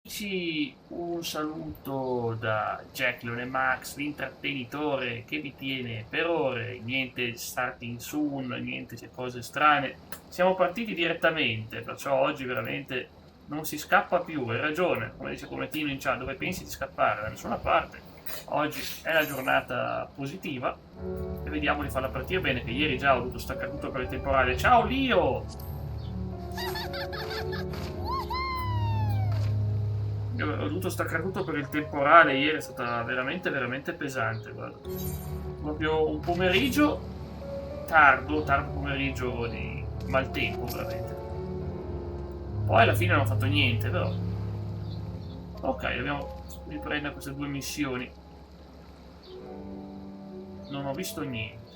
Amici, un saluto da Jack Leone Max, l'intrattenitore che vi tiene per ore, niente starting soon, niente cose strane. Siamo partiti direttamente, perciò oggi veramente non si scappa più, hai ragione, come dice Cometino in chat, dove pensi di scappare? Da nessuna parte. Oggi è una giornata positiva e vediamo di farla partire bene, che ieri già ho dovuto staccare tutto per il temporale. Ciao Lio! Io ho dovuto staccare tutto per il temporale, ieri è stata veramente, veramente pesante, guarda. Proprio un pomeriggio tardo pomeriggio di maltempo, veramente. Poi alla fine non ho fatto niente, però. Ok, dobbiamo riprendere queste due missioni. Non ho visto niente.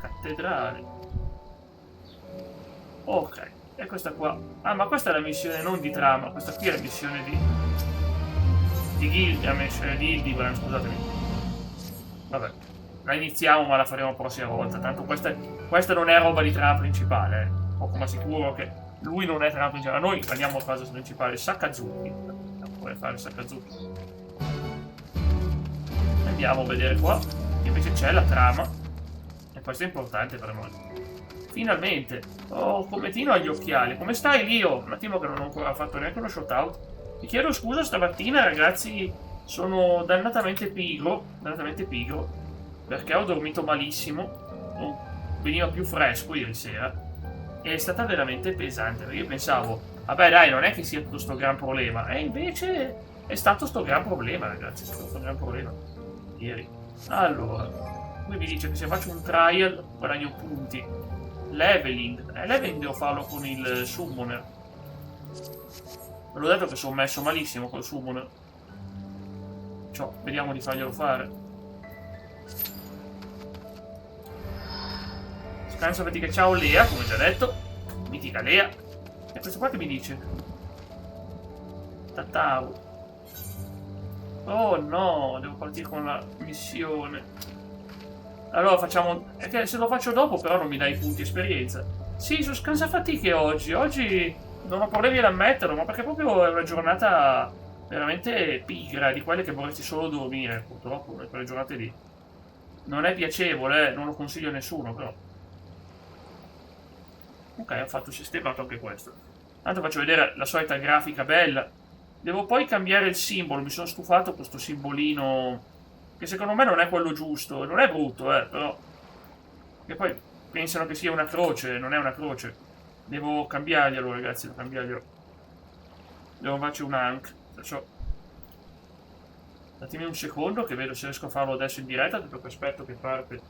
Cattedrale. Ok, e questa qua. Ah, ma questa è la missione non di trama, questa qui è la missione di Hildibrand, scusatemi. Vabbè, la iniziamo ma la faremo la prossima volta. Tanto questa non è roba di trama principale, poco ma sicuro che lui non è trama principale. Noi andiamo a cosa principale, Sakazuki. Non puoi fare Sakazuki. Andiamo a vedere qua. Invece c'è la trama. E questo è importante per noi. Finalmente! Oh, Cometino ha gli occhiali. Come stai, Lio? Un attimo che non ho ancora fatto neanche uno shoutout. Vi chiedo scusa stamattina, ragazzi. Sono dannatamente pigro. Perché ho dormito malissimo. Non veniva più fresco ieri sera. E è stata veramente pesante. Perché io pensavo, vabbè dai, non è che sia tutto sto gran problema. E invece è stato sto gran problema, ragazzi. È stato sto gran problema. Ieri. Allora, qui mi dice che se faccio un trial guadagno punti. Leveling. Leveling devo farlo con il summoner. Ve l'ho detto che sono messo malissimo col summoner. Ciò, vediamo di farglielo fare. Scanso fatica, ciao Lea, come già detto. Mitica Lea. E questo qua che mi dice? Tatau. Oh no, devo partire con la missione. Allora facciamo... È che se lo faccio dopo però non mi dai punti esperienza. Sì, su scansafatiche oggi. Oggi non ho problemi ad ammetterlo, ma perché proprio è una giornata veramente pigra, di quelle che vorresti solo dormire, purtroppo, quelle giornate lì. Non è piacevole, non lo consiglio a nessuno, però. Ok, ho fatto sistemato anche questo. Tanto faccio vedere la solita grafica bella. Devo poi cambiare il simbolo, mi sono stufato questo simbolino che secondo me non è quello giusto. Non è brutto, però. Che poi pensano che sia una croce, non è una croce. Devo cambiarglielo, ragazzi, devo cambiarglielo. Devo farci un anch, perciò. Datemi un secondo che vedo se riesco a farlo adesso in diretta, dato che aspetto che parte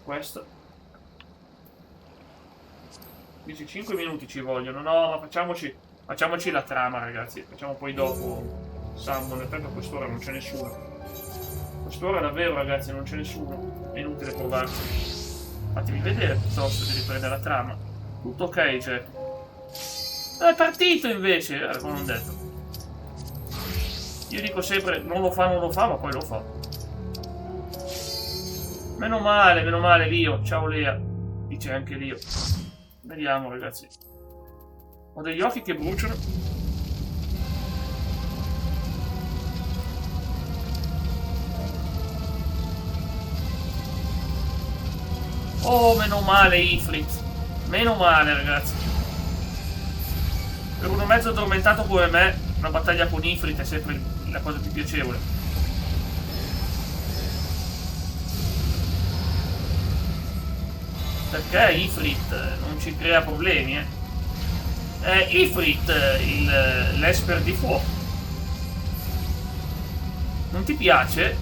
questo. 15 minuti ci vogliono, no, ma facciamoci la trama, ragazzi. Facciamo poi dopo Summon, tanto a quest'ora non c'è nessuno. A quest'ora davvero, ragazzi, non c'è nessuno. È inutile provarci. Fatemi vedere piuttosto di riprendere la trama. Tutto ok, Jack. È partito invece, come ho detto. Io dico sempre non lo fa, ma poi lo fa. Meno male, Lio. Ciao Lea. Dice anche Lio. Vediamo, ragazzi. Ho degli occhi che bruciano. Oh, meno male, Ifrit. Meno male, ragazzi. Per uno mezzo addormentato come me, una battaglia con Ifrit è sempre la cosa più piacevole. Perché Ifrit non ci crea problemi, È Ifrit, l'esper di fuoco. Non ti piace?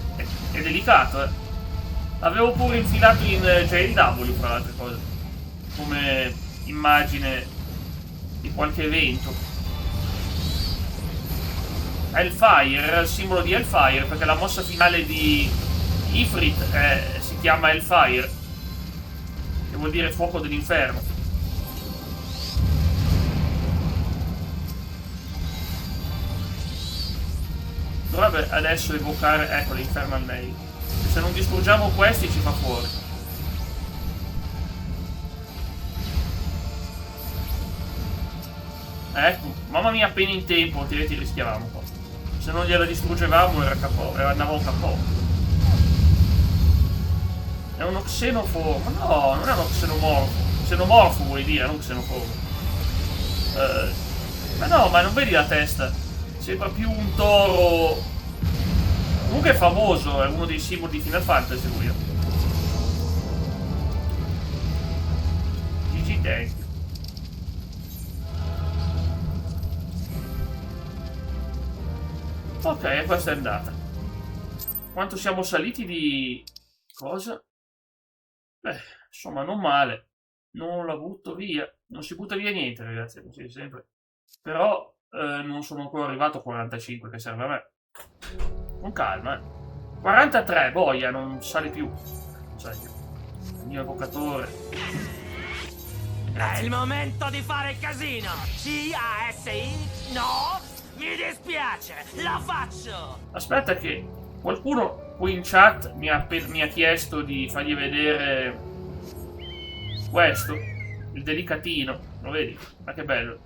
È delicato, Avevo pure infilato in JLW, fra le altre cose. Come immagine di qualche evento. Hellfire, era il simbolo di Hellfire, perché la mossa finale di Ifrit si chiama Hellfire, che vuol dire fuoco dell'inferno. Dovrebbe adesso evocare, ecco, l'Infernal Nail. Se non distruggiamo questi ci fa fuori. Ecco, mamma mia, appena in tempo, ti rischiavamo qua. Se non gliela distruggevamo era capo, andava un capo. È uno xenofobo. No, non è uno xenomorfo. Xenomorfo vuoi dire, non xenofobo. Ma no, ma non vedi la testa? Sembra più un toro. Comunque è famoso, è uno dei simboli di Final Fantasy lui. GG Tank. Ok, questa è andata. Quanto siamo saliti di... cosa? Beh, insomma, non male. Non la butto via. Non si butta via niente, ragazzi, così sempre. Però non sono ancora arrivato a 45, che serve a me. Con calma, 43, boia, non sale più. Non sale più. Il mio evocatore. È il momento di fare il casino! C-A-S-I? No? Mi dispiace, la faccio! Aspetta che qualcuno qui in chat mi ha chiesto di fargli vedere questo, il delicatino, lo vedi? Ma che bello,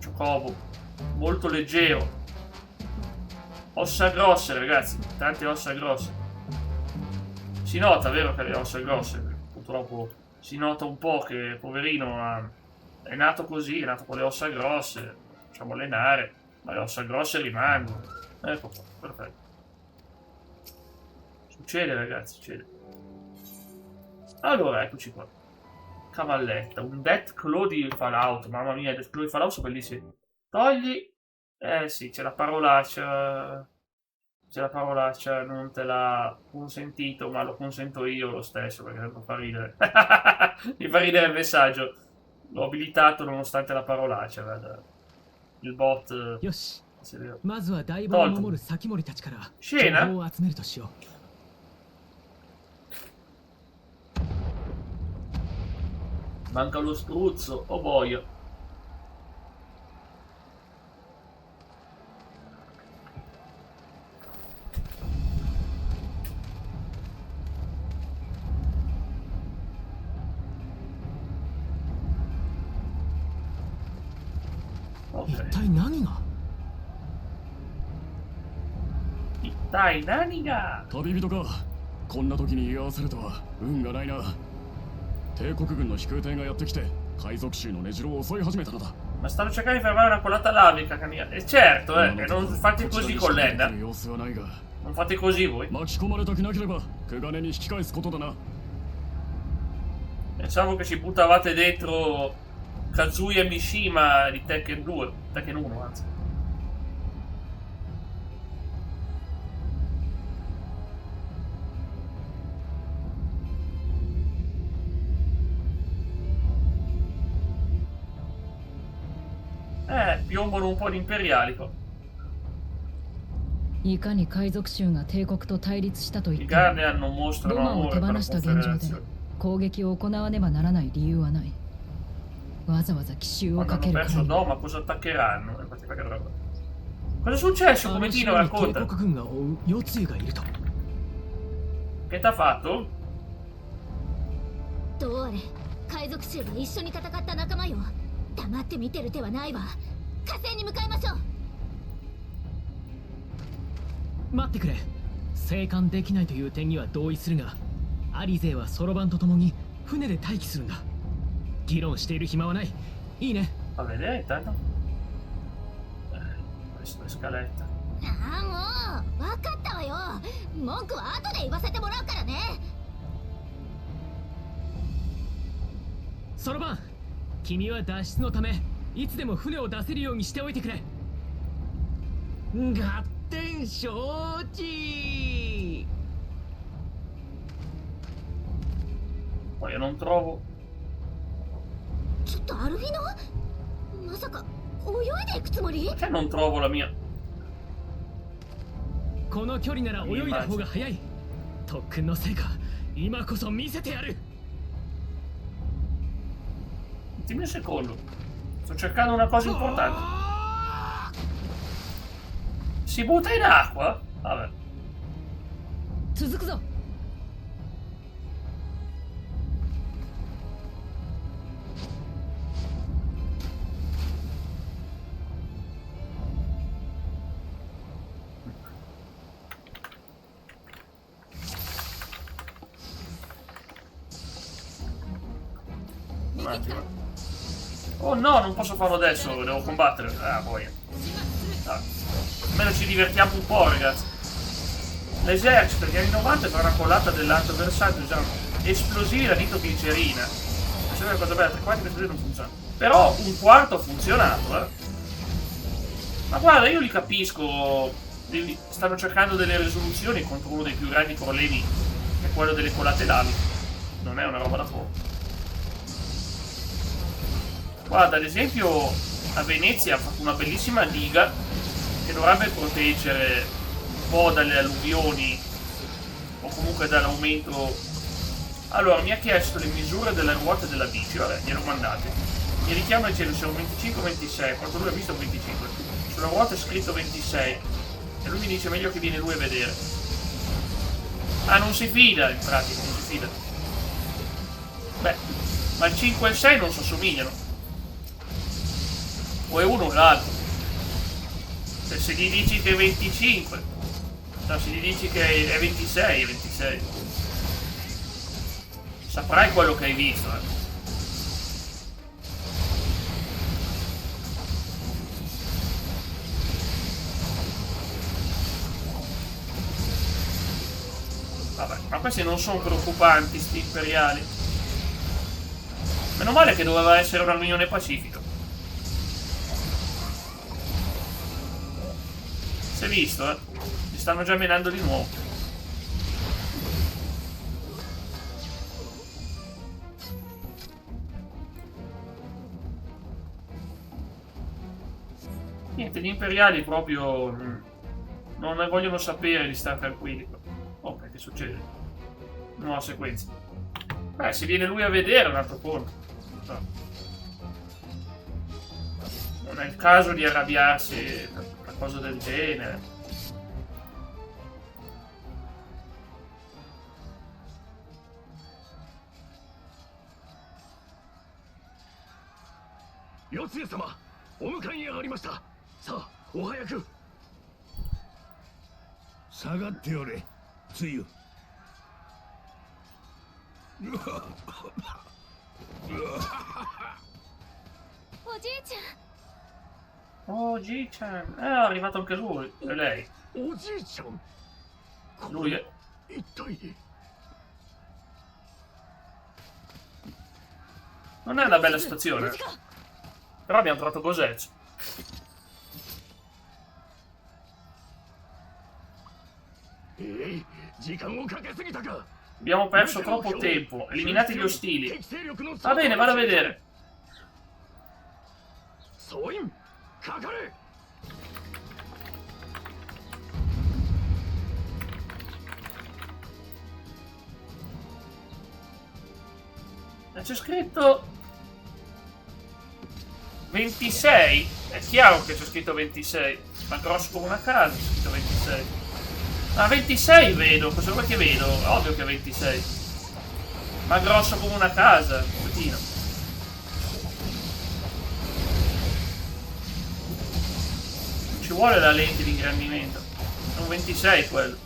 Chocobo, molto leggero, ossa grosse ragazzi, tante ossa grosse, si nota vero che le ossa grosse, purtroppo si nota un po' che poverino è nato così, è nato con le ossa grosse, facciamo allenare, ma le ossa grosse rimangono, ecco qua, perfetto. Succede ragazzi, succede. Allora, eccoci qua. Cavalletta, un Death Claw di Fallout, mamma mia, Death Claw di Fallout sono bellissimi. Togli, sì, c'è la parolaccia, non te l'ha consentito, ma lo consento io lo stesso, perché tanto fa ridere. Mi fa ridere il messaggio. L'ho abilitato nonostante la parolaccia, guarda. Il bot... よし、 se まずは大場を守る先森たちから情 Scena? 報を集めるとしよ Manca lo struzzo, oh boia. Ok. う。一体何が？ Dai, nani ga! 旅人か。こんな時に居合わせるとは運がないな。帝国軍の飛空艇がやってきて海賊衆の根城を襲い始めたのだ。 Ma stanno cercando di fermare una colata lavica, cani. E certo, e non fate così con Lenna. 様子はないが Non fate così voi. 巻き込まれたくなければクガネに引き返すことだな。 Pensavo che ci buttavate dentro Kazuya Mishima di Tekken 2. Tekken 1, anzi. Piombano un po' di imperiali qua. いかに海賊衆が帝国と対立したと言 I っても Guardian non ロ mostrano マンを amore 手 per 放 la した現状で Confederazione. 攻撃を行わねばならない理由はない。わざわざ奇襲を Quando かけ hanno るく perso らい Doma, cosa attaccheranno? Infatti, perché dovrebbero... Cosa è successo? あ Come の Tino 城に帝 racconta? 国軍が追う夜露がいると。 Che t'ha fatto? どうあれ海賊衆が一緒に戦った仲間よ。黙って見てる手はないわ。火星に向かいましょう。待ってくれ。生還できないという点には同意するが、アリ勢はソロバンと共に船で待機するんだ。議論している暇はない。いいね。 Va vedere intanto. Questo è scaletta. ああもう分かったわよ。文句は後で言わせてもらうからね。ソロバン、君は脱出のためいつでも船を出せるようにしておいてくれ。合点承知。 Poi io non trovo... ちょっとアルフィノまさか泳いでいくつもり？ Perché non trovo la mia... この距離なら泳いだ方が早い。特訓の成果、今こそ見せてやる。 Dimmi un secondo. Sto cercando una cosa importante. Si butta in acqua? Vabbè. 続くぞ。 Dove attimo. Oh no, non posso farlo adesso, devo combattere. Ah, poi. Ah. Almeno ci divertiamo un po', ragazzi. L'esercito negli anni 90 fa una collata dell'altro bersaglio usano esplosivi da nitroglicerina. Questa è una cosa bella, 3/4 che non funziona. Però un quarto ha funzionato, eh. Ma guarda, io li capisco. Stanno cercando delle risoluzioni contro uno dei più grandi problemi, che è quello delle collaterali. Non è una roba da poco. Guarda, ad esempio a Venezia ha fatto una bellissima diga che dovrebbe proteggere un po' dalle alluvioni o comunque dall'aumento. Allora, mi ha chiesto le misure delle ruote della bici, vabbè, gliele ho mandate. Mi richiama dicendo se è un 25-26, quanto lui ha visto 25. Sulla ruota è scritto 26 e lui mi dice meglio che viene lui a vedere. Ah, non si fida, in pratica, non si fida. Beh, ma il 5 e il 6 non si assomigliano. O è uno o l'altro. Se gli dici che è 25, no, se gli dici che è 26, è 26. Saprai quello che hai visto, eh. Vabbè, ma questi non sono preoccupanti, sti imperiali. Meno male che doveva essere una riunione pacifica. Si è visto, eh? Si stanno già menando di nuovo. Niente, gli imperiali proprio non ne vogliono sapere di stare tranquilli. Ok, che succede? Nuova sequenza. Beh, se viene lui a vedere è un altro conto. No. Non è il caso di arrabbiarsi per una cosa del genere. Yotsuye-sama, お迎えに上がりました。さあ、お早く。下がっておれ、つゆ。おじいちゃん。 Oh, Ji-chan. È arrivato anche lui. E lei. おじいちゃん。 Lui è... 一体。 Non è una bella situazione. Però abbiamo trovato Goseccio. Abbiamo perso troppo tempo. Eliminate gli ostili. Va bene, vado a vedere. C'è scritto 26. È chiaro che c'è scritto 26. Ma grosso come una casa c'è scritto 26. Ma 26 vedo, cosa vuoi che vedo? Ovvio che è 26. Ma grosso come una casa, un pochino. Non ci vuole la lente di ingrandimento. È un 26 quello.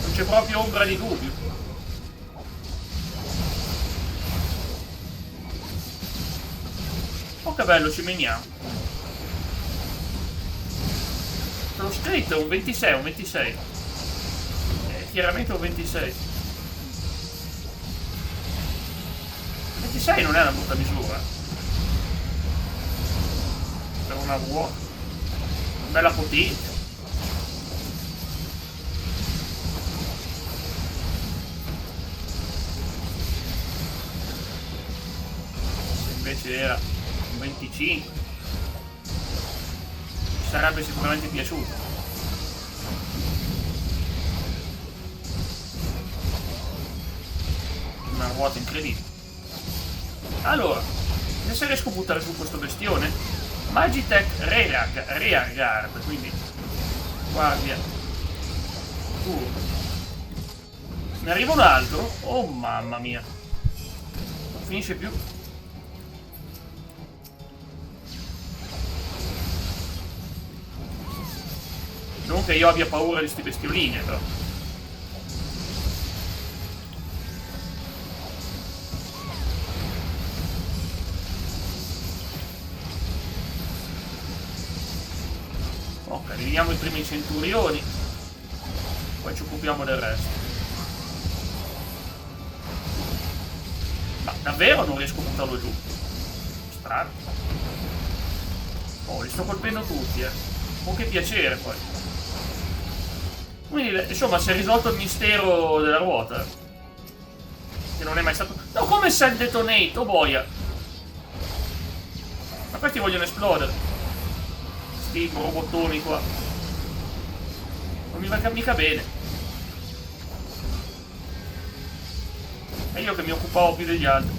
Non c'è proprio ombra di dubbio. Oh che bello, ci meniamo. L'ho scritto, è un 26, un 26. È chiaramente un 26. 26 non è una brutta misura. Per una ruota. Bella potente. Se invece era un 25. Sarebbe sicuramente piaciuto. Una ruota incredibile. Allora, se riesco a buttare su questo bestione, Magitech Rearguard, quindi guardia. Ne arriva un altro? Oh mamma mia. Non finisce più. Non che io abbia paura di sti bestiolini, però. Ok, eliminiamo i primi centurioni. Poi ci occupiamo del resto. Ma davvero non riesco a buttarlo giù? Strano. Oh, li sto colpendo tutti, Con che piacere, poi. Quindi, insomma, si è risolto il mistero della ruota. Che non è mai stato... No, come Set Detonate? Oh boia. Ma questi vogliono esplodere. Sti robottoni qua. Non mi va mica bene. E io che mi occupavo più degli altri.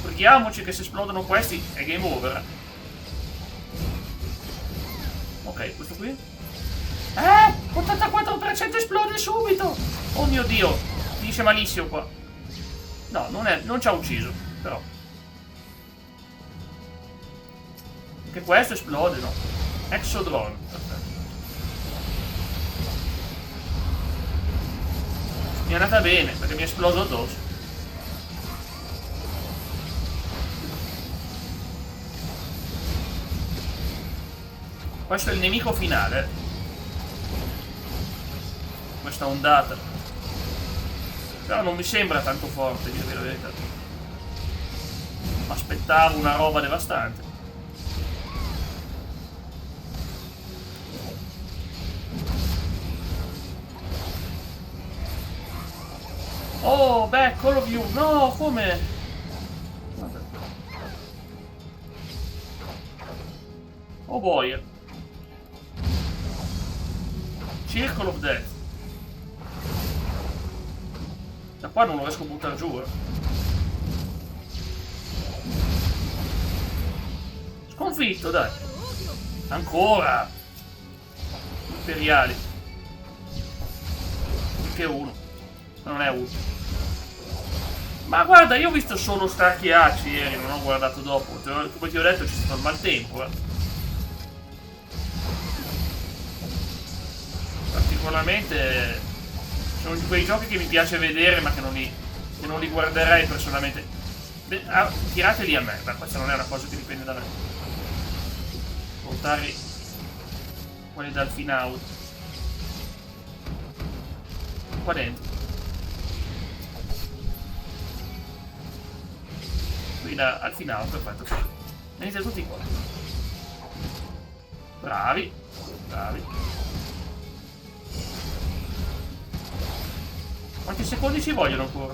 Sbrighiamoci che se esplodono questi è game over. Ok, questo qui. 84% esplode subito! Oh mio Dio! Finisce malissimo qua. No, non ci ha ucciso, però. Anche questo esplode, no? Exodrone. Perfetto. Mi è andata bene, perché mi è esploso addosso. Questo è il nemico finale. Questa ondata. Però non mi sembra tanto forte, direi la verità. Ma aspettavo una roba devastante. Oh, beh, Call of You. No, come? Vabbè. Oh boy. Circle of Death. Da qua non lo riesco a buttare giù, Sconfitto, dai. Ancora. Imperiali. Che uno. Non è uno. Ma guarda, io ho visto solo stracchiacci ieri, non ho guardato dopo. Come ti ho detto, c'è stato il maltempo, Particolarmente sono di quei giochi che mi piace vedere, ma che non li guarderei personalmente. Tirateli a me, ma questa non è una cosa che dipende da me. Portare quelli dal fin out. Qua dentro. Qui al fin out, perfetto. Venite tutti qua. Bravi. Bravi. Quanti secondi ci vogliono ancora?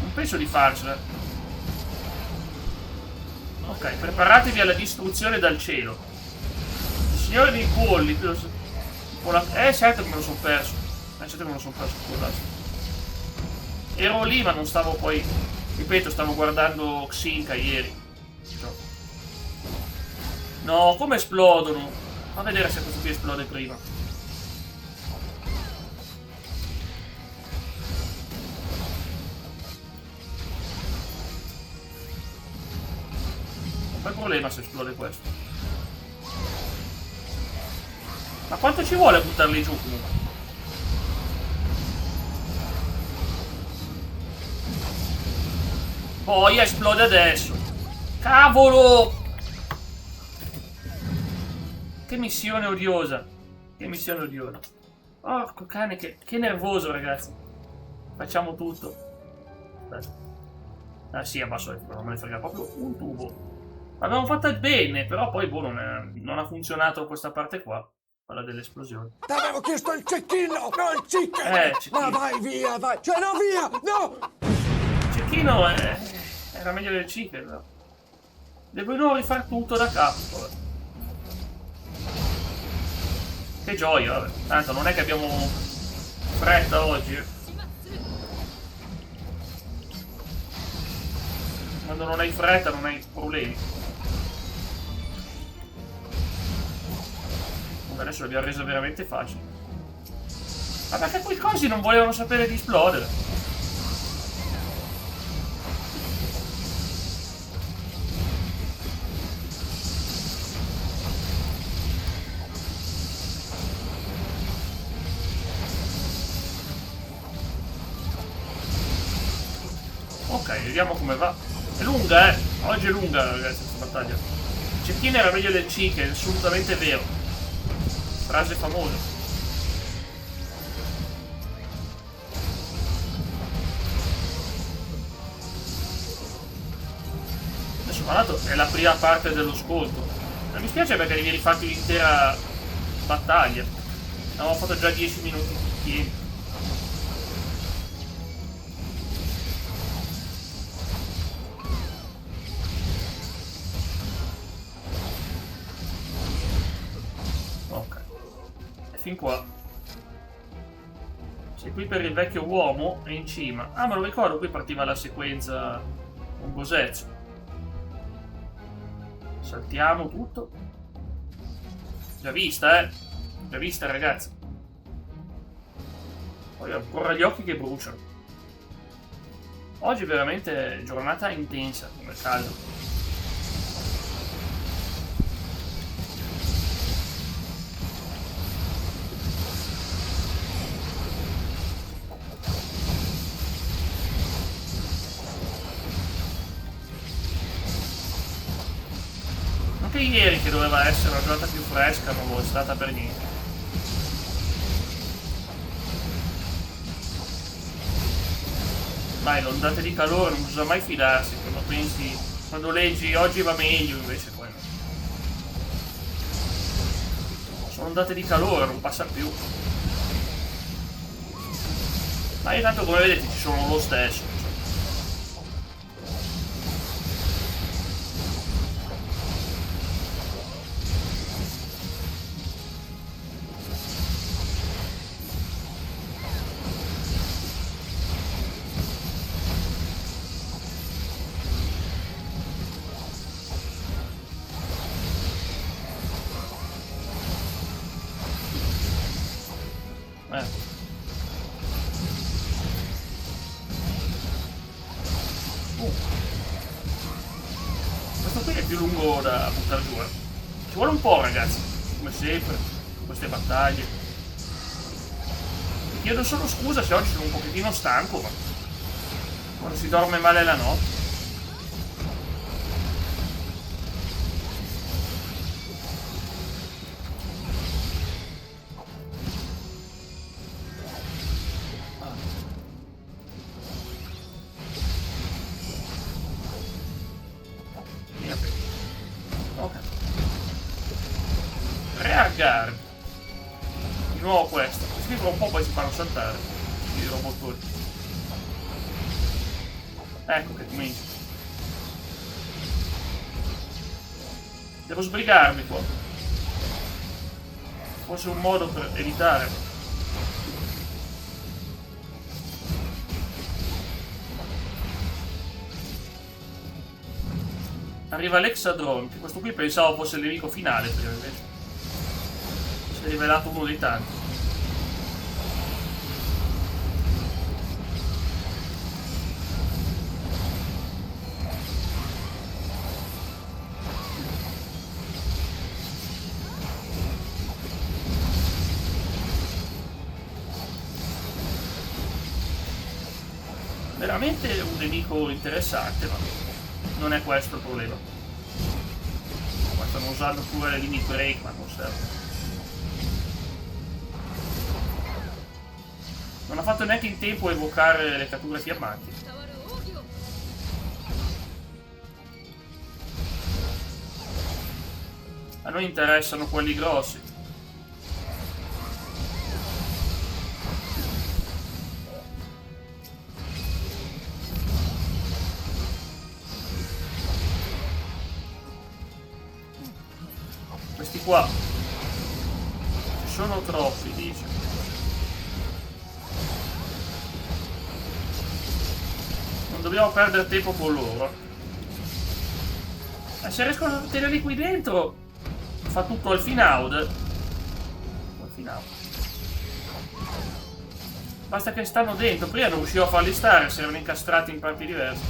Non penso di farcela. Ok, preparatevi alla distruzione dal cielo. Il signore dei polli. Certo che me lo sono perso. Certo che me lo sono perso. Ero lì ma non stavo poi... Ripeto, stavo guardando Xinka ieri. No, come esplodono? Fa vedere se questo qui esplode prima. Non c'è problema se esplode questo. Ma quanto ci vuole a buttarli giù comunque? Poi esplode adesso. Cavolo! Che missione odiosa. Che missione odiosa. Porco cane, che nervoso, ragazzi. Facciamo tutto. Aspetta. Ah sì, abbasso il tubo, non me ne frega proprio un tubo. L'abbiamo fatta bene, però poi boh, non ha funzionato questa parte qua. Quella dell'esplosione. T'avevo chiesto il cecchino, non il chicken! Cecchino. Ma vai via, vai! Cioè no, via! No! Il cecchino era meglio del chicken, no? Devo rifare tutto da capo. Che gioia, vabbè. Tanto non è che abbiamo fretta oggi. Quando non hai fretta non hai problemi. Adesso l'abbiamo resa veramente facile. Ma perché quei cosi non volevano sapere di esplodere? Ok, vediamo come va. È lunga, eh. Oggi è lunga, ragazzi, questa battaglia. Il cecchino era meglio del chicken, assolutamente vero. Frase famosa. Adesso, tra l'altro, è la prima parte dello scontro. Non mi spiace perché devi rifatti l'intera battaglia. Avevo fatto già 10 minuti pieni. Ok. E fin qua. Sei qui per il vecchio uomo e in cima. Ah, me lo ricordo, qui partiva la sequenza con Gosezzo. Saltiamo tutto. Già vista, Già vista, ragazzi. Poi ho ancora gli occhi che bruciano. Oggi è veramente giornata intensa, come caldo. Anche ieri, che doveva essere una giornata più fresca, non lo è stata per niente. Dai, l'ondata di calore non bisogna mai fidarsi, quando pensi, quando leggi oggi va meglio, invece poi no. Sono ondate di calore, non passa più. Ma intanto, come vedete, ci sono lo stesso. Questo qui è più lungo da buttare giù, Ci vuole un po', ragazzi, come sempre, queste battaglie. Mi chiedo solo scusa se oggi sono un pochettino stanco, ma quando si dorme male la notte. Rearguard. Di nuovo questo. Questi fra un po' poi si fanno saltare i robottoni. Ecco che comincia. Devo sbrigarmi qua. Forse un modo per evitare. Arriva l'Exadron, che questo qui pensavo fosse il nemico finale, prima invece si è rivelato uno dei tanti. Veramente un nemico interessante, ma non è questo il problema. Ma stanno usando pure le limit break, ma non serve. Non ha fatto neanche in tempo a evocare le catture fiammanti. A noi interessano quelli grossi. Questi qua ci sono troppi, dice. Non dobbiamo perdere tempo con loro. Se riescono a tenerli qui dentro, fa tutto al final. Al final. Basta che stanno dentro. Prima non riuscivo a farli stare, se erano incastrati in parti diverse.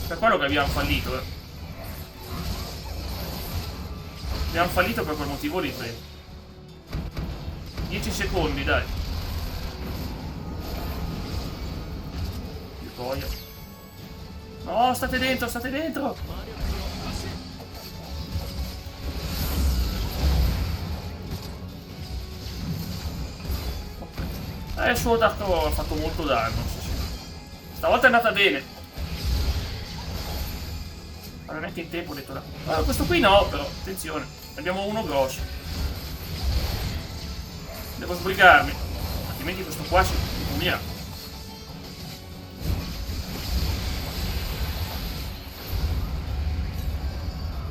Per quello che abbiamo fallito, Abbiamo fallito per quel motivo lì, prima. 10 secondi, dai. Più voglia. No, state dentro, state dentro. Il suo attacco ha fatto molto danno. Sì, sì. Stavolta è andata bene. Ma non è che in tempo ho detto da... Ah, questo qui no, però, attenzione. Abbiamo uno grosso. Devo sbrigarmi. Altrimenti questo qua si punirà.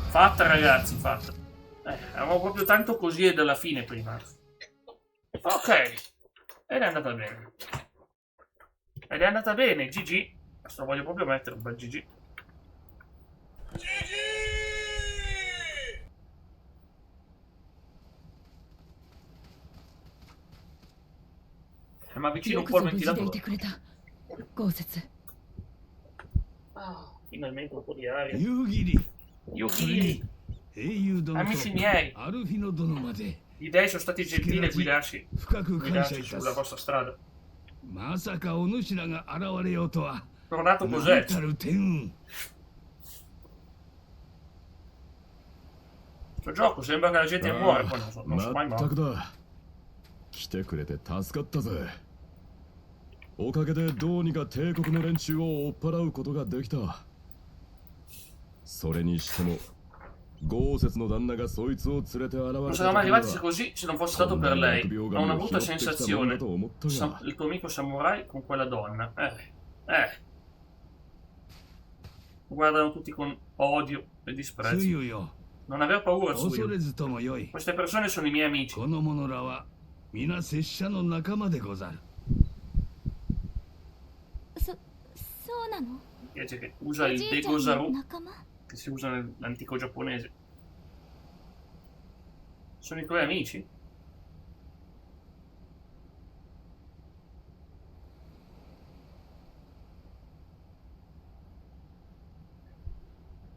Fatta, ragazzi, fatta. Avevo proprio tanto così e dalla fine prima. Ok. Ed è andata bene. Ed è andata bene, GG. Adesso voglio proprio mettere un bel GG. Ma vicino よ un く po' il ぞ無事でいて ventilatore. くれた豪雪 Finalmente un po' di aria. 夕霧 Yuki, 英雄殿と amici miei, アルフィノ殿まで gli dei sono stati gentili a guidarci 深く感謝いた sulla す vostra strada. まさかお主らが現れようとは Tornato 何 cos'è? たる天運 Questo gioco sembra che la gente muore, poi non so mai まった morto. くだ。来てくれて助かったぜ。おかげでどうにか帝国の連中を追っ払うことができた。それにしても、豪雪の旦那がそいつを連れて現れた Non 時 saremmo に arrivati は così se non fosse stato per lei. Ho una brutta sensazione. Il tuo amico samurai con quella donna. Guardano tutti con odio e つ disprezzo. ゆよ Non aver paura su 恐れ io. ずともよい Queste persone sono i miei amici. この者らは皆拙者の仲間でござるそうなの？ Mi piace che usa お il じいちゃんの Degozaru 仲間？ che si usa nell'antico giapponese. Sono i tuoi amici?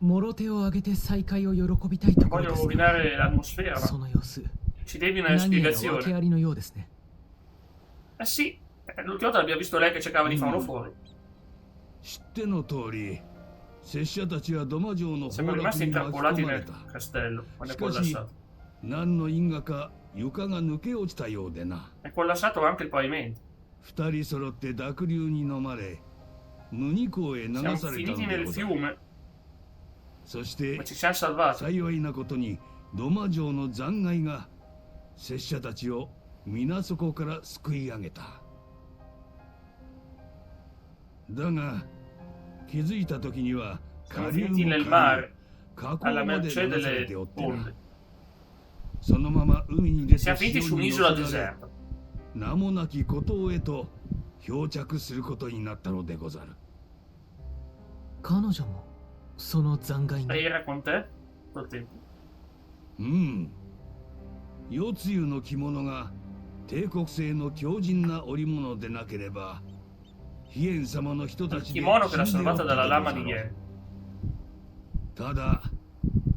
もろ手を挙げて再会を喜びたいところ Voglio ですが rovinare l'atmosfera, そ ma の様子 ci devi una 何やら訳 spiegazione. ありのようですね Eh sì, l'ultima volta abbiamo visto lei che cercava di farlo fuori. 知っての通り拙者たちは土間城の Siamo 崩 rimasti 落に巻き intrappolati 込まれ nel た castello quando è しかし collassato. 何の因果か床が抜け落ちたようでな È collassato anche il pavimento. 二人揃って濁流に飲まれ無二港へ流 Siamo された finiti ので nel ござる fiume, そして ma ci siamo salvati. 幸いなことに土間城の残骸が拙者たちを水底から救い上げただが気づいた時には Siamo 下流 finiti も nel 下 mare, 流河口 alla まで mercé 流され delle ておってな onde. そのまま海に出て Siamo finiti su 潮に un'isola 乗せられ deserta. 名もなき孤島へと漂着することになったのでござる彼女もその残骸に Lei era con te? Tutto il tempo. うん夜露の着物が帝国製の強靭な織物でなければ飛燕様の人た Il ちで kimono che l'ha 死んでおっ salvata た dalla で lama ござ di ろう ieri. ただ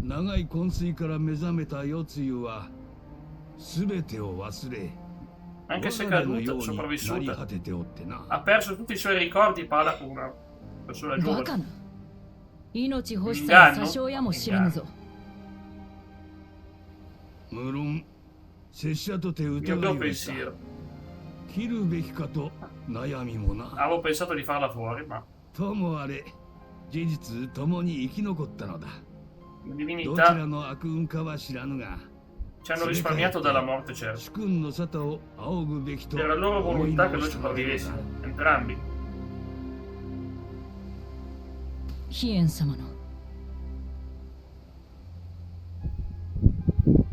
長い昏睡から目覚めた夜露は全てを忘れ Anche se 我がの caduta, ようになり sopravvissuta. 果てておってな Ha perso tutti i suoi ricordi e parla con una persona バ giovane. カな命欲しさに詐称やもしれぬぞ無論拙者とて疑 Il い mio をした pensiero. 切るべきかと悩みもな Avevo pensato di farla fuori, ma ともあれ事実共に生き残ったのだ le どちら divinità の悪運かは知らぬが ci hanno risparmiato dalla morte, certo. 主君の沙汰を仰ぐべきと Era la loro 思い volontà che 直 noi し ci たのでござ sopravvivessimo, る entrambi. 飛燕様の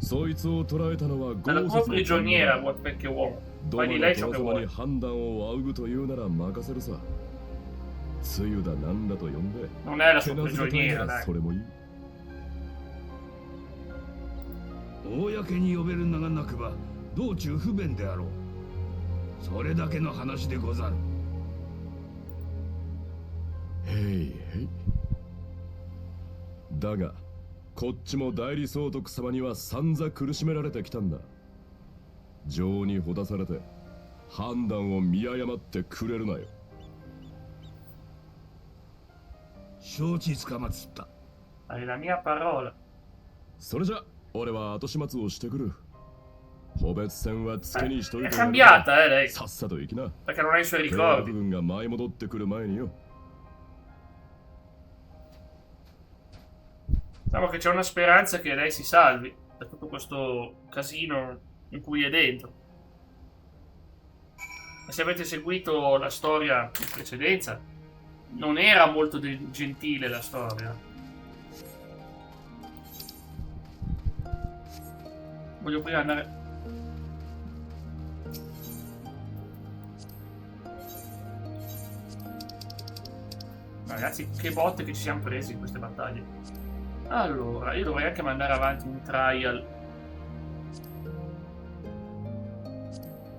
そいつを捕らえたのは È la 豪 tua 雪の旦 prigioniera, 那 vuoi perché uomo. ど Fai の di の lei ciò che 殿様に vuoi. 判断を仰ぐというなら任せるさ。つゆだなんだと呼んで。 Non è la 手 sua なずけたい prigioniera, なら dai. それもいい。公に呼べる名がなくば道中不便であろうそれだけの話でござるへいへい。だが、こっちも代理総督様には散々苦しめられてきたんだ。情にほだされて判断を見誤ってくれるなよ。承知つかまつった。 Hai la mia parola. それじゃ俺は後始末をしてくる。個別戦は付けにしとい È て。 cambiata, lei. さっさと行きな。 Perché non ha i suoi 警察 ricordi. 軍が舞い戻ってくる前によ。 Diciamo che c'è una speranza che lei si salvi da tutto questo casino in cui è dentro. E se avete seguito la storia in precedenza, non era molto gentile la storia. Voglio prima andare... Ragazzi, che botte che ci siamo presi in queste battaglie. Allora, io dovrei anche mandare avanti un trial.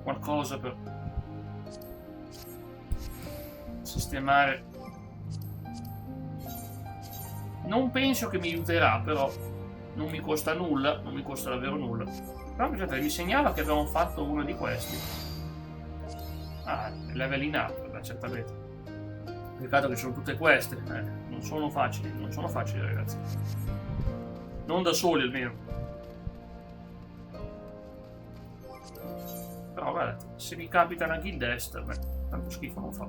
Qualcosa per sistemare. Non penso che mi aiuterà, però non mi costa nulla, non mi costa davvero nulla. Però mi segnala che abbiamo fatto uno di questi. Ah, leveling up, beh, certamente. Peccato che sono tutte queste, non sono facili ragazzi. Non da soli almeno. Però guardate, se mi capita una guild est, beh, tanto schifo non fa.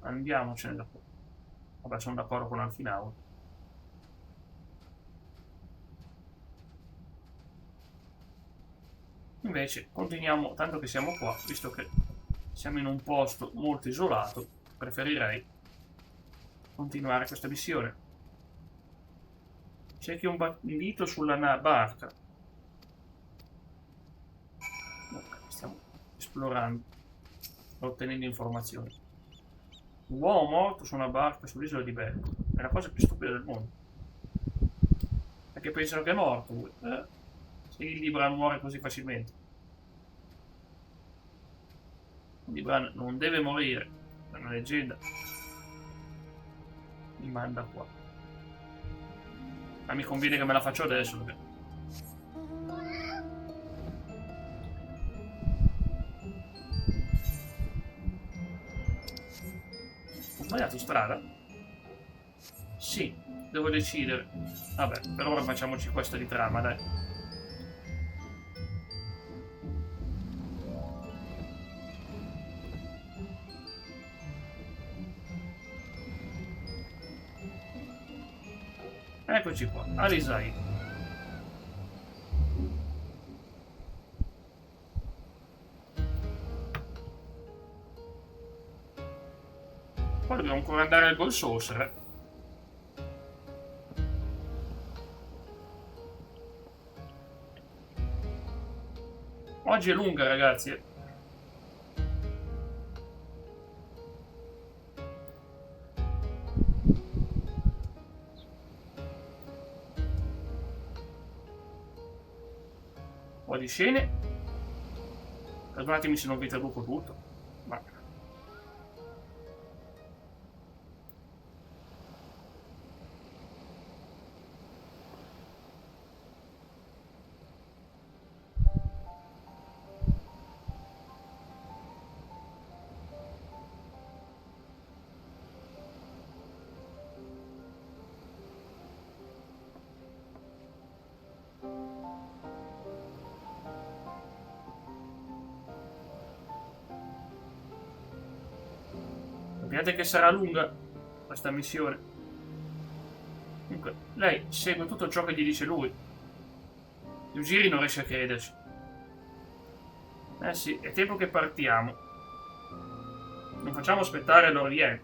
Andiamocene da qua. Vabbè, sono d'accordo con Alfinau. Invece continuiamo, tanto che siamo qua, visto che siamo in un posto molto isolato, preferirei continuare questa missione. C'è chi un bandito sulla barca. Ok, stiamo esplorando, ottenendo informazioni. Un uomo morto su una barca sull'isola di Bello. È la cosa più stupida del mondo. Perché pensano che è morto lui. Se il Libran muore così facilmente. Libran non deve morire. È una leggenda. Mi manda qua. Ma mi conviene che me la faccio adesso perché... Ho sbagliato strada? Sì, devo decidere. Vabbè, per ora facciamoci questa di trama, dai. Eccoci qua, Alisai. Poi dobbiamo ancora andare al Gold Saucer, Oggi è lunga, ragazzi. Un po' di scene. Perdonatemi se non vi traduco tutto, ma... Sappiate che sarà lunga questa missione. Comunque, lei segue tutto ciò che gli dice lui. Yujiri non riesce a crederci. Eh sì, è tempo che partiamo. Non facciamo aspettare Lorien.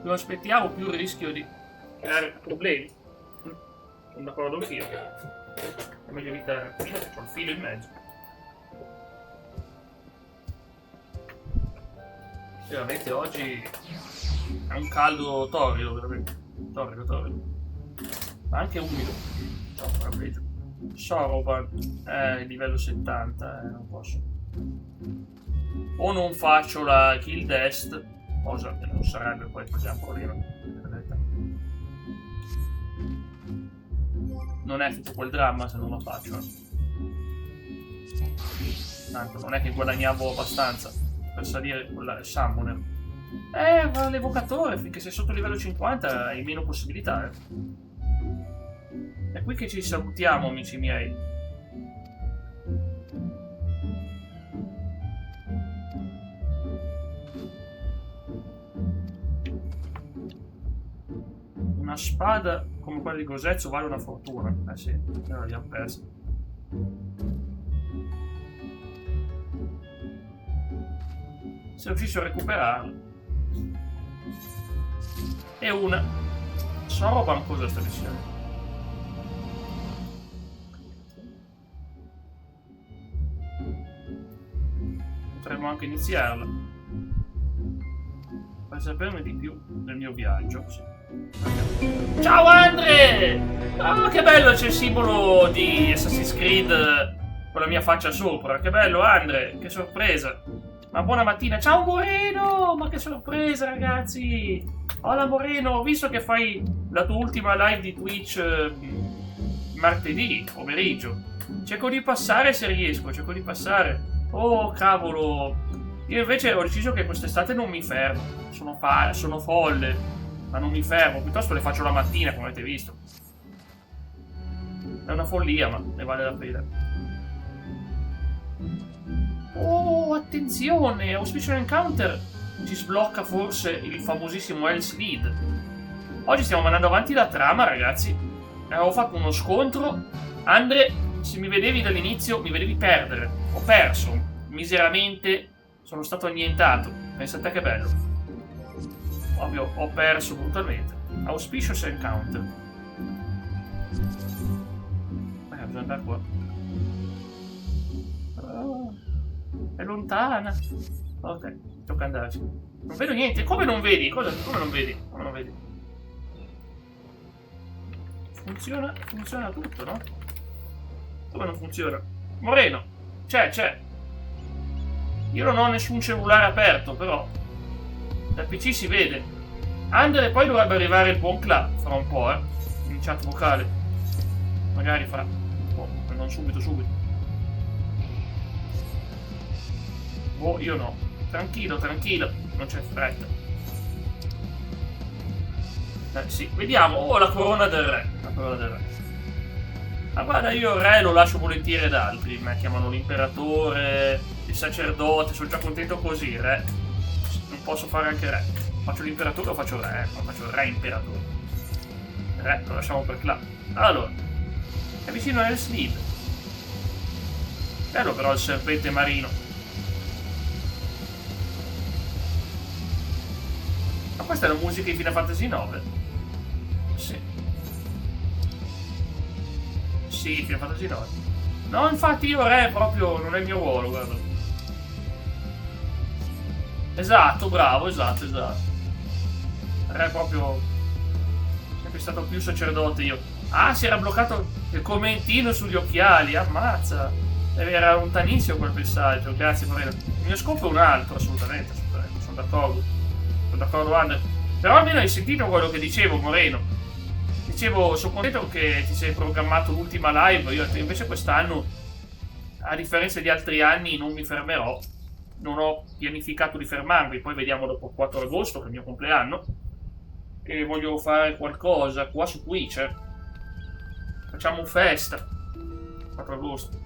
Più aspettiamo, più il rischio di creare problemi. Sono d'accordo anch'io. È meglio evitare. C'ho il filo in mezzo. Veramente oggi è un caldo torrido, veramente. Torrido. Ma anche umido. No, peggio. Soroban è livello 70, non posso. O non faccio la kill death, cosa che non sarebbe poi così un problema. non è tutto quel dramma se non lo faccio. Tanto non è che guadagniamo abbastanza per salire con la Summoner. L'evocatore, finché sei sotto livello 50 hai meno possibilità, È qui che ci salutiamo, amici miei. Una spada come quella di Gosezzo vale una fortuna. Sì, però li ho persi. Se riuscissi a recuperarlo. E una. Soroban cosa sta dicendo? Potremmo anche iniziarla. Per saperne di più del mio viaggio. Sì. Ciao Andre! Ah, che bello, c'è il simbolo di Assassin's Creed con la mia faccia sopra. Che bello Andre, che sorpresa. Ma buona mattina. Ciao Moreno! Ma che sorpresa ragazzi! Hola Moreno, ho visto che fai la tua ultima live di Twitch martedì pomeriggio. Cerco di passare se riesco, cerco di passare. Oh cavolo! Io invece ho deciso che quest'estate non mi fermo. Sono folle, ma non mi fermo. Piuttosto le faccio la mattina, come avete visto. È una follia, ma ne vale la pena. Oh, attenzione! Auspicial Encounter ci sblocca forse il famosissimo Hell's Lead. Oggi stiamo mandando avanti la trama, ragazzi. Avevo fatto uno scontro. Andre, se mi vedevi dall'inizio, mi vedevi perdere. Ho perso miseramente. Sono stato annientato. Pensa a te che bello. Ovvio, ho perso brutalmente. Auspicious Encounter. Bisogna andare qua. Oh, è lontana. Ok, tocca andarci. Non vedo niente. Come non vedi? Come non vedi? Come non vedi? Funziona tutto, no? Come non funziona? Moreno! C'è! Io non ho nessun cellulare aperto, però dal PC si vede. Andre, poi dovrebbe arrivare il buon Cla fra un po', in chat vocale. Magari fra un po', non subito. Oh, io no. Tranquillo, non c'è fretta. Sì, vediamo. Oh, la corona del re. Ma guarda, io il re lo lascio volentieri ad altri. Mi chiamano l'imperatore, il sacerdote, sono già contento così, re. Non posso fare anche re. Faccio l'imperatore o faccio re? Non faccio il re imperatore. Re, lo lasciamo per là. Allora, è vicino a Hell's Lead. Bello però il serpente marino. Ma questa è la musica di Final Fantasy IX? Sì, Final Fantasy IX. No, infatti io re proprio non è il mio ruolo, guarda. Esatto, bravo, esatto. Re proprio... sempre stato più sacerdote io. Ah, si era bloccato il commentino sugli occhiali, ammazza. Era lontanissimo quel messaggio, grazie Moreno. Il mio scopo è un altro, assolutamente. Sono d'accordo, Andre. Però almeno hai sentito quello che dicevo, Moreno. Dicevo, sono contento che ti sei programmato l'ultima live. Io invece quest'anno, a differenza di altri anni, non mi fermerò. Non ho pianificato di fermarmi. Poi vediamo dopo il 4 agosto, che è il mio compleanno. E voglio fare qualcosa qua su Twitch. Facciamo festa. 4 agosto.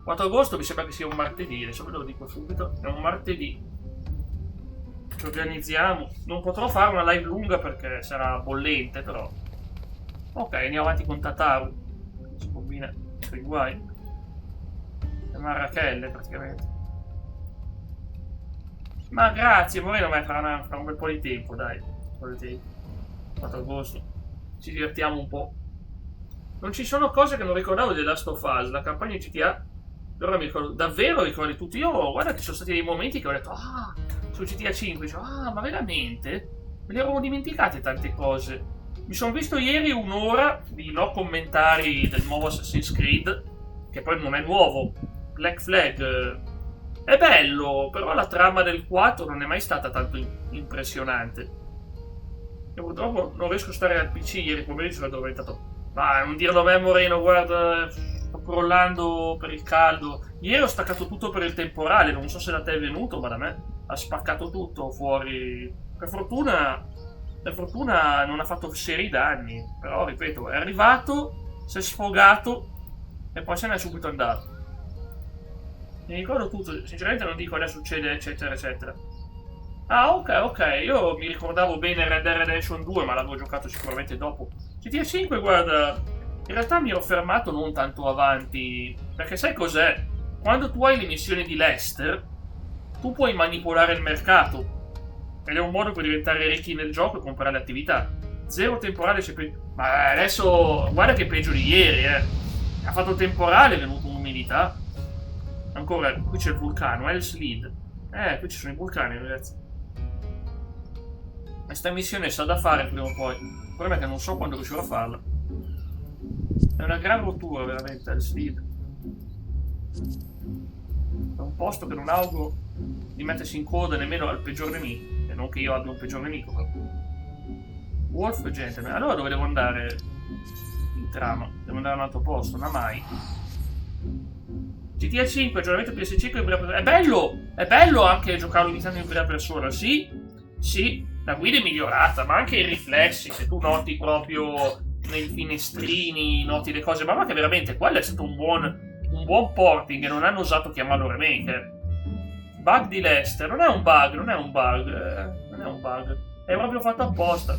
4 agosto mi sembra che sia un martedì. Adesso ve lo dico subito. È un martedì. Ci organizziamo. Non potrò fare una live lunga perché sarà bollente, però. Ok, andiamo avanti con Tataru. Si combina i guai. È Marrachelle praticamente. Ma grazie, Moreno, ma fra un bel po' di tempo, dai. 4 agosto. Ci divertiamo un po'. Non ci sono cose che non ricordavo di Last of Us, la campagna di GTA. Allora mi ricordo, davvero ricordi tutti. Io, guarda che ci sono stati dei momenti che ho detto, su GTA 5, dicevo, ma veramente? Me le avevo dimenticate tante cose. Mi sono visto ieri un'ora di no commentari del nuovo Assassin's Creed, che poi non è nuovo. Black Flag è bello, però la trama del 4 non è mai stata tanto impressionante. E purtroppo non riesco a stare al PC, ieri pomeriggio sono addormentato Ma non dirlo a me, Moreno, guarda, sto crollando per il caldo. Ieri ho staccato tutto per il temporale, non so se da te è venuto, ma da me ha spaccato tutto fuori. Per fortuna non ha fatto seri danni, però ripeto, è arrivato, si è sfogato e poi se n'è subito andato. Mi ricordo tutto, sinceramente non dico cosa succede, eccetera, eccetera. Ah, ok, io mi ricordavo bene Red Dead Redemption 2, ma l'avevo giocato sicuramente dopo. GTA 5, guarda, in realtà mi ero fermato non tanto avanti, perché sai cos'è? Quando tu hai le missioni di Lester, tu puoi manipolare il mercato, ed è un modo per diventare ricchi nel gioco e comprare le attività. Zero temporale c'è ma adesso, guarda che è peggio di ieri, Ha fatto temporale, è venuto un'umidità. Ancora, qui c'è il vulcano, Hell's Lead. Qui ci sono i vulcani, ragazzi. Questa missione sa da fare prima o poi. Il problema è che non so quando riuscirò a farla. È una gran rottura, veramente, Hell's Lead. È un posto che non auguro di mettersi in coda nemmeno al peggior nemico. E non che io abbia un peggior nemico, però. Wolf e Gentleman. Allora dove devo andare in trama? Devo andare a un altro posto, non mai. GTA 5, aggiornamento PS5 in prima persona. È bello anche giocarlo iniziando in prima persona. Sì, la guida è migliorata, ma anche i riflessi, se tu noti proprio nei finestrini, noti le cose. Ma che veramente quello è stato un buon porting e non hanno osato chiamarlo remake. Bug di Lester, non è un bug. È proprio fatto apposta.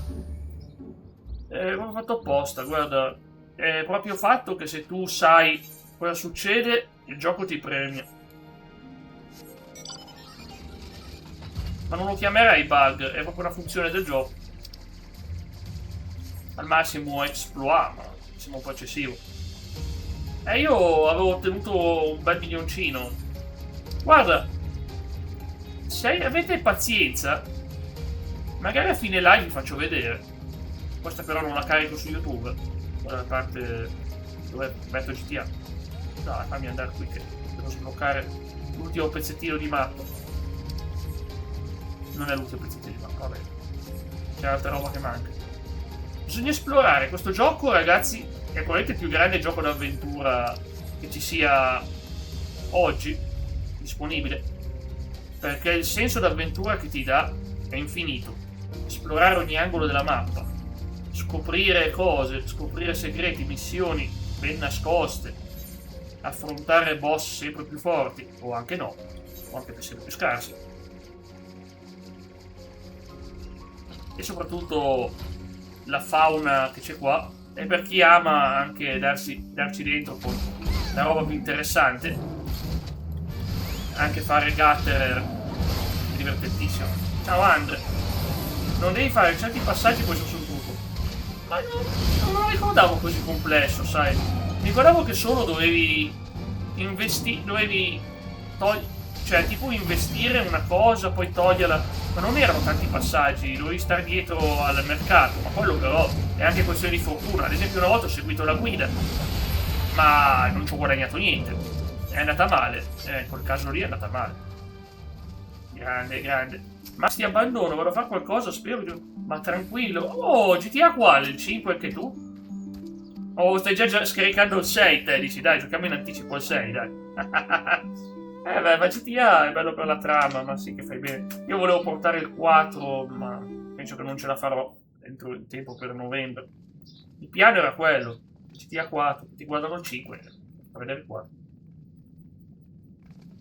Guarda. È proprio fatto che se tu sai cosa succede, il gioco ti premia. Ma non lo chiamerei bug, è proprio una funzione del gioco. Al massimo exploit, ma sembra un po' eccessivo. Io avevo ottenuto un bel milioncino. Guarda, se avete pazienza, magari a fine live vi faccio vedere. Questa però non la carico su YouTube. La parte dove metto GTA. Dai, fammi andare qui che devo sbloccare l'ultimo pezzettino di mappa. Non è l'ultimo pezzettino di mappa, vabbè. C'è altra roba che manca. Bisogna esplorare questo gioco, ragazzi. È probabilmente il più grande gioco d'avventura che ci sia oggi disponibile. Perché il senso d'avventura che ti dà è infinito. Esplorare ogni angolo della mappa. Scoprire cose, scoprire segreti, missioni ben nascoste. Affrontare boss sempre più forti, o anche no, o anche sempre più scarsi. E soprattutto la fauna che c'è qua. E per chi ama anche darci dentro con la roba più interessante, anche fare Gatterer è divertentissimo. Ciao Andre, non devi fare certi passaggi poi sono sul trucco. Ma non lo ricordavo così complesso, sai. Mi ricordavo che solo dovevi cioè tipo investire una cosa, poi toglierla. Ma non erano tanti passaggi, dovevi stare dietro al mercato. Ma quello però è anche questione di fortuna. Ad esempio una volta ho seguito la guida, ma non ci ho guadagnato niente. È andata male. In quel caso lì è andata male. Grande. Ma ti abbandono, vado a fare qualcosa, spero. Ma tranquillo. Oh, GTA quale? Il 5 anche tu? Oh, stai già scaricando il 6, te dici, dai, giochiamo in anticipo il 6, dai. Beh, ma GTA è bello per la trama, ma sì che fai bene. Io volevo portare il 4, ma penso che non ce la farò entro il tempo per novembre. Il piano era quello, GTA 4, ti guardano il 5, a vedere il 4.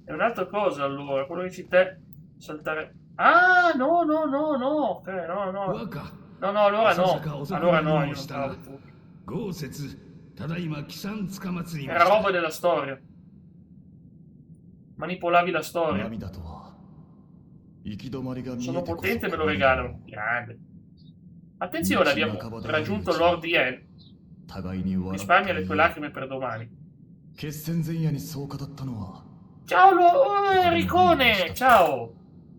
E un'altra cosa allora, quello che dici te, saltare... Ah, no, ok, no. No, allora no, io non stavo tutto. Era roba della storia. Manipolavi la storia. Sono potente e me lo regalano. Grande. Attenzione, abbiamo raggiunto Lord Yen. Risparmia le tue lacrime per domani. Ciao Enricone, ciao.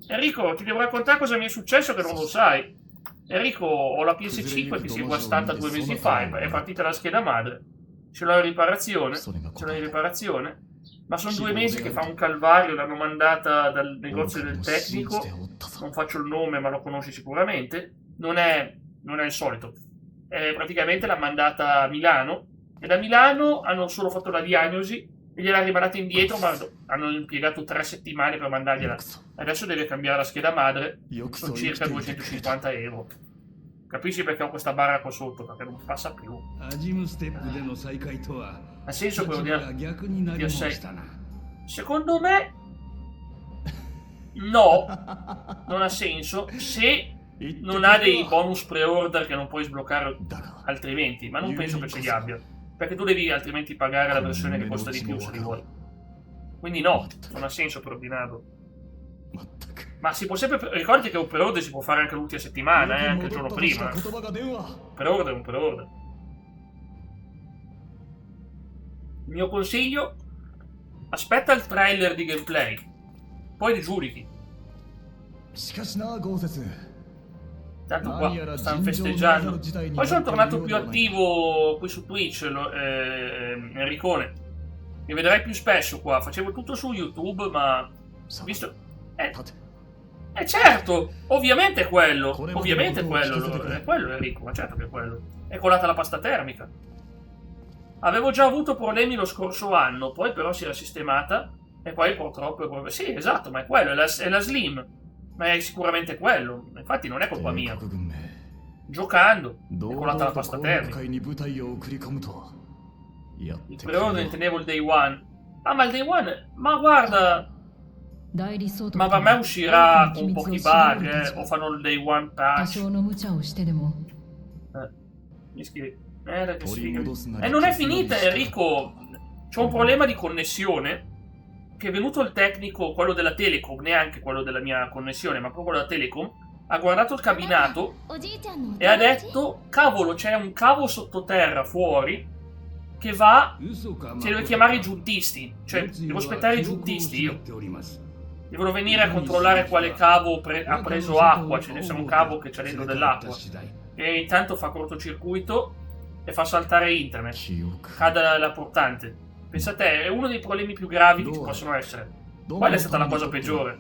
Enrico, ti devo raccontare cosa mi è successo che non lo sai. Enrico, ho la PS5 che si è guastata 2 mesi fa, è partita la scheda madre. Ce l'ho in riparazione, ma sono 2 mesi che fa un calvario, l'hanno mandata dal negozio del tecnico, non faccio il nome ma lo conosci sicuramente, non è il solito. praticamente l'ha mandata a Milano, e da Milano hanno solo fatto la diagnosi e gliel'ha rimandata indietro, ma hanno impiegato 3 settimane per mandargliela. Adesso deve cambiare la scheda madre, sono circa 250 euro. Capisci perché ho questa barra qua sotto? Perché non passa più. Ha senso quello di A6? Secondo me no, non ha senso se non ha dei bonus pre-order che non puoi sbloccare altrimenti, ma non penso che ce li abbia, perché tu devi altrimenti pagare la versione che costa di più se li vuoi. Quindi no, non ha senso per ordinarlo. Ma si può sempre... Ricordati che un pre-order si può fare anche l'ultima settimana, anche il giorno prima. Pre-order è un pre-order. Il mio consiglio: aspetta il trailer di gameplay, poi li giudichi. Tanto qua stanno festeggiando. Poi sono tornato più attivo qui su Twitch, Enricone. Mi vedrai più spesso qua. Facevo tutto su YouTube, ma ho visto... certo, ovviamente è quello. Ovviamente è quello. È quello, Enrico, ma certo che è quello. È colata la pasta termica. Avevo già avuto problemi lo scorso anno, poi però si era sistemata. E poi purtroppo... Sì, esatto, ma è quello, è la Slim. Ma è sicuramente quello. Infatti non è colpa mia. Giocando è colata la pasta termica. Il pre-order intendevo il day one. Ah, ma il day one... Ma guarda... Ma per me uscirà con pochi bug, o fanno il day one patch. Mi scrivi. Che sfiga. E non è finita, Enrico. C'ho un problema di connessione. Che è venuto il tecnico, quello della Telecom, neanche quello della mia connessione, ma proprio quello della Telecom, ha guardato il cabinato e ha detto: cavolo, c'è un cavo sottoterra fuori che va... Cioè, devo chiamare i giuntisti. Cioè, devo aspettare i giuntisti io. Devono venire a controllare quale cavo ha preso acqua. Ce ne sia un cavo che c'è dentro dell'acqua. E intanto fa cortocircuito e fa saltare internet. Cade la portante. Pensate, è uno dei problemi più gravi che ci possono essere. Quella è stata la cosa peggiore.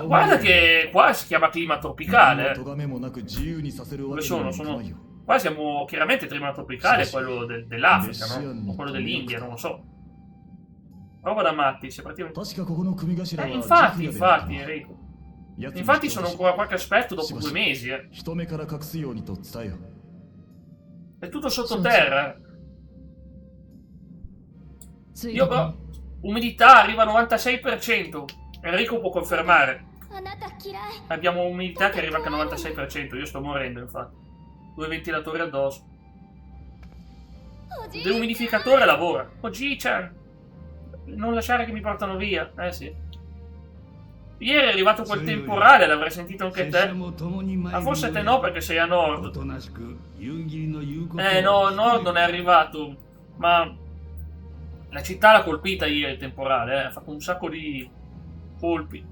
Guarda che qua si chiama clima tropicale. Dove sono? Qua siamo chiaramente clima tropicale, quello dell'Africa, no? O quello dell'India, non lo so. Roba da matti, se praticamente... infatti, Enrico. Infatti sono ancora qualche aspetto dopo 2 mesi, È tutto sottoterra. Io però... Umidità arriva al 96%. Enrico può confermare. Abbiamo umidità che arriva anche al 96%. Io sto morendo, infatti. 2 ventilatori addosso. Il deumidificatore lavora. Oji-chan, non lasciare che mi portano via. Sì. Ieri è arrivato quel temporale, l'avrei sentito anche te. Ma forse te no, perché sei a nord. No, a nord non è arrivato. Ma la città l'ha colpita ieri il temporale, ha fatto un sacco di colpi.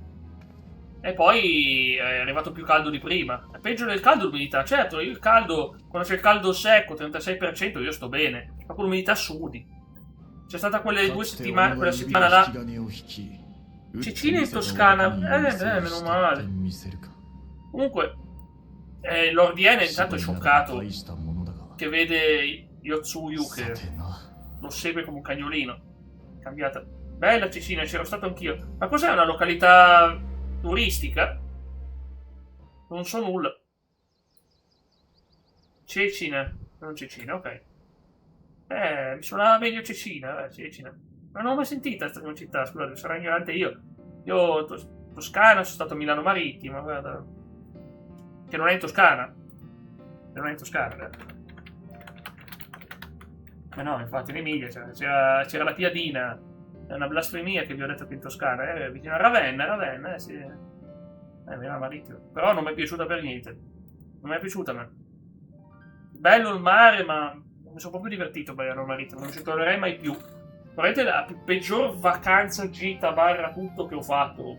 E poi è arrivato più caldo di prima. È peggio del caldo l'umidità. Certo, il caldo, quando c'è il caldo secco, 36%, io sto bene. Ma con l'umidità sudi. C'è stata quella settimana là. Cecina in Toscana. Meno male. Comunque, Lord Yen intanto è scioccato che vede Yotsuyu che lo segue come un cagnolino. Cambiata. Bella Cecina, c'ero stato anch'io. Ma cos'è, una località turistica? Non so nulla. Cecina. Non Cecina, ok. Mi suonava meglio Cecina, Cecina. Ma non ho mai sentita questa città, scusate, sarò ignorante io. Io Toscana, sono stato a Milano Marittima, guarda. Che non è in Toscana. Che non è in Toscana, Ma no, infatti in Emilia c'era la Piadina. È una blasfemia che vi ho detto che in Toscana, vicino a Ravenna, sì. Milano Marittima. Però non mi è piaciuta per niente. Non mi è piaciuta a me. Bello il mare, ma mi sono proprio divertito a Milano Marittima, non ci tornerei mai più. Veramente la peggior vacanza, gita, barra, tutto che ho fatto.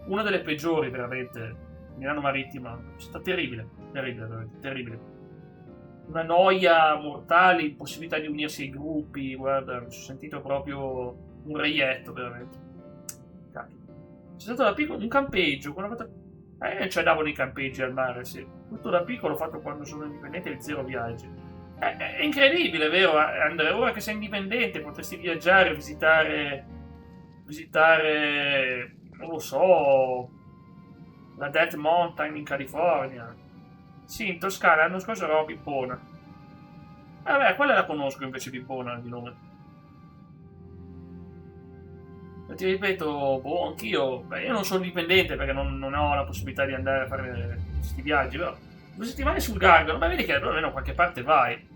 Una delle peggiori, veramente. Milano Marittima. È stata terribile, veramente, terribile. Una noia mortale, impossibilità di unirsi ai gruppi, guarda, mi sono sentito proprio un reietto, veramente. Cacchio. C'è stato un campeggio, Ci andavo nei campeggi al mare, sì. Tutto da piccolo ho fatto quando sono indipendente e zero viaggi. È incredibile, vero Andrea? Ora che sei indipendente potresti viaggiare, visitare, non lo so, la Death Mountain in California. Sì, in Toscana, l'anno scorso ero a Pippona. Vabbè, quella la conosco invece Pippona di nome. E ti ripeto, anch'io, io non sono dipendente perché non ho la possibilità di andare a fare questi viaggi, però 2 settimane sul Gargano, ma vedi che almeno a qualche parte vai.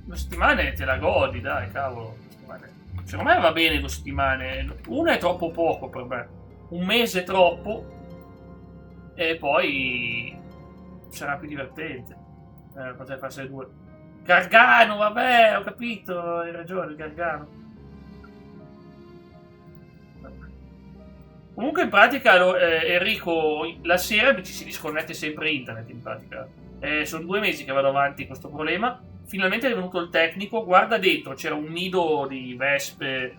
2 settimane te la godi, dai, cavolo. Secondo me va bene 2 settimane. Una è troppo poco per me. 1 mese è troppo. E poi sarà più divertente. Potrei farsi 2. Gargano, vabbè, ho capito, hai ragione, il Gargano. Comunque in pratica Enrico la sera ci si disconnette sempre internet in pratica. Sono 2 mesi che vado avanti con questo problema. Finalmente è venuto il tecnico, guarda dentro, c'era un nido di vespe.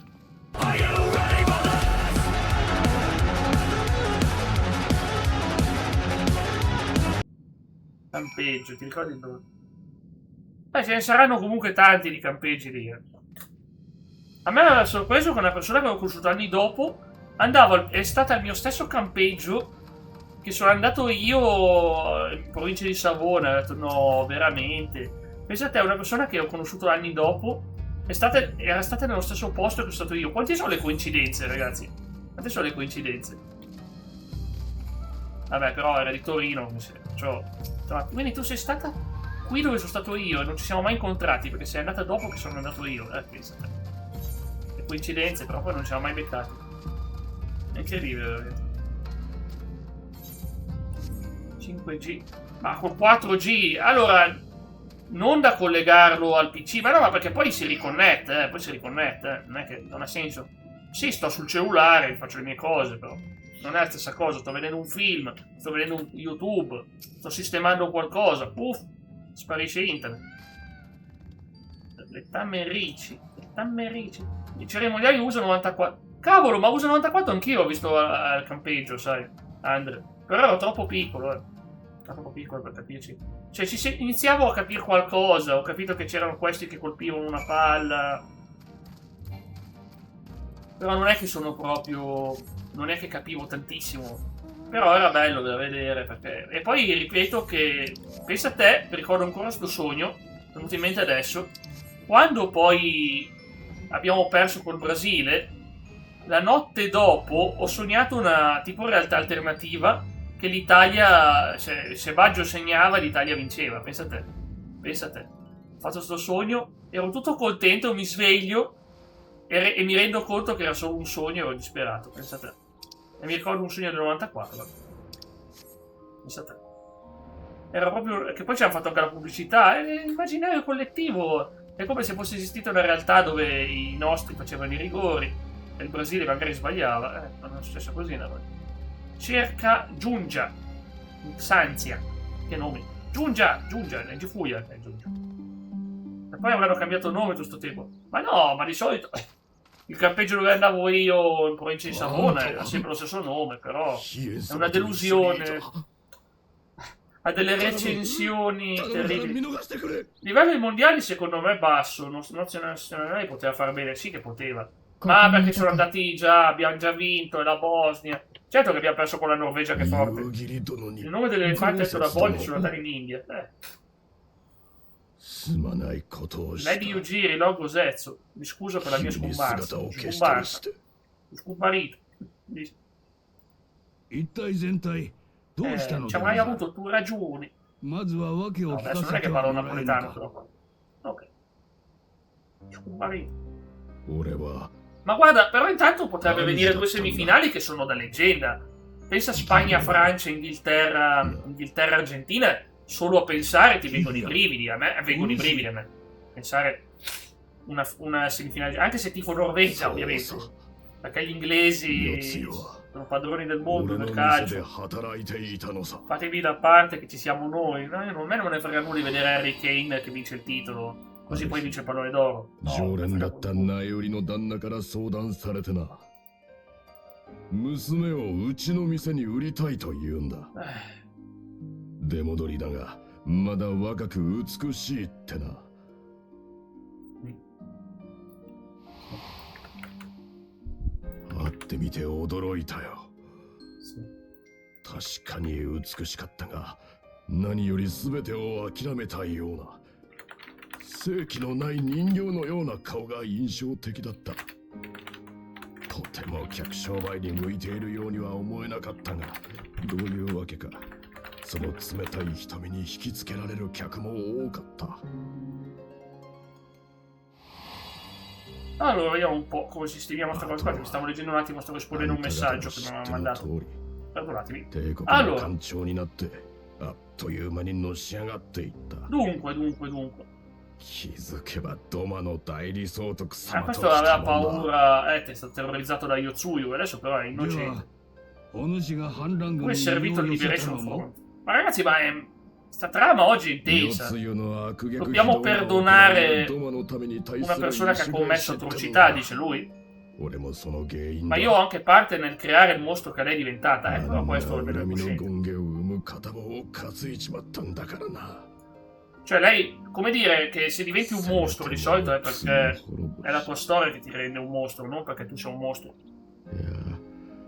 Campeggio, ti ricordi dove? Ce ne saranno comunque tanti di campeggi lì. A me aveva sorpreso che una persona che avevo conosciuto anni dopo è stata al mio stesso campeggio che sono andato io in provincia di Savona. Ho detto no, veramente. Pensate a una persona che ho conosciuto anni dopo era stata nello stesso posto che sono stato io. Quante sono le coincidenze, ragazzi? Quante sono le coincidenze? Vabbè, però era di Torino. Quindi tu sei stata qui dove sono stato io e non ci siamo mai incontrati perché sei andata dopo che sono andato io. Pensate. Le coincidenze, però poi non ci siamo mai beccati. È incredibile, veramente. 5G. Ma col 4G, allora, non da collegarlo al PC, ma no, ma perché poi si riconnette, non è che non ha senso. Sì, sto sul cellulare, faccio le mie cose, però non è la stessa cosa. Sto vedendo un film, sto vedendo un YouTube, sto sistemando qualcosa, puff, sparisce internet. Le tammerici. I cerimoniali uso 94. Cavolo, ma uso 94 anch'io, ho visto al campeggio, sai, Andre. Però ero troppo piccolo, Troppo piccolo per capirci. Cioè, iniziavo a capire qualcosa, ho capito che c'erano questi che colpivano una palla. Però non è che sono proprio... non è che capivo tantissimo. Però era bello da vedere, perché... E poi ripeto che... Pensa a te, ricordo ancora sto sogno, è venuto in mente adesso, quando poi abbiamo perso col Brasile, la notte dopo ho sognato una tipo realtà alternativa che l'Italia, se Baggio segnava, l'Italia vinceva. Pensa a te. Ho fatto sto sogno, ero tutto contento, mi sveglio e mi rendo conto che era solo un sogno, ero disperato. Pensa a te. E mi ricordo un sogno del 94. Pensa a te. Era proprio... che poi ci hanno fatto anche la pubblicità. È l'immaginario collettivo. È come se fosse esistita una realtà dove i nostri facevano i rigori e il Brasile magari sbagliava. Non è successo così, no? Cerca Giungia Sanzia, che nome? Giungia, Giufuia, Giungia. E poi avranno cambiato nome tutto questo tempo. Ma no, ma di solito il campeggio dove andavo io in provincia di Savona era sempre lo stesso nome, però è una delusione. Ha delle recensioni terribili. Livelli mondiali secondo me basso, nazionale poteva far bene, sì che poteva. Ma perché sono andati già, abbiamo già vinto, e la Bosnia. Certo che abbiamo perso con la Norvegia che è forte. Il nome dell'elefante è la Bosnia, sono andati in India. Lady Ugiri, Logo Zezzo. Mi scuso per la mia scomparsa. Scomparito. Ci hai mai avuto tu ragioni. Adesso non è che parlo napoletano però. Ok. Scomparito. Ma guarda, però intanto potrebbe venire 2 semifinali che sono da leggenda. Pensa a Spagna, Francia, Inghilterra, Argentina. Solo a pensare ti vengono i brividi. A me vengono i brividi a me. Pensare una semifinale, anche se tifo Norvegia ovviamente, perché gli inglesi sono padroni del mondo del calcio. Fatevi da parte che ci siamo noi. A me non ne frega nulla di vedere Harry Kane che vince il titolo. Così poi vince il pallone d'oro. 娘をうちの店に売りたいと言うんだ。出戻りだがまだ若く美しいってな。会ってみて驚いたよ。確かに美しかったが、何より全てを諦めたような、生気のない人形のような顔が印象的だった。とても客商売に向いているようには思えなかったが、どういうわけかその冷たい瞳に引きつけられる客も多かった。Allora, vediamo un po' come sistemiamo sta cosa qua, che mi stavo leggendo un attimo, stavo rispondendo un messaggio che mi hanno mandato. Perdonatemi. Allora. Dunque. Questo aveva paura, è stato terrorizzato da Yotsuyu, adesso però è innocente. Poi è servito il Liberation Front. Ma ragazzi, sta trama oggi è intensa. Dobbiamo perdonare una persona che ha commesso atrocità, dice lui. Ma io ho anche parte nel creare il mostro che lei è diventata, però questo è cioè lei, come dire, che se diventi un mostro di solito è perché è la tua storia che ti rende un mostro, non perché tu sei un mostro.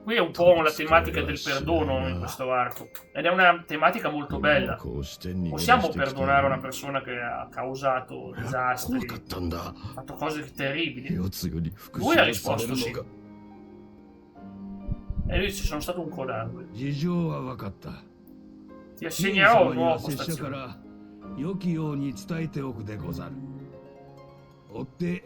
Qui è un po' la tematica del perdono in questo arco, ed è una tematica molto bella. Possiamo perdonare una persona che ha causato disastri, ha fatto cose terribili? Lui ha risposto sì. E lui dice: sono stato un codardo. Ti assegnerò un nuovo postazione. 良きように伝えておくでござる。追って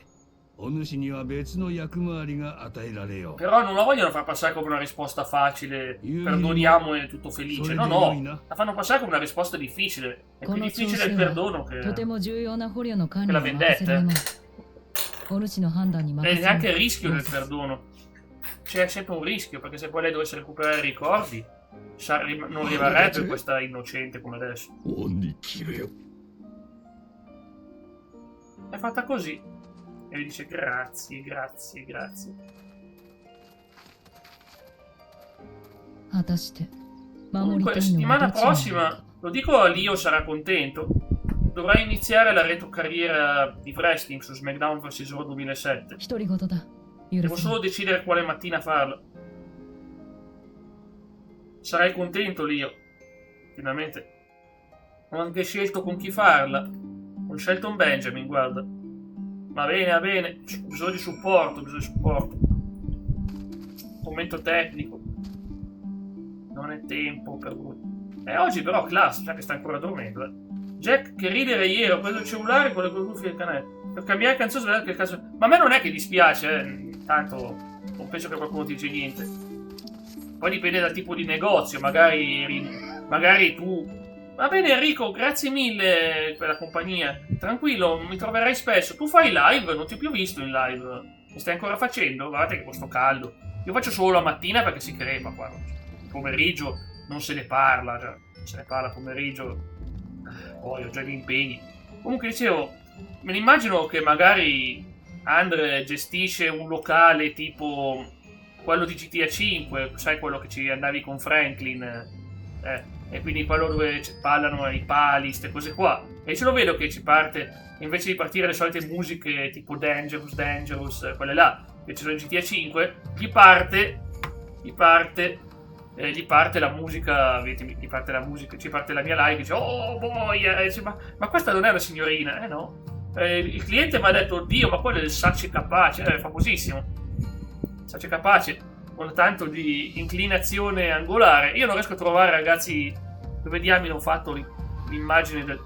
お主には別の役回りが与えられよう。 Però non la vogliono far passare come una risposta facile, perdoniamo e tutto felice. No, no, la fanno passare come una risposta difficile. È più difficile il perdono che la vendetta. E neanche il rischio del perdono. C'è sempre un rischio, perché se poi lei dovesse recuperare i ricordi, non rimarrebbe questa innocente come adesso. È fatta così. E gli dice grazie. Comunque, settimana prossima, lo dico a Lio, sarà contento, dovrai iniziare la retrocarriera di wrestling su SmackDown vs Raw 2007. Devo solo decidere quale mattina farla. Sarai contento, Lio. Finalmente. Ho anche scelto con chi farla. Ho scelto un Benjamin, guarda. Va bene. Bisogno di supporto. Commento tecnico. Non è tempo per lui. Oggi però class, già che sta ancora dormendo. Jack, che ridere ieri, ho preso il cellulare con le cuffie del canale. Per cambiare canzone, che il caso. Ma a me non è che dispiace, Tanto non penso che qualcuno ti dice niente. Poi dipende dal tipo di negozio, magari tu... Va bene Enrico, grazie mille per la compagnia. Tranquillo, mi troverai spesso. Tu fai live? Non ti ho più visto in live. Mi stai ancora facendo? Guardate che questo caldo. Io faccio solo la mattina perché si crepa qua. Il pomeriggio non se ne parla. Cioè, se ne parla pomeriggio. Poi ho già gli impegni. Comunque dicevo, me ne immagino che magari Andre gestisce un locale tipo quello di GTA 5, sai, quello che ci andavi con Franklin, e quindi quello dove ballano i pali, queste cose qua, e ce lo vedo che ci parte, invece di partire le solite musiche tipo Dangerous, quelle là che ci sono in GTA 5, gli parte la musica, ci parte la mia live, dice oh boy, dice, ma questa non è una signorina, no? Il cliente mi ha detto oddio, ma quello è il Sace Capace, è famosissimo Sace Capace, con tanto di inclinazione angolare. Io non riesco a trovare, ragazzi, dove diamine ho fatto l'immagine del...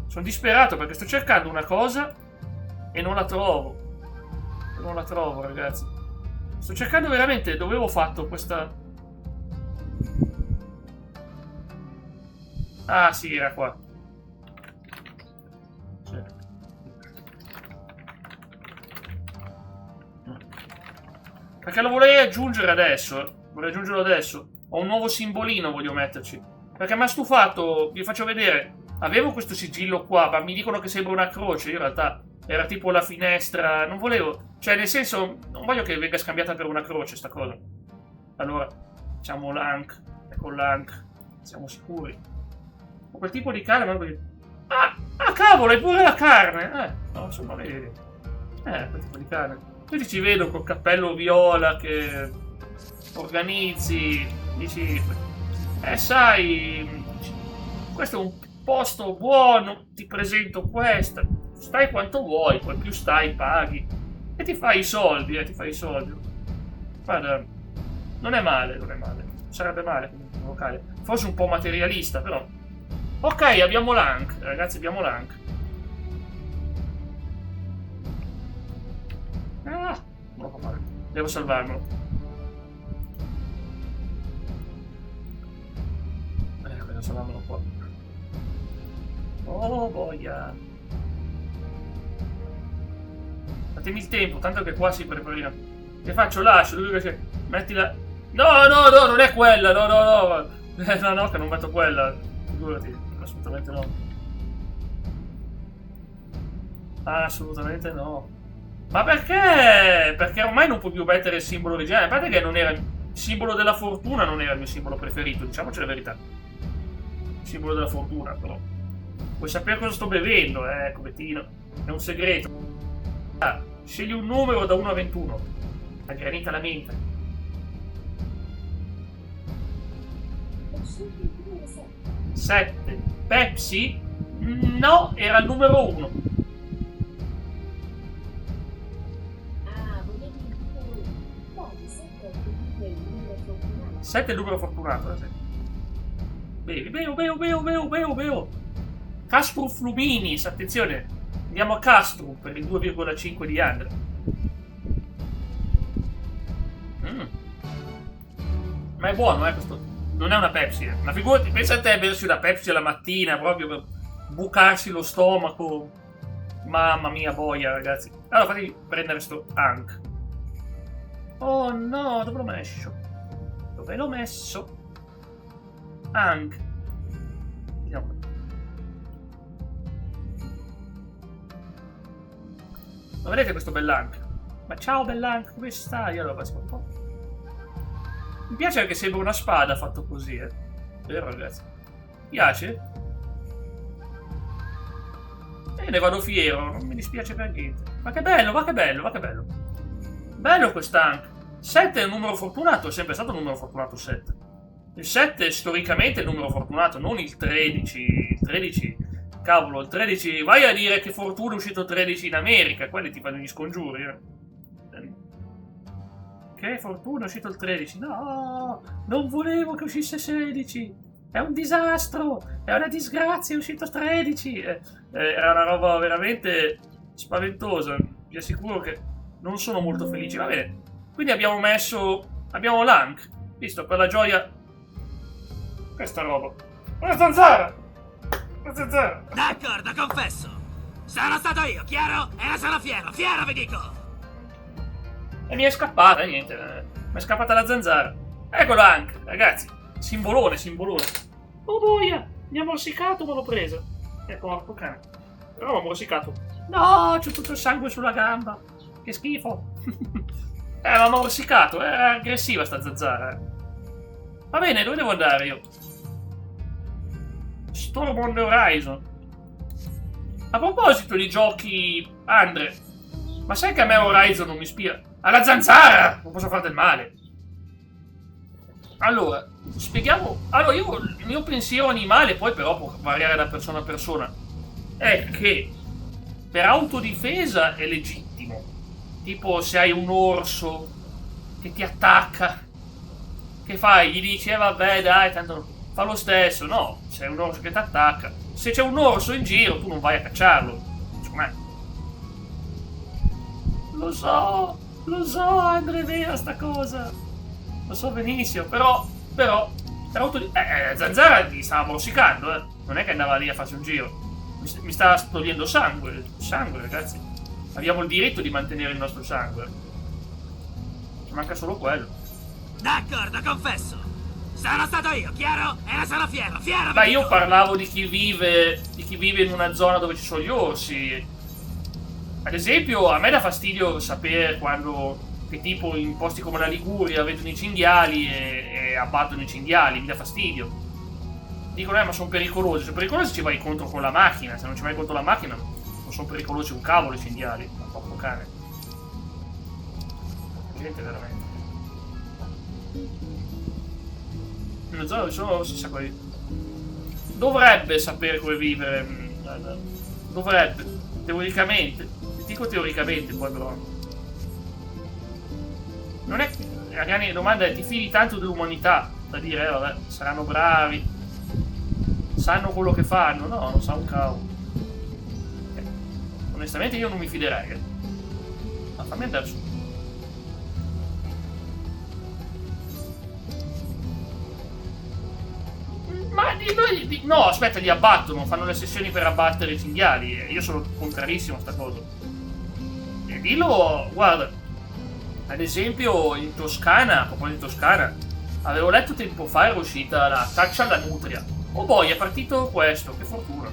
Sono disperato perché sto cercando una cosa e non la trovo, ragazzi. Sto cercando veramente dove avevo fatto questa... Ah sì, era qua. Perché lo vorrei aggiungere adesso. Vorrei aggiungerlo adesso. Ho un nuovo simbolino, voglio metterci. Perché mi ha stufato. Vi faccio vedere. Avevo questo sigillo qua, ma mi dicono che sembra una croce. In realtà era tipo la finestra. Non volevo. Cioè, nel senso, non voglio che venga scambiata per una croce sta cosa. Allora, facciamo l'ank. E con l'ank siamo sicuri. Con quel tipo di carne, ma... Ah, cavolo, hai pure la carne! No, insomma, vedi. Quel tipo di carne. Io ci vedo col cappello viola che organizzi, dici... sai, questo è un posto buono, ti presento questo. Stai quanto vuoi, poi più stai, paghi. E ti fai i soldi, ti fai i soldi. Guarda, non è male, non è male. Sarebbe male comunque un locale. Forse un po' materialista, però. Ok, abbiamo l'ank, ragazzi, abbiamo l'ank. Non lo fa male. Devo salvarmelo. Devo salvarmelo qua. Oh, boia. Fatemi il tempo, tanto che qua si preparino. Che faccio? Lascio, mettila. No, non è quella, no, che non metto quella. Figurati, assolutamente no. Assolutamente no. Ma perché? Perché ormai non puoi più mettere il simbolo originale. A parte che non era il simbolo della fortuna, non era il mio simbolo preferito, diciamoci la verità. Il simbolo della fortuna, però. Vuoi sapere cosa sto bevendo, covettino? È un segreto. Scegli un numero da 1 a 21. La granita la mente. 7. Pepsi? No, era il numero 1. Sette è il numero fortunato. Bevi, bevo. Castro Fluminis, attenzione. Andiamo a Castro per il 2,5 di Andre. Ma è buono, questo. Non è una Pepsi, Ma figurati, pensa a te bersi una Pepsi alla mattina, proprio per bucarsi lo stomaco. Mamma mia, boia, ragazzi. Allora, fatti prendere sto Ank. Oh no, dove l'ho messo? Dove l'ho messo? Ank. Vediamo. Ma vedete questo bell'Ank? Ma ciao bell'Ank, come stai? Allora, faccio un po'. Mi piace perché sembra una spada fatto così, Vero, ragazzi? Mi piace? E ne vado fiero, non mi dispiace per niente. Ma che bello, ma che bello, ma che bello. Bello quest'Ank. 7 è il numero fortunato, è sempre stato il numero fortunato 7. Il 7 storicamente è il numero fortunato, non il 13. Il 13, cavolo, il 13... Vai a dire che fortuna è uscito 13 in America, quelli ti fanno gli scongiuri, Che fortuna è uscito il 13. No, non volevo che uscisse 16. È un disastro, è una disgrazia, è uscito 13. Era una roba veramente spaventosa. Vi assicuro che non sono molto felice. Va bene. Quindi abbiamo l'Ank. Visto, quella gioia. Questa roba. Una zanzara! Una zanzara! D'accordo, confesso. Sono stato io, chiaro? E ne sono fiero, vi dico! E mi è scappata, niente. Mi è scappata la zanzara. Eccola Ank, ragazzi. Simbolone. Oh boia! Mi ha morsicato, ma l'ho presa. Porco cane. Però l'ho morsicato. No, c'ho tutto il sangue sulla gamba. Che schifo. Mi ha morsicato, è aggressiva sta zanzara. Va bene, dove devo andare io? Storm on the Horizon. A proposito di giochi, Andre, ma sai che a me Horizon non mi ispira? Alla zanzara! Non posso fare del male. Allora, spieghiamo. Allora, il mio pensiero animale, poi però può variare da persona a persona, è che per autodifesa è legittimo. Tipo, se hai un orso che ti attacca, che fai? Gli dici, vabbè, dai, tanto fa lo stesso. No, se è un orso che ti attacca, se c'è un orso in giro, tu non vai a cacciarlo. Secondo me. Lo so, Andre, è vera sta cosa. Lo so benissimo, però Zanzara mi stava morsicando, Non è che andava lì a farsi un giro. Mi stava togliendo sangue, ragazzi. Abbiamo il diritto di mantenere il nostro sangue. Ci manca solo quello. D'accordo, confesso. Sono stato io, chiaro? E ne sono fiero. Beh, io parlavo di chi vive in una zona dove ci sono gli orsi. Ad esempio, a me dà fastidio sapere quando che tipo in posti come la Liguria vedono i cinghiali e abbattono i cinghiali, mi dà fastidio. Dicono, ma sono pericolosi. Sono pericolosi se ci vai contro con la macchina. Se non ci vai contro la macchina, non sono pericolosi un cavolo i cinghiali. Ma poco cane. Gente, veramente. Nella zona dove sono si sa quelli. Dovrebbe sapere come vivere. Dovrebbe. Teoricamente. Dico teoricamente, poi però. Non è. La grande domanda è: ti fidi tanto dell'umanità? Da dire, vabbè, saranno bravi. Sanno quello che fanno? No, non sa un cavolo. Onestamente io non mi fiderei. Ma fammi andare su. Ma no, aspetta, li abbattono, fanno le sessioni per abbattere i cinghiali. Io sono contrarissimo a sta cosa. E dillo, guarda, ad esempio in Toscana, a proposito di Toscana, avevo letto tempo fa era uscita la caccia alla nutria. Oh boy, è partito questo, che fortuna.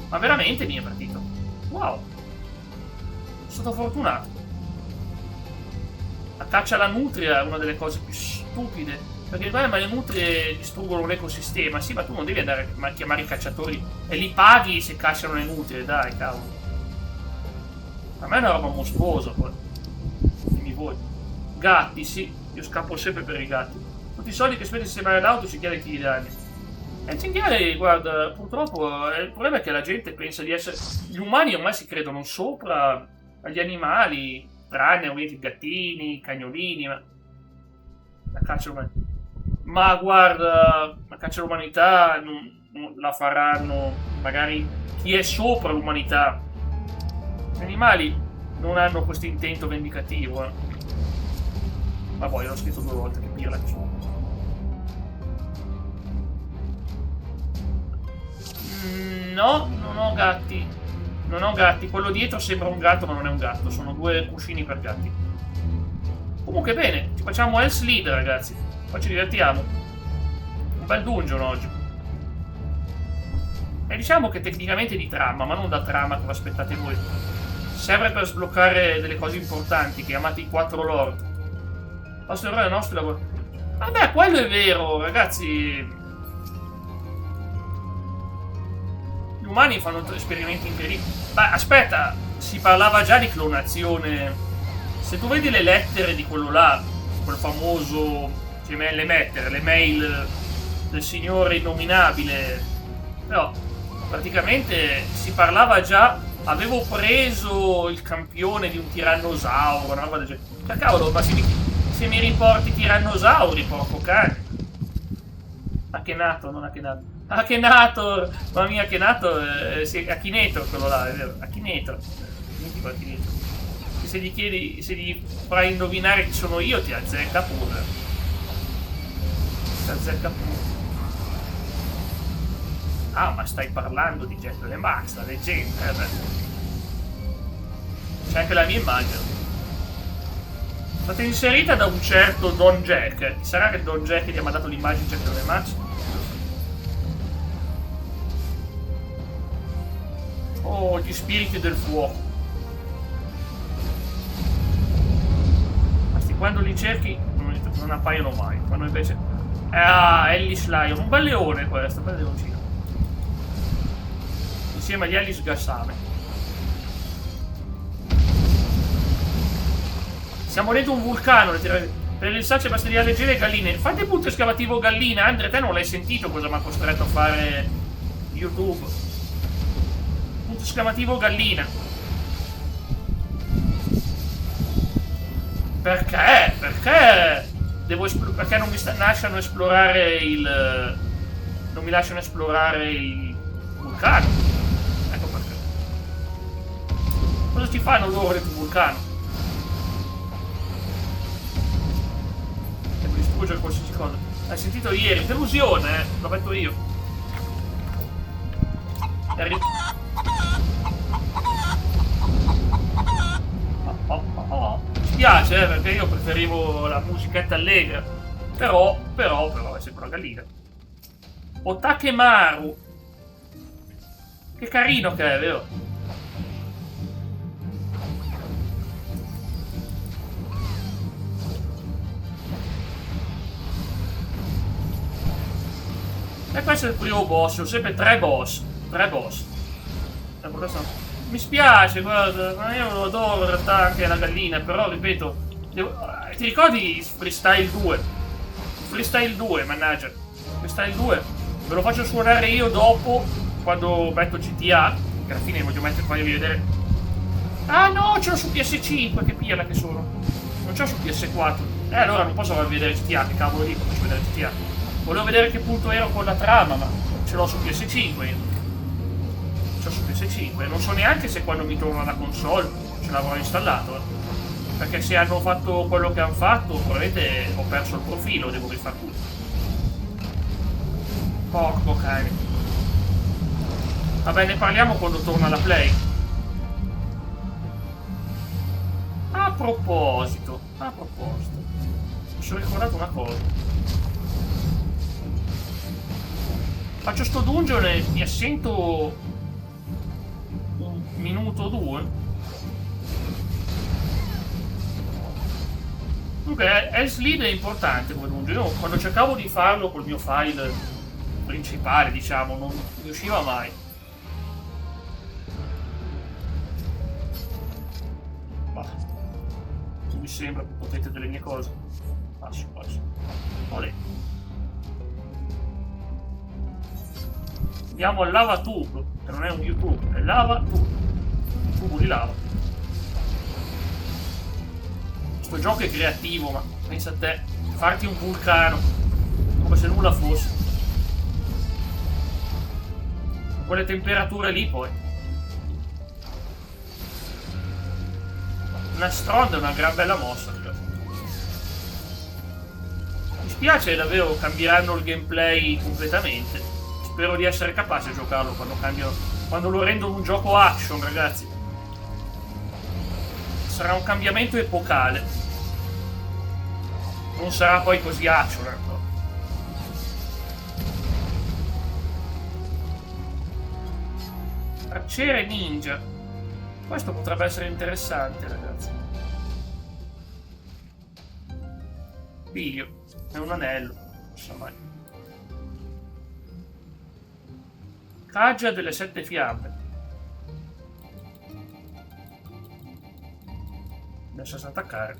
Ma veramente mi è partito. Wow. Sono stato fortunato. La caccia alla nutria è una delle cose più stupide. Perché ma le nutrie distruggono l'ecosistema. Sì, ma tu non devi andare a chiamare i cacciatori e li paghi se cacciano le nutrie, dai, cavolo. A me è una roba mostruosa, poi. Dimmi voi. Gatti, sì. Io scappo sempre per i gatti. Tutti i soldi che spendi insieme all'auto ci chiede chi gli danni. E il cinghiale, guarda, purtroppo il problema è che la gente pensa di essere. Gli umani ormai si credono sopra agli animali, tranne ovviamente i gattini, i cagnolini, ma. La caccia all'umanità. Ma guarda, la caccia all'umanità non la faranno magari chi è sopra l'umanità. Gli animali non hanno questo intento vendicativo. Ma poi l'ho scritto 2 volte, che pirla che sono. No, non ho gatti. Non ho gatti. Quello dietro sembra un gatto, ma non è un gatto. Sono 2 cuscini per gatti. Comunque bene, ci facciamo Hell's Lead, ragazzi. Poi ci divertiamo. Un bel dungeon oggi. E diciamo che tecnicamente di trama, ma non da trama che vi aspettate voi. Serve per sbloccare delle cose importanti, chiamate i 4 lord. Il nostro eroe è il nostro lavoro. Vabbè, quello è vero, ragazzi. Gli umani fanno esperimenti incredibili. Ma aspetta, si parlava già di clonazione. Se tu vedi le lettere di quello là, quel famoso, cioè le mail del signore innominabile, però praticamente si parlava già, avevo preso il campione di un tirannosauro, una roba del genere. Cioè, cavolo, ma se mi riporti tirannosauri, porco cane. Achenato, non Achenato. Achenato, mamma mia, Achenato, Achineto quello là, è vero, Achineto. Dimentico Achineto. Se gli chiedi, se gli fai indovinare chi sono io, ti azzecca pure. Ti azzecca pure. Ah, ma stai parlando di Jack e Max, la leggenda, beh. C'è anche la mia immagine. È stata inserita da un certo Don Jack. Chi sarà che Don Jack gli ha mandato l'immagine di Jack e Max? Oh, gli spiriti del fuoco. Quando li cerchi non appaiono mai. Quando invece. Ellis Lion. Un bel leone questo, un bel leoncino. Insieme agli Ellis Gassame. Siamo dentro un vulcano. Per il sace basta dire leggere galline. Fate punto esclamativo gallina. Andre, te non l'hai sentito cosa mi ha costretto a fare YouTube. Punto esclamativo gallina. Perché? Perché? Perché non mi lasciano esplorare il. Non mi lasciano esplorare il vulcano. Ecco perché. Cosa ci fanno loro dentro il vulcano? Devo distruggere qualsiasi cosa. Hai sentito ieri? Delusione, l'ho detto io. Mi piace, perché io preferivo la musichetta allegra. Però è sempre una gallina. Otakemaru. Che carino che è, vero? E questo è il primo boss, ho sempre 3 boss. 3 boss. Mi spiace, guarda, ma io lo adoro in realtà anche la gallina, però ripeto, ti ricordi Freestyle 2? Freestyle 2, mannaggia. Freestyle 2. Ve lo faccio suonare io dopo, quando metto GTA, che alla fine voglio farvi vedere. Ah no, ce l'ho su PS5, che pirla che sono. Non ce l'ho su PS4. Allora non posso farvi vedere GTA, che cavolo dico, faccio vedere GTA. Volevo vedere che punto ero con la trama, ma ce l'ho su PS5 io. Ce l'ho su PS5. Non so neanche se quando mi torno alla console ce l'avrò installato. Perché se hanno fatto quello che hanno fatto, probabilmente ho perso il profilo, devo rifare tutto. Porco cane. Vabbè, ne parliamo quando torna la Play. A proposito, mi sono ricordato una cosa. Faccio sto dungeon e mi assento un minuto o 2. Comunque, Elslead è importante come dungeon. Io quando cercavo di farlo col mio file principale, diciamo, non riusciva mai. Mi sembra che potete delle mie cose. Passo. Olè. Andiamo al lava tube, che non è un YouTube, è lava tube. Tubo di lava. Questo gioco è creativo, ma pensa a te, farti un vulcano, come se nulla fosse. Con quelle temperature lì poi. Una stronda è una gran bella mossa. Mi spiace davvero, cambieranno il gameplay completamente. Spero di essere capace a giocarlo quando lo rendono un gioco action, ragazzi. Sarà un cambiamento epocale. Non sarà poi così action, no? Arciere ninja. Questo potrebbe essere interessante, ragazzi. Biglio. È un anello. Non so mai. Caggia delle 7 fiamme. Adesso si attaccare.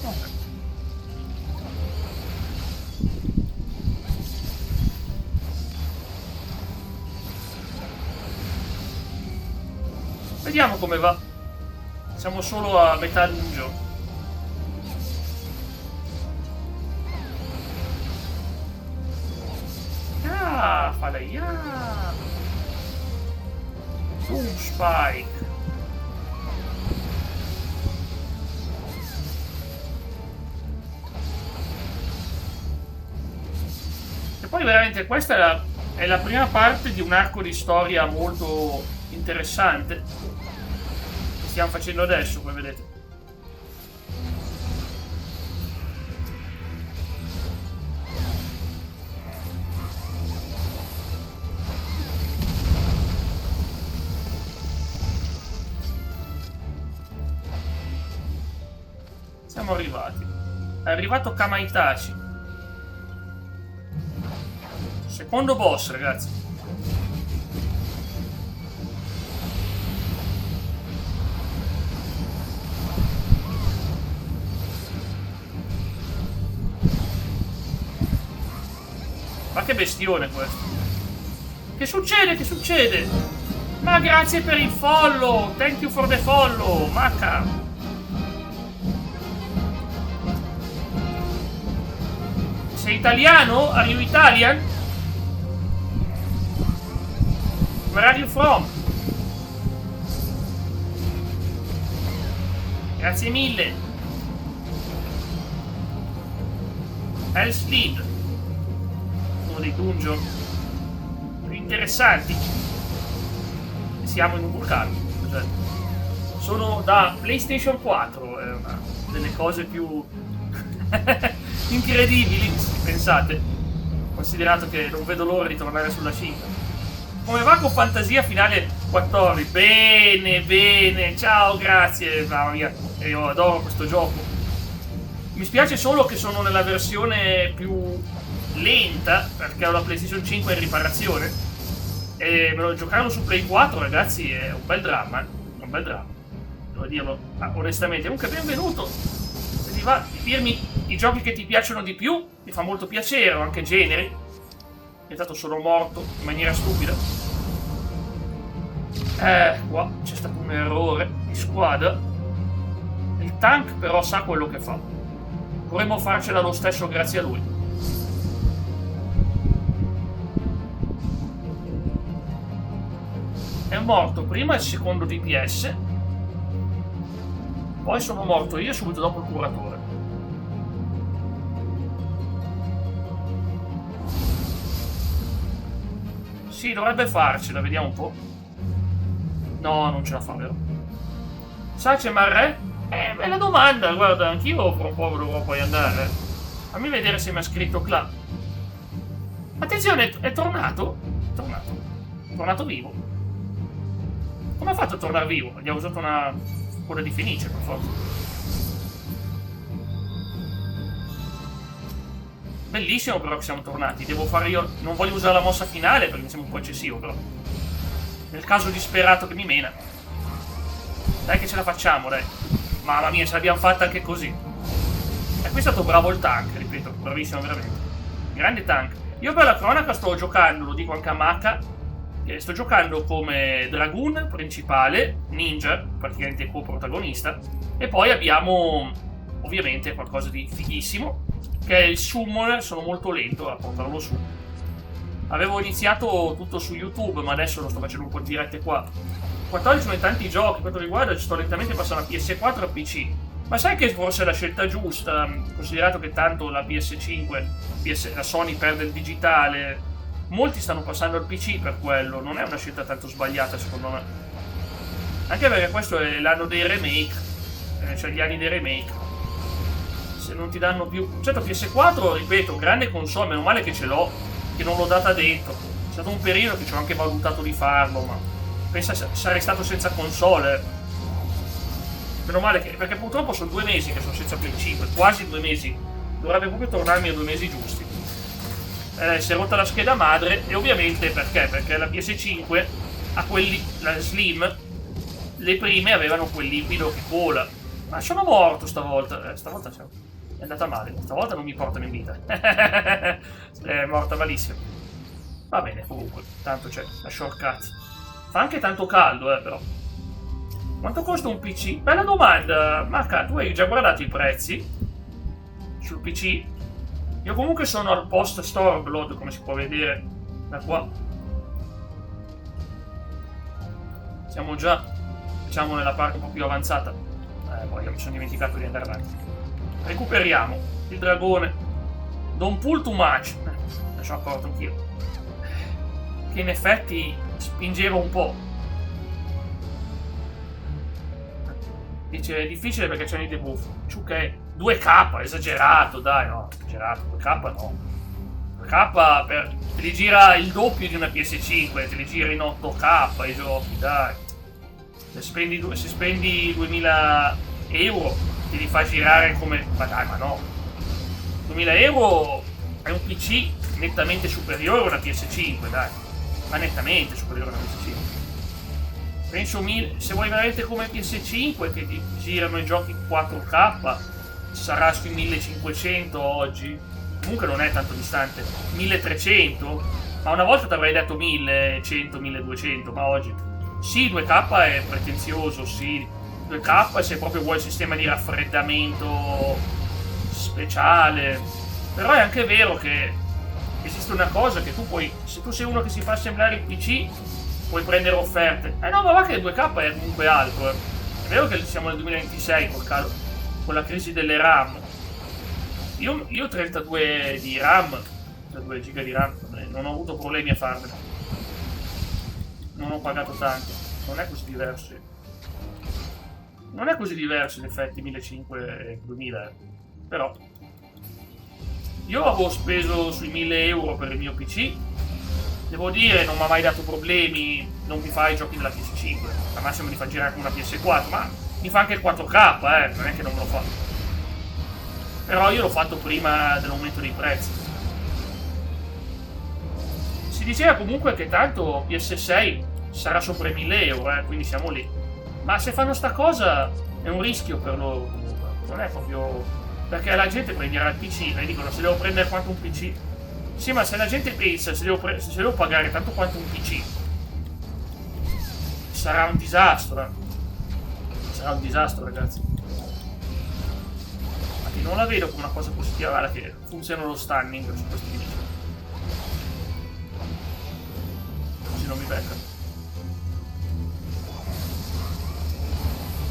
Ok. Vediamo come va. Siamo solo a metà dungeon. Ah, fa lei. Ah. Boom Spike. E poi veramente questa è la prima parte di un arco di storia molto interessante che stiamo facendo adesso, come vedete. Siamo arrivati. È arrivato Kamaitachi. Secondo boss, ragazzi. Ma che bestione questo. Che succede? Che succede? Ma grazie per il follow. Thank you for the follow. Maca. Sei italiano? Are you Italian? Where are you from? Grazie mille. Elslead. Uno dei dungeon più interessanti. Siamo in un vulcano. Sono da PlayStation 4. È una delle cose più incredibili, pensate, considerato che non vedo l'ora di tornare sulla cima. Come va con Fantasia Finale 14? Bene, bene, ciao, grazie, mamma mia, io adoro questo gioco. Mi spiace solo che sono nella versione più lenta, perché ho la PlayStation 5 in riparazione. E me lo giocarono su Play 4, ragazzi, è un bel dramma, È un bel dramma. Devo dirlo onestamente. Comunque, benvenuto. Se ti va di dirmi i giochi che ti piacciono di più, mi fa molto piacere, o anche generi. Intanto sono morto in maniera stupida. Qua c'è stato un errore di squadra. Il tank però sa quello che fa. Dovremmo farcela lo stesso grazie a lui. È morto prima il secondo DPS, poi sono morto io subito dopo il curatore. Sì, dovrebbe farcela, vediamo un po'. No, non ce la fa, vero? Sace Marre? Bella domanda, guarda, anch'io fra un po' dovrò poi andare. Fammi vedere se mi ha scritto Cla. Attenzione, è tornato? È tornato vivo. Come ha fatto a tornare vivo? Gli ha usato una coda di Fenice, per forza. Bellissimo però che siamo tornati. Devo fare io... Non voglio usare la mossa finale perché mi sembra un po' eccessivo, però. Nel caso disperato che mi mena. Dai che ce la facciamo, dai. Mamma mia, ce l'abbiamo fatta anche così. E qui è stato bravo il tank, ripeto. Bravissimo veramente. Grande tank. Io per la cronaca sto giocando, lo dico anche a Maka, sto giocando come Dragoon principale, ninja, praticamente co-protagonista, e poi abbiamo ovviamente qualcosa di fighissimo, che è il Summoner. Sono molto lento a portarlo su. Avevo iniziato tutto su YouTube, ma adesso lo sto facendo un po' in dirette qua. 14 sono tanti giochi, quanto riguarda, sto lentamente passando da PS4 a PC. Ma sai che forse è la scelta giusta, considerato che tanto la PS5, la Sony perde il digitale. Molti stanno passando al PC per quello, non è una scelta tanto sbagliata secondo me. Anche perché questo è l'anno dei remake, cioè gli anni dei remake. Se non ti danno più... Certo, PS4, ripeto, grande console, meno male che ce l'ho, che non l'ho data dentro. È stato un periodo che ci ho anche valutato di farlo, ma pensa sarei stato senza console. Meno male che... Perché purtroppo sono 2 mesi che sono senza Play 5, quasi 2 mesi. Dovrebbe proprio tornarmi a 2 mesi giusti. Si è rotta la scheda madre, e ovviamente perché? Perché la PS5 ha la Slim, le prime avevano quel liquido che cola. Ma sono morto stavolta. Stavolta è andata male, stavolta non mi portano in vita. È morta malissimo. Va bene, comunque, tanto c'è la shortcut. Fa anche tanto caldo, però. Quanto costa un PC? Bella domanda. Marca, tu hai già guardato i prezzi sul PC? Io comunque sono al post Stormblood, come si può vedere da qua. Siamo già, diciamo, nella parte un po' più avanzata. Poi mi sono dimenticato di andare avanti. Recuperiamo il dragone. Don't pull too much. Ne sono accorto anch'io. Che in effetti spingeva un po'. Dice è difficile perché c'è i debuff. Ciucche 2K, esagerato, dai, no, esagerato, 2K no. 2K te li gira il doppio di una PS5, te li gira in 8K i giochi, dai. Se spendi 2000 euro, te li fa girare come... Ma dai, ma no. 2000 euro è un PC nettamente superiore a una PS5, dai. Ma nettamente superiore a una PS5. Penso se vuoi veramente come PS5 che ti girano i giochi 4K sarà sui 1500 oggi. Comunque non è tanto distante. 1300? Ma una volta ti avrei detto 1100, 1200, ma oggi sì, 2K è pretenzioso, sì. 2K se proprio vuoi il sistema di raffreddamento speciale. Però è anche vero che esiste una cosa che tu puoi, se tu sei uno che si fa assemblare il PC, puoi prendere offerte. No, ma va che il 2K è comunque alto, È vero che siamo nel 2026 con la crisi delle RAM. Io ho 32 di RAM, 32 giga di RAM, non ho avuto problemi a farmelo. Non ho pagato tanto. Non è così diverso. Non è così diverso in effetti 1500 e 2000. Però io avevo speso sui 1000 euro per il mio PC. Devo dire, non mi ha mai dato problemi, non mi fa i giochi della PS5, al massimo mi fa girare anche una PS4, ma mi fa anche il 4K, non è che non me lo fa. Però io l'ho fatto prima dell'aumento dei prezzi. Si diceva comunque che tanto PS6 sarà sopra i 1000 euro, quindi siamo lì. Ma se fanno sta cosa è un rischio per loro comunque. Non è proprio... Perché la gente prenderà il PC e dicono se devo prendere quanto un PC. Sì, ma se la gente pensa se devo pagare tanto quanto un PC, sarà un disastro. Sarà un disastro, ragazzi. Infatti non la vedo come una cosa positiva, guarda che funziona lo stunning su questi nemici. Così non mi beccano.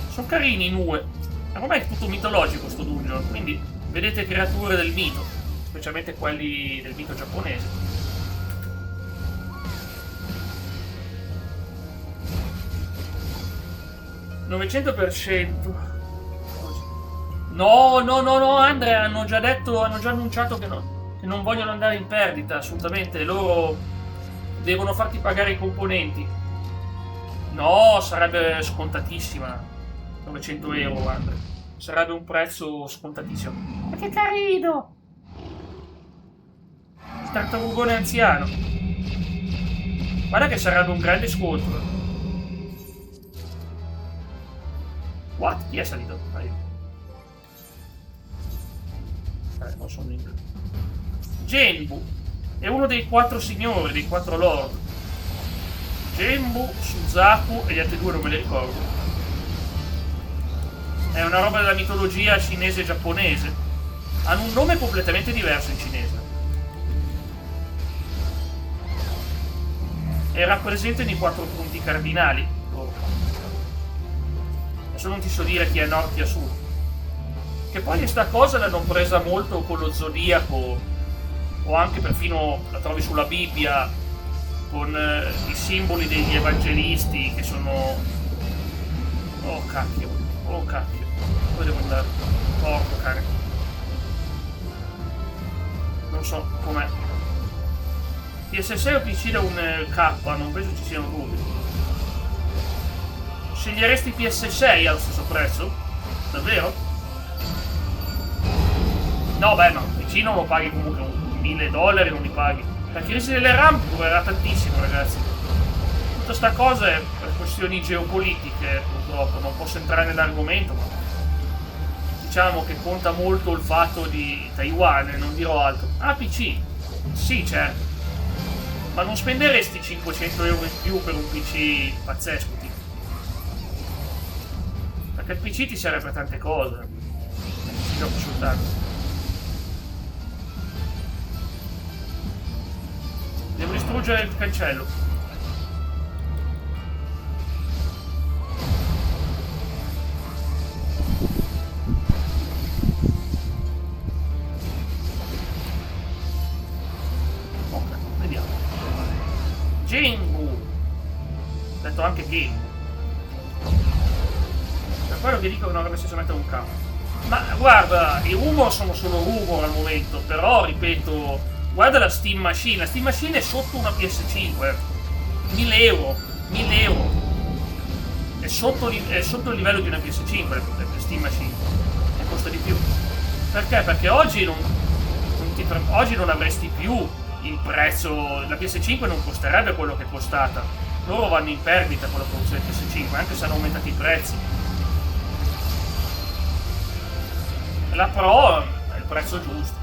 Sono carini i Nue. Ma ormai è tutto mitologico sto dungeon, quindi vedete creature del mito, specialmente quelli del mito giapponese. $900%. No, Andrea, hanno già annunciato che non vogliono andare in perdita, assolutamente. Loro devono farti pagare i componenti. No, sarebbe scontatissima. 900 euro, Andrea. Sarebbe un prezzo scontatissimo. Ma che carino! Il tartarugone anziano. Guarda che sarebbe un grande scontro. What? Chi è salito? Non sono in... Genbu è uno dei 4 signori, dei 4 lord. Genbu, Suzaku e gli altri 2 non me li ricordo. È una roba della mitologia cinese e giapponese. Hanno un nome completamente diverso in cinese. E rappresentano i 4 punti cardinali. Adesso non ti so dire chi è nord, chi è sud. Che poi questa cosa l'hanno presa molto con lo zodiaco, o anche perfino la trovi sulla Bibbia, con i simboli degli evangelisti che sono... Oh cacchio, dove devo andare? Porco cane. Non so com'è. PS6 o PC da un K, non penso ci siano dubbi. Sceglieresti PS6 allo stesso prezzo? Davvero? No, beh, ma il PC non lo paghi comunque, $1000 non li paghi. La crisi delle RAM durerà tantissimo, ragazzi. Tutta sta cosa è per questioni geopolitiche, purtroppo. Non posso entrare nell'argomento, ma diciamo che conta molto il fatto di Taiwan, e non dirò altro. Ah, PC? Sì, certo. Ma non spenderesti 500 euro in più per un PC pazzesco, tipo? Perché il PC ti serve per tante cose. Non ti gioco soltanto. Devo distruggere il cancello. Ok, vediamo. Gengu. Ho detto anche Gengu. Per quello che dico che non avrebbe senso mettere un campo. Ma guarda, i rumor sono solo rumor al momento, però ripeto... Guarda la Steam Machine, la Steam Machine è sotto una PS5, 1000 euro, è sotto il livello di una PS5 la Steam Machine, e costa di più. Perché? Perché oggi non avresti più il prezzo, la PS5 non costerebbe quello che è costata, loro vanno in perdita con la produzione PS5, anche se hanno aumentato i prezzi. La Pro è il prezzo giusto.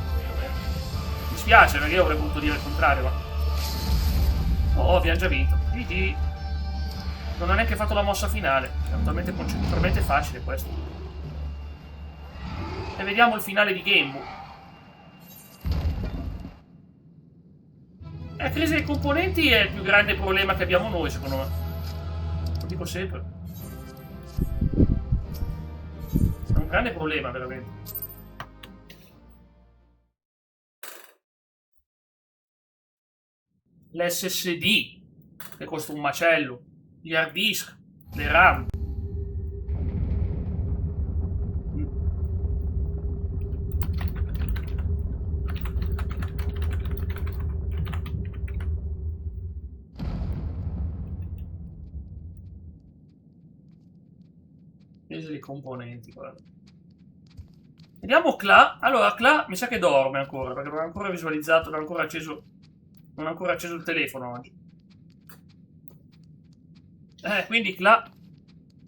Mi spiace perché io avrei voluto dire il contrario, ma... Oh, abbiamo già vinto. GG. Non ha neanche fatto la mossa finale. È totalmente facile questo. E vediamo il finale di Genbu. La crisi dei componenti è il più grande problema che abbiamo noi, secondo me. Lo dico sempre. È un grande problema, veramente. L'SSD che costa un macello, gli hard disk, le RAM. Pesi dei componenti, guarda. Vediamo Cla. Allora, Cla mi sa che dorme ancora, perché non ha ancora visualizzato, non ha ancora acceso il telefono oggi. Quindi Cla,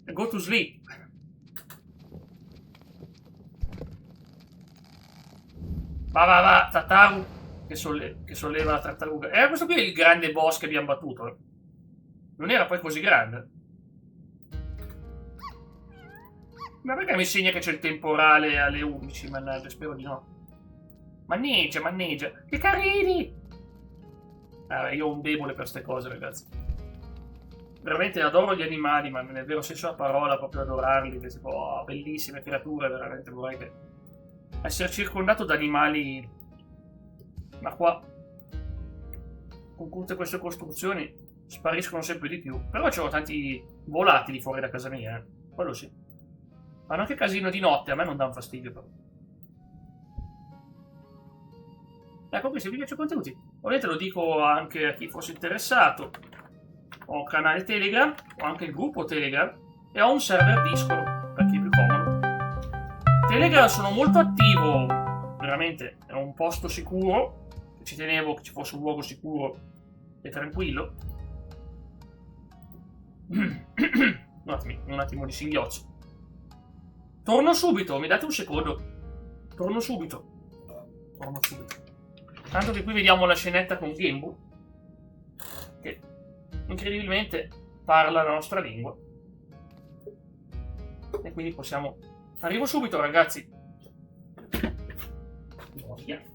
go to sleep. Va, Tataru, che solleva la tartaruga. Questo qui è il grande boss che abbiamo battuto. Non era poi così grande. Ma perché mi segna che c'è il temporale alle 11? Mannaggia, spero di no. Manneggia. Che carini! Io ho un debole per queste cose, ragazzi. Veramente adoro gli animali, ma nel vero senso della parola, proprio adorarli. Tipo, bellissime creature, veramente vorrei che... essere circondato da animali... Ma qua... con tutte queste costruzioni spariscono sempre di più. Però c'erano tanti volatili fuori da casa mia, quello sì. Fanno anche casino di notte, a me non danno fastidio però. Ecco, questi video ci contenuti. Ovviamente lo dico anche a chi fosse interessato. Ho un canale Telegram, ho anche il gruppo Telegram e ho un server Discord, per chi è più comodo. Telegram sono molto attivo, veramente è un posto sicuro. Ci tenevo che ci fosse un luogo sicuro e tranquillo. Un attimo di singhiozzo. Torno subito, mi date un secondo. Torno subito. Tanto che qui vediamo la scenetta con Genbu, che incredibilmente parla la nostra lingua. E quindi possiamo... Arrivo subito, ragazzi. Via.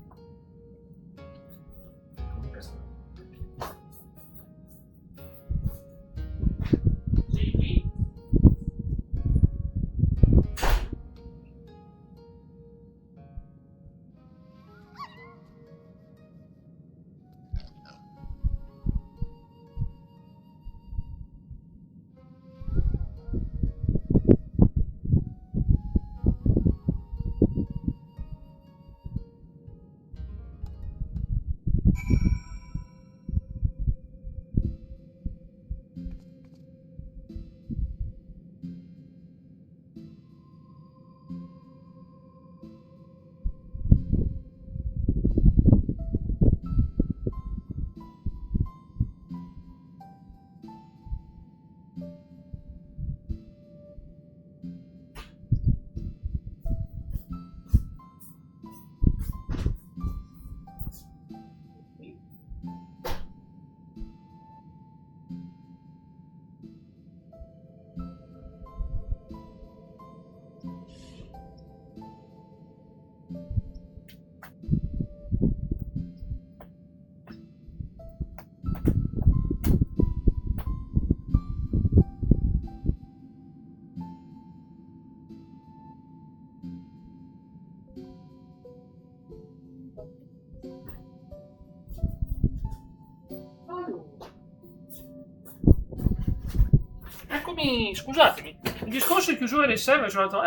Scusatemi, il discorso di chiusura dei server sono andato...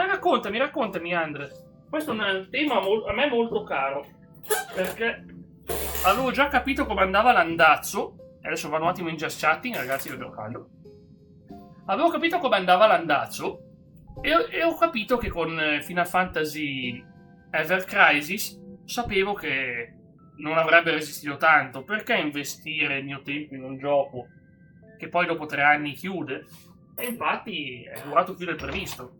raccontami Andre. Questo è un tema a me molto caro, perché avevo già capito come andava l'andazzo. Adesso vado un attimo in just chatting, ragazzi, vedo caldo. Avevo capito come andava l'andazzo e ho capito che con Final Fantasy Ever Crisis sapevo che non avrebbe resistito tanto. Perché investire il mio tempo in un gioco che poi dopo 3 anni chiude? E infatti è durato più del previsto.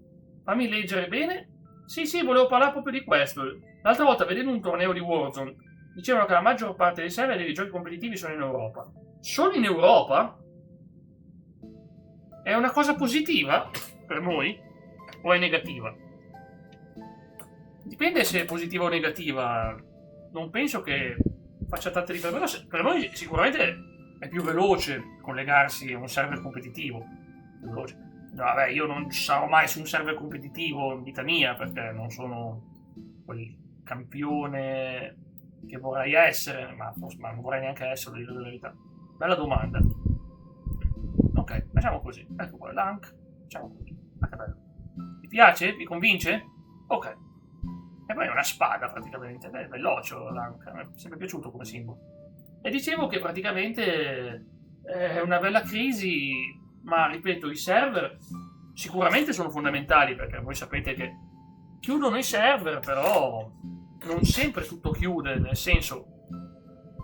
Fammi leggere bene. Sì, volevo parlare proprio di questo. L'altra volta, vedendo un torneo di Warzone, dicevano che la maggior parte dei server dei giochi competitivi sono in Europa. Solo in Europa? È una cosa positiva per noi? O è negativa? Dipende se è positiva o negativa. Non penso che faccia tante differenze. Per noi sicuramente è più veloce collegarsi a un server competitivo. Veloce. No, vabbè, io non sarò mai su un server competitivo in vita mia, perché non sono quel campione che vorrei essere, ma non vorrei neanche essere, di la verità. Bella domanda. Ok, facciamo così. Ecco qua, l'ank. Facciamo così. Ah, che bello. Vi piace? Vi convince? Ok. E poi è una spada praticamente. È veloce l'ank. Mi è sempre piaciuto come simbolo. E dicevo che praticamente è una bella crisi. Ma ripeto, i server sicuramente sono fondamentali, perché voi sapete che chiudono i server, però non sempre tutto chiude, nel senso,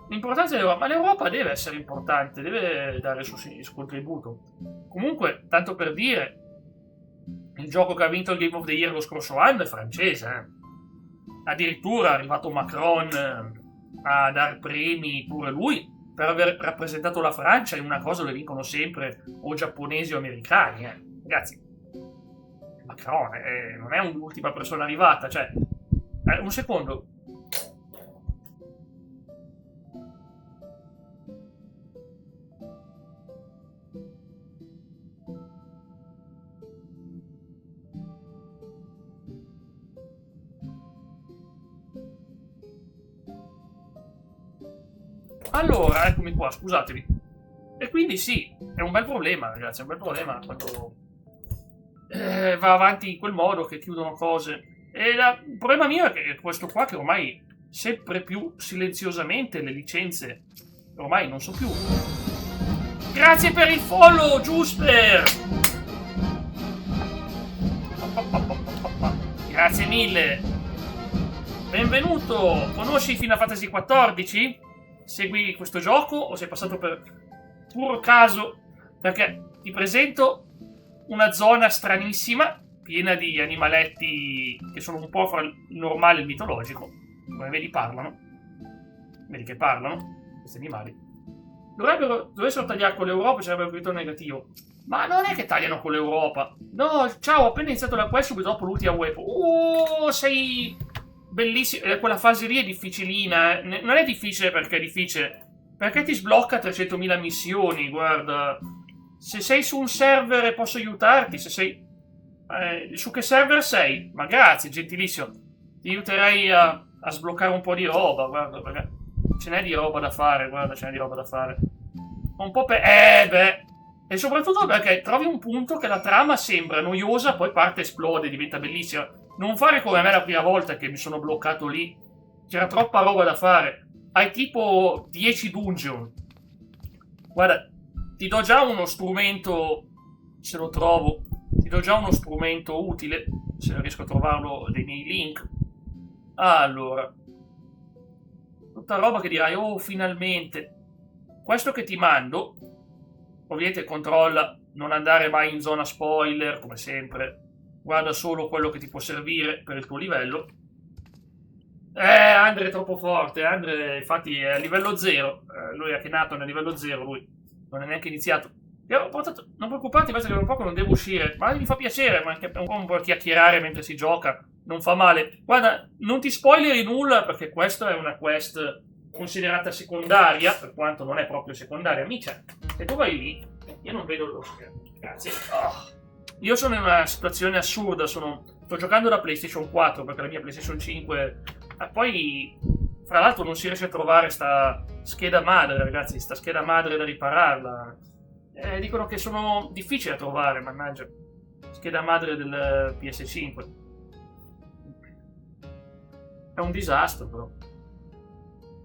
l'importanza dell'Europa, ma l'Europa deve essere importante, deve dare il suo contributo. Comunque, tanto per dire, il gioco che ha vinto il Game of the Year lo scorso anno è francese, eh. Addirittura è arrivato Macron a dar premi pure lui per aver rappresentato la Francia in una cosa lo vincono sempre o giapponesi o americani, Ragazzi, Macron non è un'ultima persona arrivata, cioè, un secondo. Allora, eccomi qua, scusatemi. E quindi sì, è un bel problema, ragazzi, è un bel problema quando va avanti in quel modo che chiudono cose. E il problema mio è che questo qua, che ormai sempre più silenziosamente le licenze ormai non so più. Grazie per il follow, Giusper! Grazie mille! Benvenuto! Conosci Final Fantasy XIV? Segui questo gioco o sei passato per puro caso? Perché ti presento una zona stranissima, piena di animaletti che sono un po' fra il normale e il mitologico. Come vedi parlano. Vedi che parlano questi animali. Dovessero tagliare con l'Europa e sarebbe un ritorno negativo. Ma non è che tagliano con l'Europa. No, ciao, ho appena iniziato la quest subito dopo l'ultima web. Sei bellissimo. Quella fase lì è difficilina. Non è difficile perché è difficile. Perché ti sblocca 300.000 missioni, guarda. Se sei su un server e posso aiutarti, se sei... su che server sei? Ma grazie, gentilissimo. Ti aiuterei a sbloccare un po' di roba, guarda, perché ce n'è di roba da fare, guarda, ce n'è di roba da fare. Un po' per... E soprattutto perché trovi un punto che la trama sembra noiosa, poi parte, esplode, diventa bellissima. Non fare come me la prima volta che mi sono bloccato lì. C'era troppa roba da fare. Hai tipo 10 dungeon. Guarda, ti do già uno strumento, se lo trovo. Ti do già uno strumento utile, se riesco a trovarlo dei miei link. Allora, tutta roba che dirai, oh, finalmente. Questo che ti mando, ovviamente controlla non andare mai in zona spoiler, come sempre. Guarda solo quello che ti può servire per il tuo livello. Andre è troppo forte. Andre, infatti, è a livello 0. Lui è che è nato nel livello 0, lui non è neanche iniziato. Non preoccuparti, basta che un po' che non devo uscire. Ma mi fa piacere, ma anche un po' chiacchierare mentre si gioca. Non fa male. Guarda, non ti spoileri nulla, perché questa è una quest considerata secondaria, per quanto non è proprio secondaria. Amica, se tu vai lì, io non vedo lo schermo. Grazie. Io sono in una situazione assurda, sto giocando da PlayStation 4, perché la mia PlayStation 5... poi, fra l'altro, non si riesce a trovare sta scheda madre, ragazzi, sta scheda madre da ripararla. Dicono che sono difficili da trovare, mannaggia. Scheda madre del PS5. È un disastro, però.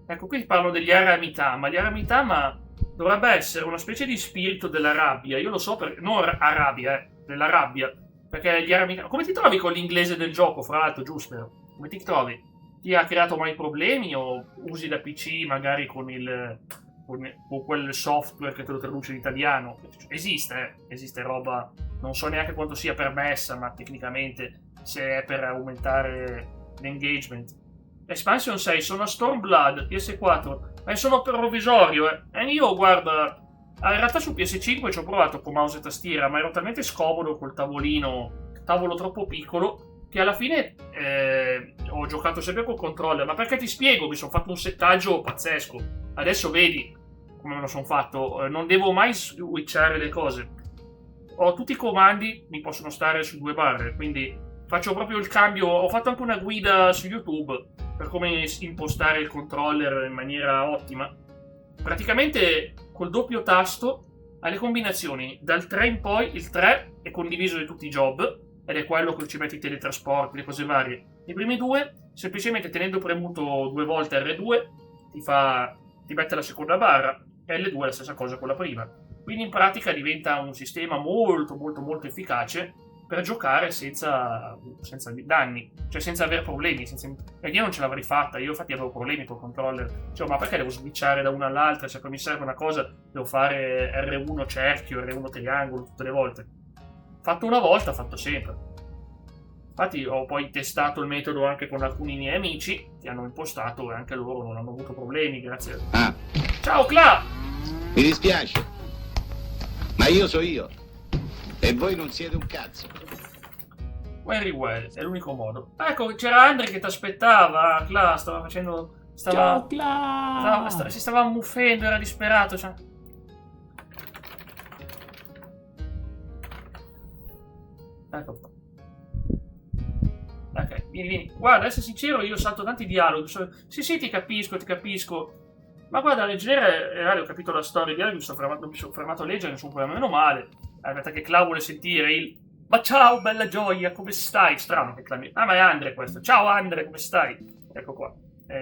Ecco, qui parlo degli Aramitama. Gli Aramitama dovrebbe essere una specie di spirito della rabbia. Io lo so, non a rabbia, della rabbia. Perché gli Aramitama... Come ti trovi con l'inglese del gioco, fra l'altro, giusto? Come ti trovi? Ti ha creato mai problemi o usi da PC magari con quel software che te lo traduce in italiano? Esiste roba, non so neanche quanto sia permessa, ma tecnicamente se è per aumentare l'engagement. Expansion 6, sono a Stormblood, PS4, ma sono provvisorio, E io, guarda, in realtà su PS5 ci ho provato con mouse e tastiera, ma ero talmente scomodo col tavolo troppo piccolo, che alla fine ho giocato sempre col controller. Ma perché ti spiego, mi sono fatto un settaggio pazzesco. Adesso vedi come me lo sono fatto. Non devo mai switchare le cose. Ho tutti i comandi, mi possono stare su 2 barre, quindi faccio proprio il cambio. Ho fatto anche una guida su YouTube per come impostare il controller in maniera ottima. Praticamente col doppio tasto hai le combinazioni. Dal 3 in poi, il 3 è condiviso di tutti i job, ed è quello che ci metti i teletrasporti, le cose varie. I primi 2, semplicemente tenendo premuto 2 volte R2, ti mette la seconda barra, e L2 è la stessa cosa con la prima. Quindi in pratica diventa un sistema molto molto molto efficace per giocare senza danni, cioè senza avere problemi, perché io non ce l'avrei fatta, io infatti avevo problemi col controller, cioè ma perché devo switchare da una all'altra, cioè poi mi serve una cosa, devo fare R1 cerchio, R1 triangolo tutte le volte. Fatto una volta, fatto sempre. Infatti ho poi testato il metodo anche con alcuni miei amici che hanno impostato e anche loro non hanno avuto problemi, grazie. Ciao Cla! Mi dispiace, ma io so io e voi non siete un cazzo. Very well, è l'unico modo. Ecco, c'era Andre che ti aspettava. Cla stava facendo. Ciao, Cla! Si stava ammuffendo, era disperato. Cioè. Ecco qua. Ok, vieni. Guarda, essere sincero, io salto tanti dialoghi. Sì, ti capisco. Ma guarda, a leggere, ho capito la storia di dialoghi, mi sono fermato a leggere, nessun problema, meno male. Aspetta che Cla vuole sentire il... Ma ciao, bella gioia, come stai? Strano che Cla mi... Ah, ma è Andre questo. Ciao Andre, come stai? Ecco qua,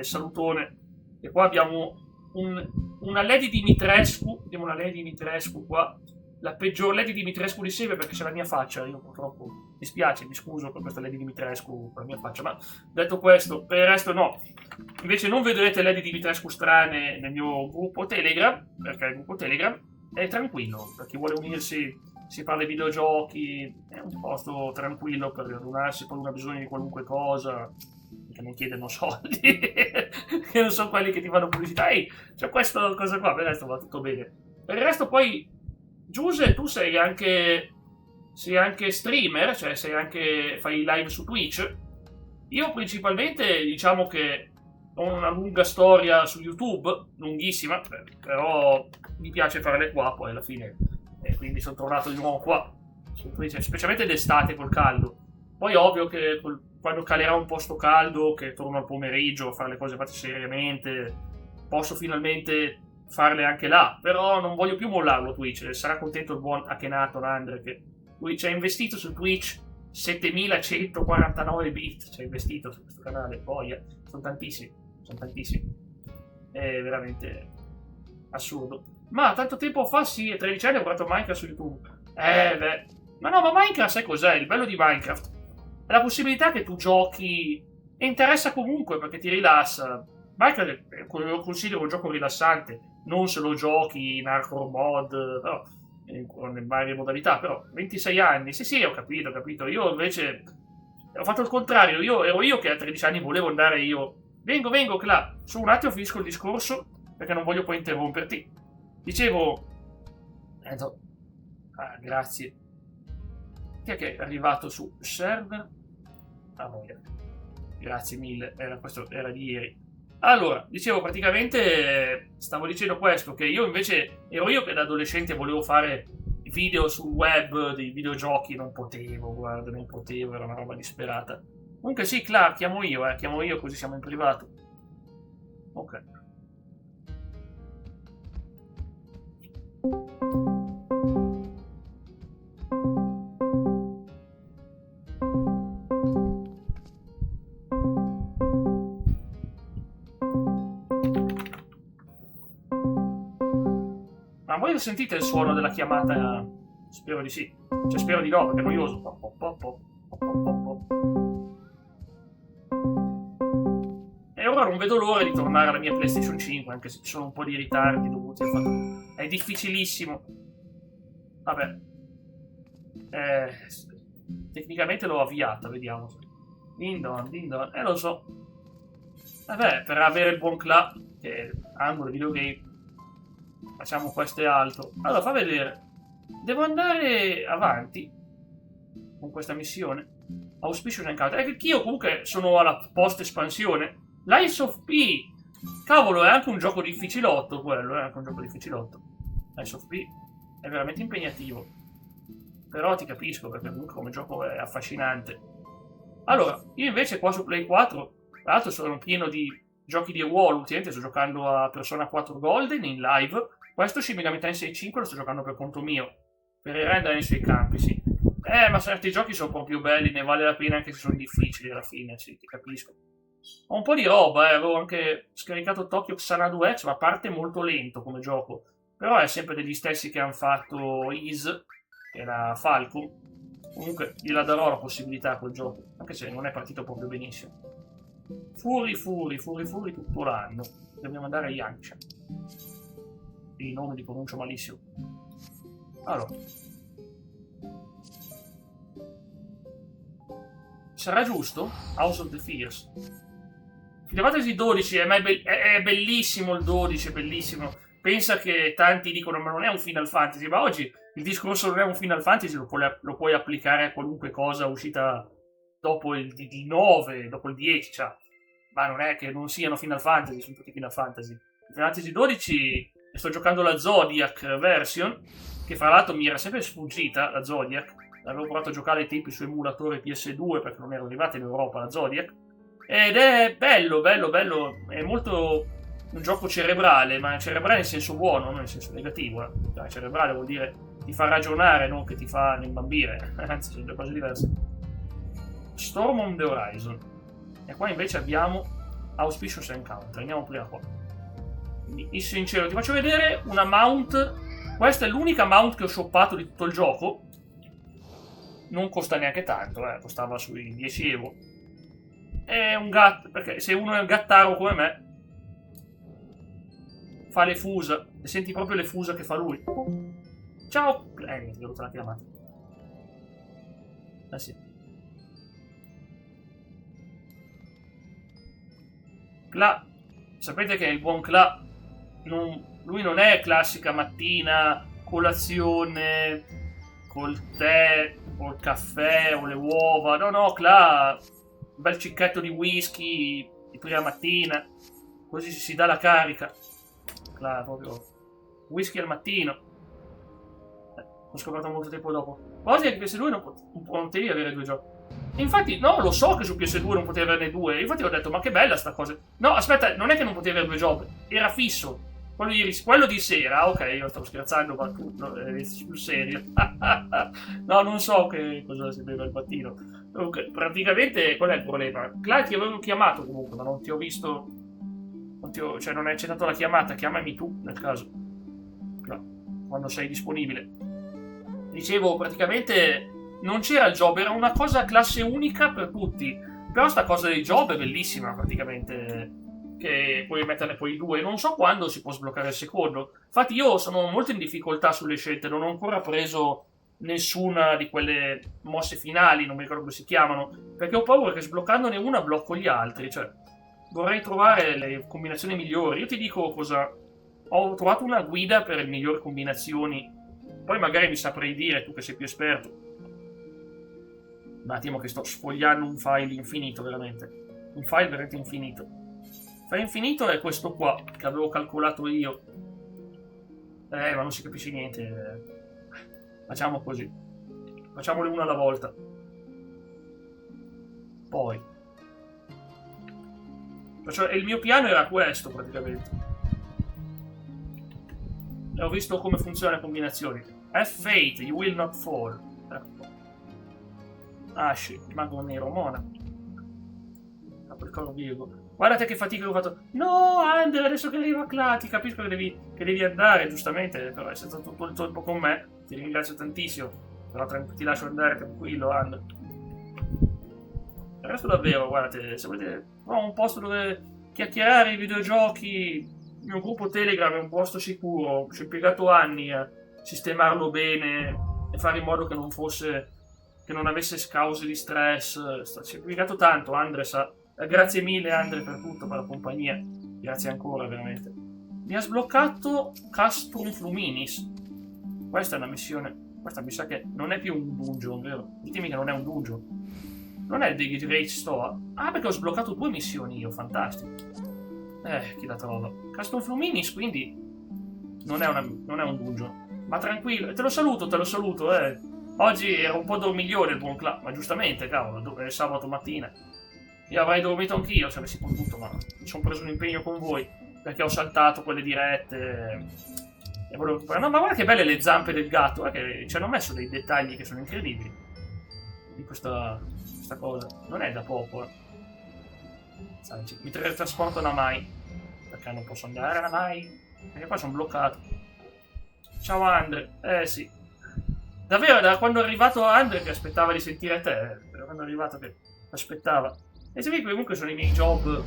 salutone. E qua abbiamo una Lady Dimitrescu. Abbiamo una Lady Dimitrescu qua. La peggior Lady Dimitrescu di sempre perché c'è la mia faccia. Io purtroppo mi spiace, mi scuso per questa Lady Dimitrescu, per la mia faccia. Ma detto questo, per il resto no. Invece non vedrete Lady Dimitrescu strane nel mio gruppo Telegram, perché il gruppo Telegram è tranquillo. Per chi vuole unirsi, si parla di videogiochi, è un posto tranquillo per radunarsi quando uno ha bisogno di qualunque cosa, che non chiedono soldi, che non sono quelli che ti fanno pubblicità. Ehi, c'è questa cosa qua, per il resto va tutto bene. Per il resto poi, Giuse, tu sei anche streamer, cioè fai live su Twitch. Io principalmente diciamo che ho una lunga storia su YouTube, lunghissima, però mi piace farle qua poi alla fine, e quindi sono tornato di nuovo qua su Twitch, specialmente d'estate col caldo. Poi ovvio che quando calerà un po' sto caldo, che torno al pomeriggio a fare le cose fatte seriamente, posso finalmente farle anche là, però non voglio più mollarlo Twitch. Sarà contento il buon Akhenaton Andre che lui ci ha investito su Twitch 7149 bit, ci ha investito su questo canale, poi sono tantissimi, è veramente assurdo. Ma tanto tempo fa, sì, 13 anni ho guardato Minecraft su YouTube. Ma Minecraft sai cos'è? Il bello di Minecraft è la possibilità che tu giochi e interessa comunque perché ti rilassa. Minecraft lo considero un gioco rilassante, non se lo giochi in hardcore mod, però in varie modalità, però 26 anni, sì, ho capito. Io invece ho fatto il contrario, ero io che a 13 anni volevo andare io. Vengo, Cla, su un attimo finisco il discorso perché non voglio poi interromperti. Dicevo, grazie. Chi è che è arrivato su server? Grazie mille, questo era di ieri. Allora, dicevo praticamente, stavo dicendo questo, che io invece ero io che da adolescente volevo fare video sul web dei videogiochi, non potevo, era una roba disperata. Comunque sì, Cla, chiamo io così siamo in privato. Ok. Ma voi sentite il suono della chiamata? Spero di sì. Cioè spero di no, perché è noioso. E ora non vedo l'ora di tornare alla mia PlayStation 5, anche se ci sono un po' di ritardi dovuti al fatto. È difficilissimo. Vabbè. Tecnicamente l'ho avviata, vediamo. Din don. Lo so. Vabbè, per avere il buon Cla, che è angolo videogame, facciamo questo e altro. Allora, fa vedere. Devo andare avanti con questa missione. Auspicious Encounter. È che io comunque sono alla post-espansione. Lies of P. Cavolo, è anche un gioco difficilotto quello, è anche un gioco difficilotto. Lies of P è veramente impegnativo. Però ti capisco, perché comunque come gioco è affascinante. Allora, io invece qua su Play 4, tra l'altro sono pieno di giochi di ruolo, ultimamente sto giocando a Persona 4 Golden in live. Questo Shin Megami Tensei 5 lo sto giocando per conto mio, per rendere nei suoi campi, sì. Ma certi giochi sono proprio belli, ne vale la pena anche se sono difficili alla fine, sì, ti capisco. Ho un po' di roba, avevo anche scaricato Tokyo Xanadu X, ma parte molto lento come gioco. Però è sempre degli stessi che hanno fatto Is, che era Falcon. Comunque gliela darò la possibilità a quel gioco, anche se non è partito proprio benissimo. Fury tutto l'anno. Dobbiamo andare a Yangshan. I nomi li pronuncio malissimo. Allora. Sarà giusto? House of the Fears. Final Fantasy 12 ma è bellissimo il 12, è bellissimo. Pensa che tanti dicono ma non è un Final Fantasy, ma oggi il discorso non è un Final Fantasy, lo puoi applicare a qualunque cosa uscita dopo il 9, dopo il 10, cioè. Ma non è che non siano Final Fantasy, sono tutti Final Fantasy. Final Fantasy 12 sto giocando la Zodiac version, che fra l'altro mi era sempre sfuggita, la Zodiac. L'avevo provato a giocare ai tempi su emulatore PS2 perché non ero arrivata in Europa la Zodiac. Ed è bello, è molto un gioco cerebrale, ma cerebrale nel senso buono, non nel senso negativo. Cioè, cerebrale vuol dire ti fa ragionare, non che ti fa imbambire, anzi sono due cose diverse. Storm on the Horizon. E qua invece abbiamo Auspicious Encounter. Andiamo prima qua. Quindi, in sincero, ti faccio vedere una mount. Questa è l'unica mount che ho shoppato di tutto il gioco. Non costa neanche tanto, costava sui 10 euro. È un gatto, perché se uno è un gattaro come me, fa le fusa. E senti proprio le fusa che fa lui. Ciao! Mi è venuta la chiamata. Sì. Cla, sapete che il buon Cla, lui non è classica mattina, colazione, col tè, o il caffè, o le uova. No, Cla, un bel cicchetto di whisky di prima mattina, così si dà la carica. Cla, proprio whisky al mattino. L'ho scoperto molto tempo dopo. Oggi anche se lui non potevi avere 2 giochi. Infatti, no, lo so che su PS2 non potevi averne 2. Infatti ho detto, ma che bella sta cosa. No, aspetta, non è che non potevi avere 2 job. Era fisso. Quello di sera, ok, io stavo scherzando, ma tu sul serio. No, non so che cosa si beve al mattino. Comunque, praticamente, qual è il problema? Cla, ti avevo chiamato comunque, ma non ti ho visto. Cioè, non hai accettato la chiamata. Chiamami tu, nel caso. Cla, quando sei disponibile. Dicevo, praticamente non c'era il job, era una cosa classe unica per tutti. Però sta cosa dei job è bellissima, praticamente, che puoi metterne poi 2. Non so quando si può sbloccare il secondo. Infatti io sono molto in difficoltà sulle scelte, non ho ancora preso nessuna di quelle mosse finali, non mi ricordo come si chiamano, perché ho paura che sbloccandone una blocco gli altri. Cioè, vorrei trovare le combinazioni migliori. Io ti dico cosa. Ho trovato una guida per le migliori combinazioni. Poi magari mi saprei dire, tu che sei più esperto. Un attimo che sto sfogliando un file infinito, veramente. Un file veramente infinito. Il file infinito è questo qua, che avevo calcolato io. Ma non si capisce niente. Facciamo così. Facciamole una alla volta. Poi. Cioè, il mio piano era questo, praticamente. E ho visto come funzionano le combinazioni. Have faith, you will not fall. Ash, mago nero, Mona. Quel coro vivo. Guardate che fatica che ho fatto. No, Andre, adesso che arriva Cla, ti capisco che devi andare, giustamente. Però è stato tutto il tempo con me. Ti ringrazio tantissimo. Però ti lascio andare tranquillo, Andre. Il resto davvero, guardate, se volete ho un posto dove chiacchierare i videogiochi. Il mio gruppo Telegram è un posto sicuro. Ci ho impiegato anni a sistemarlo bene e fare in modo che non fosse, che non avesse cause di stress. Ci ho impiegato tanto, Andre sa. Grazie mille Andre per tutto, per la compagnia. Grazie ancora, veramente. Mi ha sbloccato Castrum Fluminis. Questa è una missione. Questa mi sa che non è più un dungeon, vero? Ditemi che non è un dungeon. Non è dei Great Store. Ah, perché ho sbloccato 2 missioni io, fantastico. Chi la trova? Castrum Fluminis, quindi non è un dungeon. Ma tranquillo, te lo saluto, Oggi era un po' dormiglione il buon Cla, ma giustamente, cavolo, è sabato mattina. Io avrei dormito anch'io se avessi potuto, ma mi sono preso un impegno con voi, perché ho saltato quelle dirette. E volevo. No, ma guarda che belle le zampe del gatto, che ci hanno messo dei dettagli che sono incredibili. Di questa cosa. Non è da poco, Sai, mi trasporto Namai. Perché non posso andare a Namai? Perché qua sono bloccato. Ciao Andre, sì. Davvero, da quando è arrivato Andre che aspettava di sentire te, da quando è arrivato che aspettava. E se comunque sono i miei job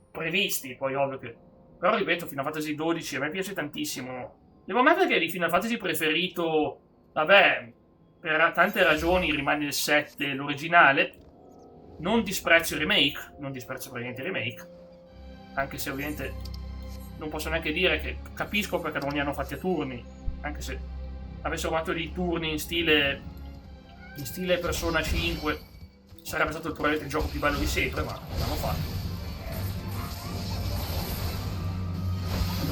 previsti, poi ovvio che... Però ripeto, Final Fantasy XII a me piace tantissimo. Devo ammettere che di Final Fantasy preferito, vabbè, per tante ragioni rimane il 7, l'originale. Non disprezzo il remake, non disprezzo praticamente il remake, anche se ovviamente non posso neanche dire che capisco perché non li hanno fatti a turni, anche se avessero fatto dei turni in stile Persona 5 sarebbe stato probabilmente il gioco più bello di sempre, ma l'hanno fatto.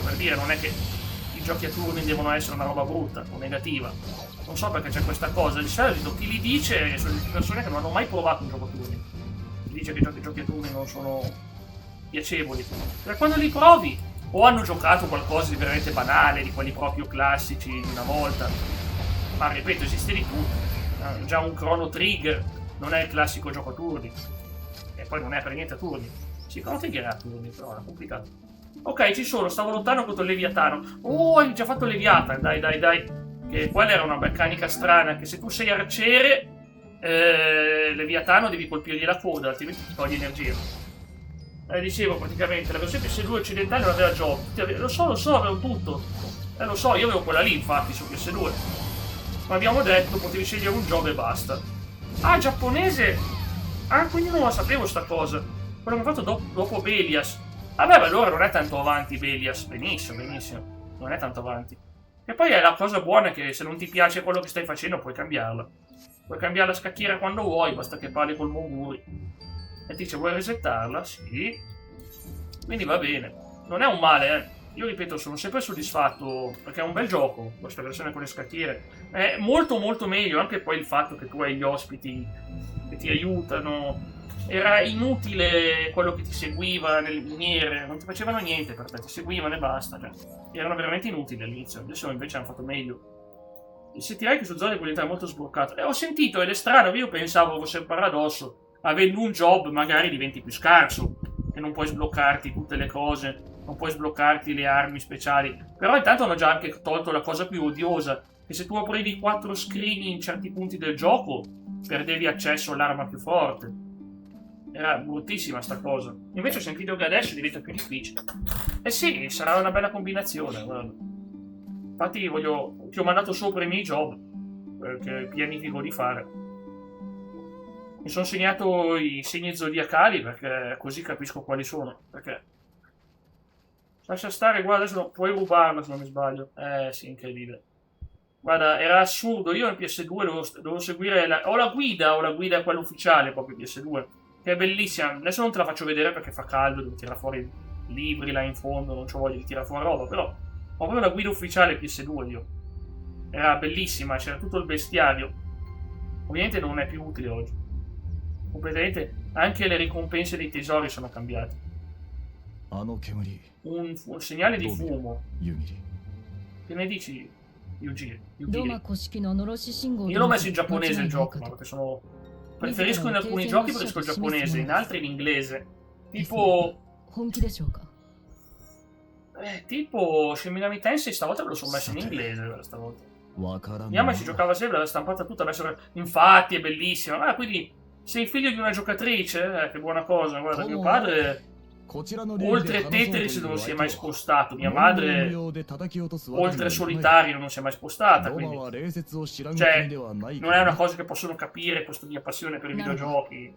Per dire, non è che i giochi a turni devono essere una roba brutta o negativa. Non so perché c'è questa cosa. Di solito chi li dice sono le persone che non hanno mai provato un gioco a turni. Chi dice che i giochi a turni non sono piacevoli. Per quando li provi, o hanno giocato qualcosa di veramente banale, di quelli proprio classici di una volta. Ma ripeto, esiste di tutto. Già un Chrono Trigger non è il classico gioco a turni. E poi non è per niente a turni. Sì, Chrono Trigger è a turni, però è complicato. Ok, ci sono, stavo lottando contro il Leviatano. Oh, hai già fatto il Leviathan, dai. Che quella era una meccanica strana, che se tu sei arciere, Leviatano devi colpirgli la coda, altrimenti ti togli energia. Dicevo, praticamente, la versione PS2 occidentale non aveva gioco. Lo so, avevo tutto. Lo so, io avevo quella lì, infatti, su PS2. Ma abbiamo detto, potevi scegliere un job e basta. Ah, giapponese! Ah, quindi non la sapevo sta cosa. Quello che ho fatto dopo Belias. Vabbè, allora non è tanto avanti Belias. Benissimo. Non è tanto avanti. E poi è la cosa buona che se non ti piace quello che stai facendo puoi cambiarla. Puoi cambiare la scacchiera quando vuoi, basta che parli col Moguri. E ti dice, vuoi resettarla? Sì. Quindi va bene. Non è un male, eh. Io ripeto, sono sempre soddisfatto, perché è un bel gioco, questa versione con le scacchiere. È molto molto meglio, anche poi il fatto che tu hai gli ospiti che ti aiutano. Era inutile quello che ti seguiva nelle miniere, non ti facevano niente per te, ti seguivano e basta. Cioè, erano veramente inutili all'inizio, adesso invece hanno fatto meglio. E sentirai che su Zone può diventare molto sbloccato. Ho sentito, ed è strano, io pensavo fosse un paradosso. Avendo un job magari diventi più scarso, e non puoi sbloccarti tutte le cose, non puoi sbloccarti le armi speciali. Però intanto hanno già anche tolto la cosa più odiosa, che se tu aprivi 4 screen in certi punti del gioco, perdevi accesso all'arma più forte. Era bruttissima sta cosa. Invece ho sentito che adesso diventa più difficile. Eh sì, sarà una bella combinazione, guarda. Infatti ti ho mandato sopra i miei job che pianifico di fare. Mi sono segnato i segni zodiacali perché così capisco quali sono. Perché lascia stare, guarda, adesso puoi rubarlo se non mi sbaglio. Sì, incredibile. Guarda, era assurdo. Io nel PS2 devo seguire o la guida quella ufficiale proprio PS2. Che è bellissima. Adesso non te la faccio vedere perché fa caldo, devo tirare fuori libri là in fondo, non c'ho voglia di tirare fuori roba, però ho proprio la guida ufficiale PS2 io. Era bellissima, c'era tutto il bestiario. Ovviamente non è più utile oggi. Completamente, anche le ricompense dei tesori sono cambiate. Un segnale di fumo. Che ne dici, Yugiri? Io l'ho messo in giapponese il gioco, ma perché sono... Preferisco in alcuni giochi il giapponese, in altri in inglese. Tipo Shin Megami Tensei stavolta me lo sono messo in inglese stavolta. Mia mamma ci giocava sempre, l'ha stampata tutta, infatti è bellissima. Ah, quindi sei figlio di una giocatrice? Che buona cosa, guarda, mio padre oltre Tetris non si è mai spostato, mia madre oltre Solitario non si è mai spostata, quindi cioè non è una cosa che possono capire questa mia passione per i videogiochi.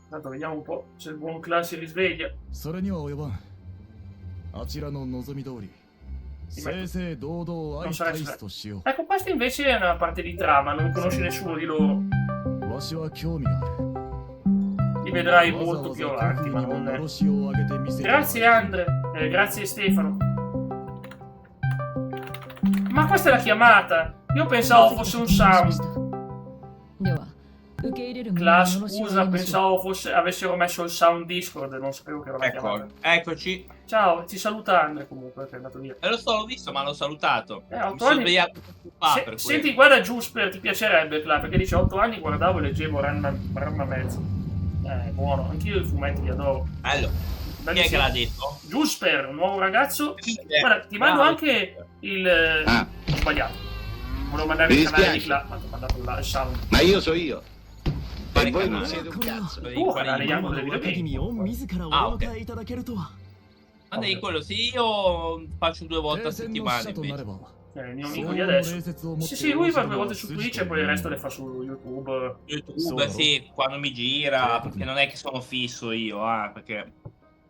Tanto vediamo un po' se il buon Clan si risveglia. Ecco, questa invece è una parte di trama, non conosce nessuno di loro. Li vedrai molto più avanti, ma non è. Grazie Andre, grazie Stefano. Ma questa è la chiamata. Io pensavo fosse un sound. Class, scusa, pensavo avessero messo il sound Discord, non sapevo che era una chiamata. Eccoci. Ciao, ti saluta Andre comunque, che è andato via. L'ho visto, ma l'ho salutato. 8 anni... Senti, guarda Giusper, ti piacerebbe, perché dice 8 anni guardavo e leggevo Ranma mezzo. Buono, anch'io i fumetti li adoro. Bello. Chi è che l'ha detto? Giusper, un nuovo ragazzo. Giusper, Guarda, ti mando bravo. anche il... Ah. Ho sbagliato. Volevo mandare Mi il canale di dispiace. Cla, ma ti ho mandato il sound. Ma io so io. Quale E voi non canale? siete un cazzo. Tuo canale, Yango del 若君を videogame. 自らおあ出迎えいただけるとは Ma dai, quello sì, io faccio 2 volte a settimana invece. Il mio amico di adesso. Sì, lui fa 2 volte su Twitch e poi il resto le fa su YouTube. YouTube, sì, quando mi gira, perché non è che sono fisso io, perché...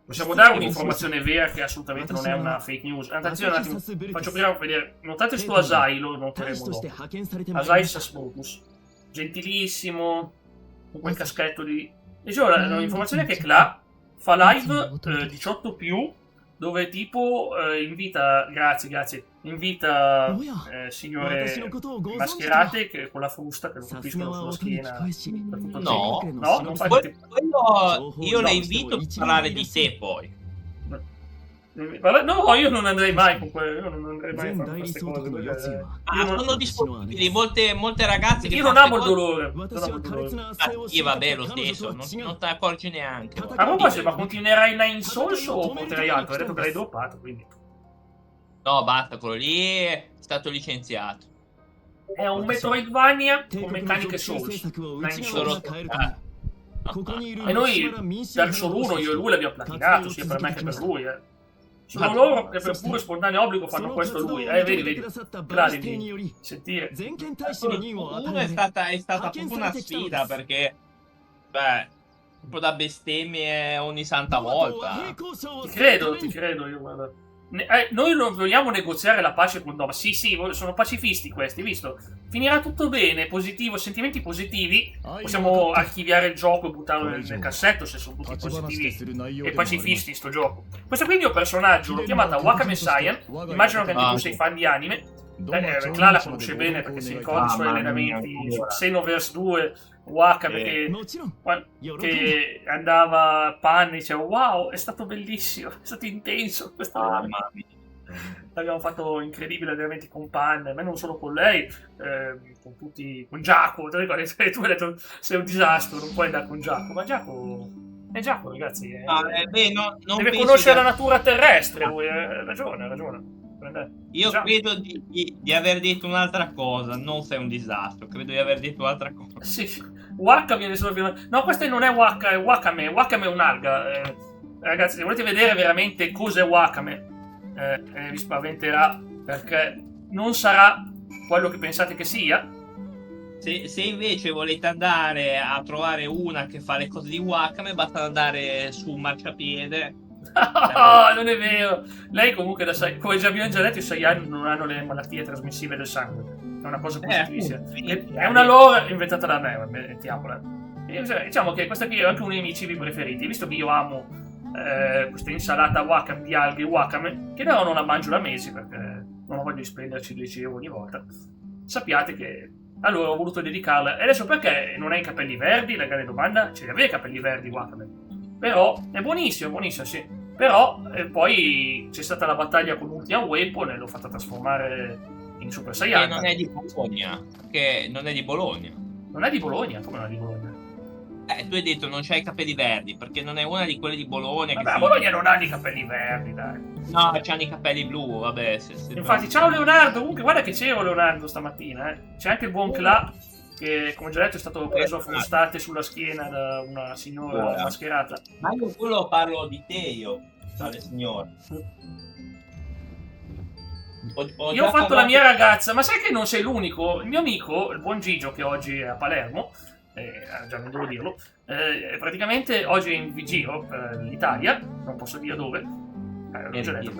Possiamo dare un'informazione vera che assolutamente non è una fake news. Attenzione un attimo, faccio prima vedere. Notate sto Asai, lo 大 noteremo 使として dopo. 派遣されてまいりま Asai した Sasmokus. Gentilissimo, con quel caschetto di... Dicevo, l'informazione è che Cla fa live 18 più, dove tipo invita, grazie, invita signore mascherate che, con la frusta che lo さす colpiscono がは sulla 音に schiena 聞こえし per tutto il No. tempo. No, non fai Quello, tipo... io le invito a parlare di te poi. No, io non andrei mai con quello, io non andrei mai a 全 fare 代理 queste 総督 cose. の四つ perché は io non- Sono disponibili molte ragazze che Io non fanno amo il queste dolore. Non 私 amo は il 苛 dolore. 烈な cose. 汗を Sì, vabbè, lo 彼女 stesso, とは non 違う te ne accorgi neanche. A proposito, ma continuerai Nine Souls o porterai altro? Hai detto che l'hai droppato, quindi... No, basta, quello lì è stato licenziato. È un Metroidvania 帝 con 国の meccaniche 属性 Souls. 策を Nine 内側 Souls. から変えるためここにいる E noi 西原民主 Dark Souls 1 io e lui l'abbiamo platinato, sia per me che per lui, Sono loro che per puro spontaneo obbligo そ fanno の questo 活動を lui. 認め Vedi, て vedi. くださったバ Là リス邸によ devi り sentire. 全権大使の任を与 Uno え è られ stata proprio una sfida perché, beh, proprio da bestemmie ogni santa トマトは volta. 平行賞を Ti するた credo, め ti に credo io, guarda. Noi non vogliamo negoziare la pace con Nova. Sì, sono pacifisti questi, visto? Finirà tutto bene, positivo, sentimenti positivi. Possiamo archiviare il gioco e buttarlo nel cassetto se sono tutti positivi e pacifisti sto gioco. Questo qui è il mio personaggio, l'ho chiamata Wakame Saiyan. Immagino che anche tu sei fan di anime. Cla la conosce bene perché si ricorda i suoi allenamenti su Xenoverse 2, Wakame もちろん喜んで che andava a panni, diceva wow, è stato bellissimo, è stato intenso questo Mamma mia. l'abbiamo fatto incredibile allenamenti con Pan, ma non solo con lei, con tutti, con Giacomo, tu ricordi? Tu hai detto sei un disastro, non puoi andare con Giacomo, ma Giacomo è Giacomo, ragazzi, Beh, non deve penso conoscere che- la natura terrestre, lui, ha ragione. Io Già. credo di aver detto un'altra cosa, non sei un disastro, credo di aver detto un'altra cosa. Sì, Waka viene solo fino... No, questa non è Waka, è Wakame. Wakame è un'alga. Ragazzi, se volete vedere veramente cos'è Wakame, vi spaventerà, perché non sarà quello che pensate che sia. Se invece volete andare a trovare una che fa le cose di Wakame, basta andare su un marciapiede. Non è vero. Lei comunque, come già abbiamo già detto, i Saiyan non hanno le malattie trasmissibili del sangue. È una cosa positivissima. appunto, È una lore inventata da me, mettiamola. Diciamo che questa qui è anche uno dei miei cibi preferiti, visto che io amo questa insalata Wakame di alghe Wakame, che no, non la mangio da mesi perché non voglio spenderci 10 euro ogni volta. Sappiate che allora ho voluto dedicarla. E adesso perché non hai i capelli verdi? La grande domanda. Ce li aveva i capelli verdi Wakame. Però è buonissimo, sì. Però poi c'è stata la battaglia con Ultimate Weapon e l'ho fatta trasformare in Super Che Saiyan. non è di Bologna. Che non è di Bologna. Non è di Bologna? Come non è di Bologna? Tu hai detto non c'hai i capelli verdi, perché non è una di quelle di Bologna. Vabbè, Bologna non ha i capelli verdi, dai. No, c'hanno i capelli blu, vabbè. Infatti, ciao Leonardo. Comunque, guarda che c'ero Leonardo stamattina, C'è anche il buon Cla, che come già detto è stato preso a frustate sulla schiena da una signora mascherata. Ma io quello parlo di te, io, tale signore. Io ho fatto la mia ragazza, ma sai che non sei l'unico? Il mio amico, il buon Gigio, che oggi è a Palermo, già non devo dirlo, praticamente oggi è in giro per l'Italia, non posso dire dove, l'ho già detto.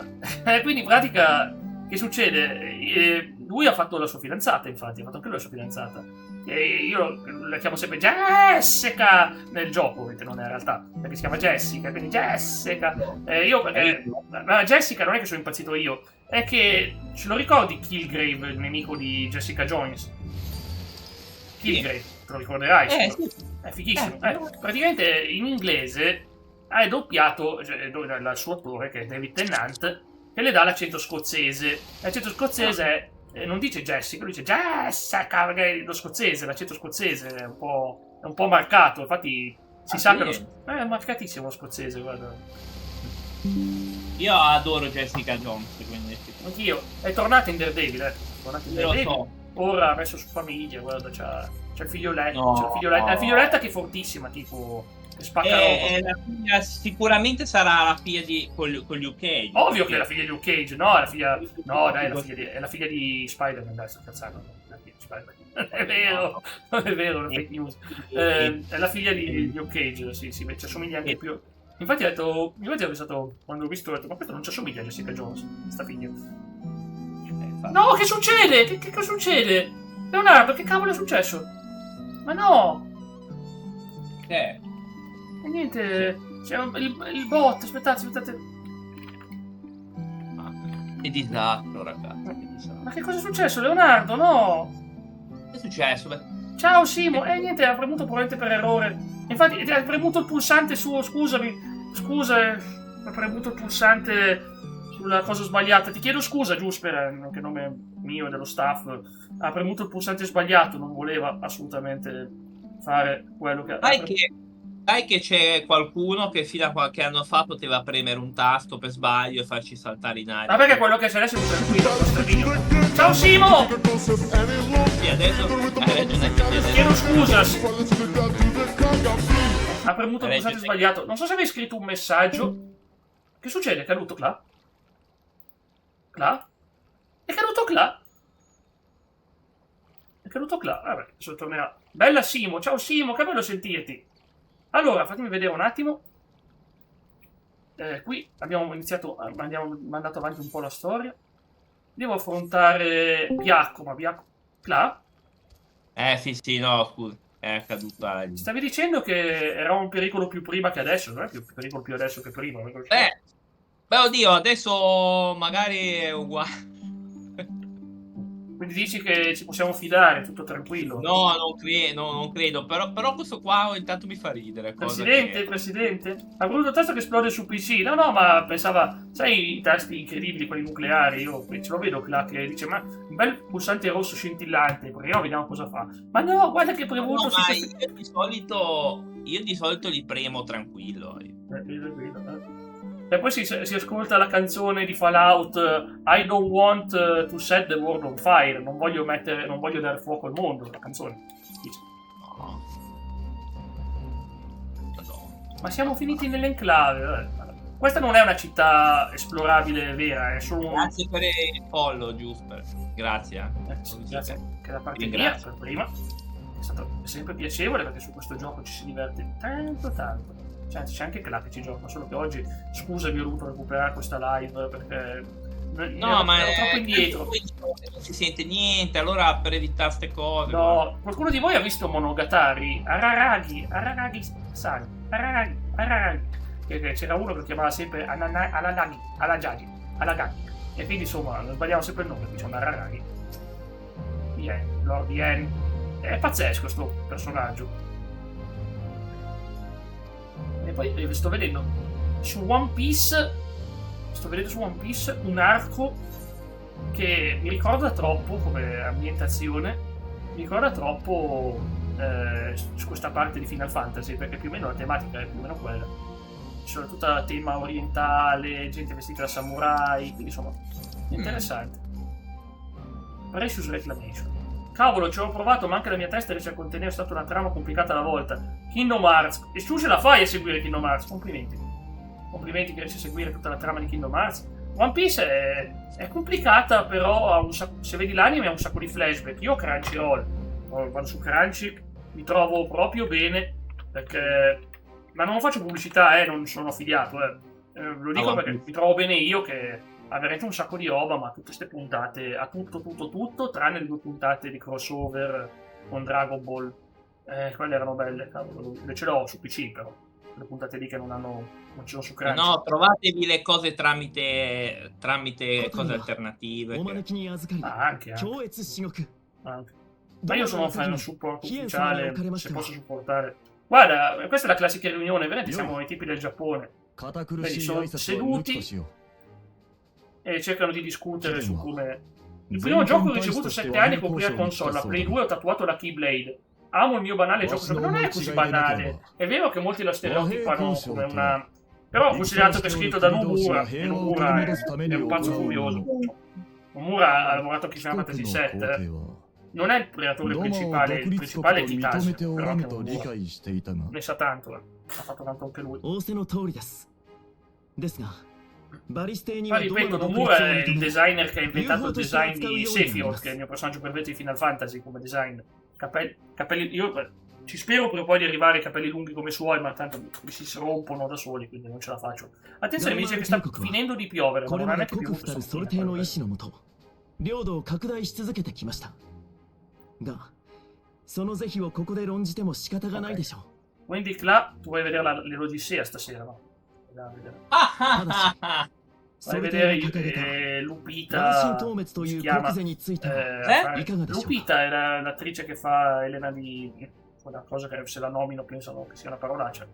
Quindi in pratica, che succede? Lui ha fatto la sua fidanzata, infatti, ha fatto anche lui la sua fidanzata. E io la chiamo sempre Jessica nel gioco, mentre non è in realtà, perché si chiama Jessica, quindi Jessica. Ma Jessica non è che sono impazzito io, è che ce lo ricordi Killgrave, il nemico di Jessica Jones? Killgrave, te lo ricorderai? Sì. È fighissimo. Praticamente in inglese è doppiato dal suo attore, che è David Tennant, che le dà l'accento scozzese. L'accento scozzese non dice Jessica, lui dice Jessica, perché lo scozzese, l'accento scozzese è un po' marcato, infatti si sa che è marcatissimo lo scozzese, guarda. Io adoro Jessica Jones, quindi Anch'io. È tornata in Daredevil, È tornata in lo Daredevil. so. Ora ha messo su famiglia, guarda, c'ha il figlioletto. No. C'ha la figlioletta. La figlioletta che è fortissima, tipo, che spacca roba. La figlia, sicuramente sarà la figlia con Liu Cage. Ovvio che è la figlia di Luke Cage, no, è la figlia. No, dai, è la figlia di Spider-Man, dai, sto cazzando. È la figlia di Spider-Man. Non è vero, non è vero, è fake news. È la figlia di Luke Cage, sì, ci assomiglia anche più. Infatti ho detto, infatti ho pensato, quando ho visto, ho detto, ma questo non ci assomiglia a Jessica Jones, sta figlia. No, che succede? Che succede? Leonardo, che cavolo è successo? Ma no! E niente, c'è il bot, aspettate. Che disastro, ragazzi. Che disastro. Ma che cosa è successo, Leonardo? No! Che è successo? Beh, Ciao Simo, niente, ha premuto probabilmente per errore. Infatti, ha premuto il pulsante suo, scusami. Scusa, ho premuto il pulsante sulla cosa sbagliata. Ti chiedo scusa, Giusper, anche a nome mio e dello staff. Ha premuto il pulsante sbagliato, non voleva assolutamente fare quello che... Sai che c'è qualcuno che fino a qualche anno fa poteva premere un tasto per sbaglio e farci saltare in aria. Ma perché quello che c'è adesso è più tranquillo, questo video. Ciao Simo! Sì, adesso hai ragione. Chiedo scusa. Ha premuto il pulsante sbagliato. Non so se avevi scritto un messaggio. Che succede? È caduto Cla? Cla? È caduto Cla? È caduto Cla? Vabbè, adesso tornerà. Bella Simo, ciao Simo, che bello sentirti. Allora, fatemi vedere un attimo. Qui abbiamo iniziato, abbiamo mandato avanti un po' la storia. Devo affrontare Biacco, ma Biacco... Cla? Sì, no, scusa. È caduta. Stavi dicendo che era un pericolo più prima che adesso, non è più pericolo più adesso che prima? Beh, oddio, adesso magari è uguale. Quindi dici che ci possiamo fidare, tutto tranquillo? No, non credo. Però questo qua intanto mi fa ridere. Presidente? Ha voluto il tasto che esplode su PC. No, ma pensava, sai i tasti incredibili, quelli nucleari? Io ce lo vedo là che dice, ma un bel pulsante rosso scintillante, perché no, vediamo cosa fa. Ma no, guarda che premuto. No, ma io di solito li premo tranquillo. E poi si ascolta la canzone di Fallout I don't want to set the world on fire. Non voglio dare fuoco al mondo. La canzone dice. Ma siamo finiti nell'enclave. Questa non è una città esplorabile vera, è solo un... Grazie per il follow, Giusper. Grazie. Grazie anche da parte mia per prima. È stato sempre piacevole perché su questo gioco ci si diverte tanto. Cioè, c'è anche Cla che ci gioca, solo che oggi, scusa, vi ho dovuto recuperare questa live perché ero troppo indietro. Non si sente niente, allora per evitare ste cose. No, qualcuno di voi ha visto Monogatari? Araragi-san, che c'era uno che chiamava sempre Alagagi. E quindi insomma, non sbagliamo sempre il nome, diciamo Araragi. Lord Yen. È pazzesco sto personaggio. E poi sto vedendo su One Piece un arco che mi ricorda troppo come ambientazione, mi ricorda troppo su questa parte di Final Fantasy, perché più o meno la tematica è più o meno quella. Ci sono tutta tema orientale, gente vestita da samurai, quindi insomma interessante. Precious Reclamation. Cavolo, ci ho provato, ma anche la mia testa riesce a contenere, è stata una trama complicata alla volta. Kingdom Hearts. E tu ce la fai a seguire Kingdom Hearts, complimenti. Complimenti che riesci a seguire tutta la trama di Kingdom Hearts. One Piece è complicata, però ha se vedi l'anime ha un sacco di flashback. Io ho Crunchyroll, vado su Crunchy, mi trovo proprio bene, perché... Ma non faccio pubblicità, non sono affiliato, Lo dico perché mi trovo bene io che... Ha veramente un sacco di roba, ma tutte queste puntate ha tutto, tranne le 2 puntate di crossover con Dragon Ball. Quelle erano belle, cavolo. Le ce l'ho su PC, però. Le puntate lì che non ci sono su Crunchy. No, trovatevi le cose tramite cose alternative. Anche. Ma io sono un supporto ufficiale, se posso supportare. Guarda, questa è la classica riunione, veramente siamo i tipi del Giappone. Vedi, sono seduti e cercano di discutere su come... Il primo gioco ho ricevuto 7 anni con prima console, la Play 2 ho tatuato la Keyblade. Amo il mio banale gioco, non è così banale. È vero che molti lo stereotipano come Però considerato che è scritto da Nomura, e Nomura è un pazzo furioso. Nomura ha lavorato anche in Final Fantasy VII. Non è il predatore principale, il principale è Kitase, però anche Nomura. Ne sa tanto, ha fatto tanto anche lui. 仰せの通りです。ですが、バリス邸に Ma はドア ripeto, の独立を Nomura è 認 il め、 designer che ha inventato il UFO design to di Scout Sephiroth, che è il mio personaggio preferito di Final Fantasy come design. Capelli, io ci spero per poi di arrivare ai capelli lunghi come i suoi, ma tanto mi si rompono da soli, quindi non ce la faccio. Attenzione, mi dice che sta finendo di piovere, ma これ non ま è で neanche 国 più 府たるソルテイの意志のもと、領土を拡大し続けてきました。が、その是非をここで論じても仕方がないでしょう。 Quindi là, tu vuoi vedere l'Odissea stasera, no? Vai a vedere Lupita, si chiama, Lupita è l'attrice che fa Elena di... una cosa che se la nomino pensano che sia una parolaccia.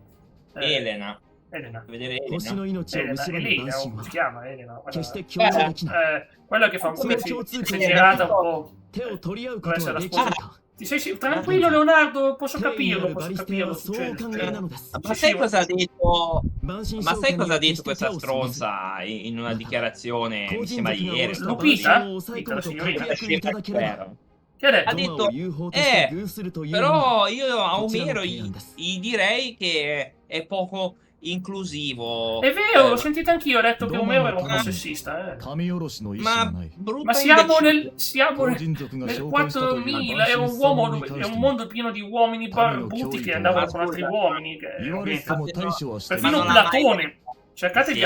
Elena. Elena. Vedere 星の Elena. 命を Elena, 失わぬ Elena, 万 come 神 si は chiama Elena? 決して強調できない。 Quella che fa un po' Come共通 si 点 è girata un po'. 手を取り合うこ Deve と essere は la できる sposa. か。 Ti sei tranquillo Leonardo, posso 権威あ capirlo, るバ posso リス邸は capirlo. そうお考えなのです。 Ma sai cosa ha detto? 万神 Ma 召 sai 喚 cosa に ha は決 detto して手 questa を染めず、 stronza in una dichiarazione, 個 mi 人 sembra 的な ieri? 俺とバ Lupita? リス邸を抑え込むと確約いただければ、 Che ha は detto? ドマを有法として偶するというのは Però io a こちらの Omero 提案です。 gli direi che è poco inclusivo. È vero, l'ho sentito anch'io, ho detto che Omero era un po' sessista, 神下ろしの意思が Ma ない。 brutta Ma siamo imbecille. nel 4000, era un uomo, è un mondo pieno di uomini barbuti che andavano con altri uomini. 言われても対処はしてない。 Perfino Ma non ha mai- Platone. Cercate, Sì.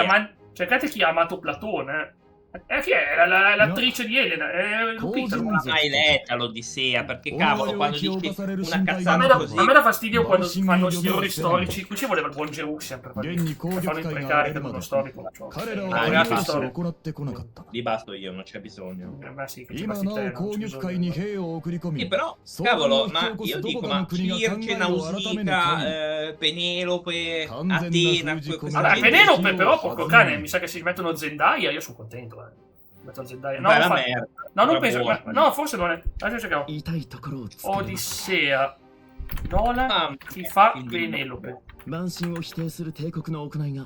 cercate chi ha amato Platone. Chi è? L'attrice di Elena? È Lupita. Non l'ha mai letta l'Odissea, perché cavolo, quando dici una A cazzata me, così. a me dà fastidio quando fanno gli errori storici. Qui ci voleva il buon Jerusalem per farlo imprecare per uno storico. 彼ら Ah, は ragazzi, 兵士 storia. を行ってこなかった。 Li basto io, non c'è bisogno. Ma sì, che ci 今 basti な te, お non 攻 c'è 撃会に bisogno. 兵を送り込み Sì, però, そ cavolo, を引き ma 起こ io すどこ dico, か ma の国が考 Circe, えを改めぬ Nausicaa, 限り Penelope, Canzena Atena, Fuji questa Allora, gente- Penelope però, porco cane, mi sa che si mettono Zendaya, io sono contento, Mettono Zendaya. No, Beh, la infatti- merda. no, non Era penso, buona. no, forse non è. Adesso cerchiamo. 言いたいところをつければ、 Odissea. Nola Ah, chi fa quindi- Penelope. 万神を否定する帝国の行いが、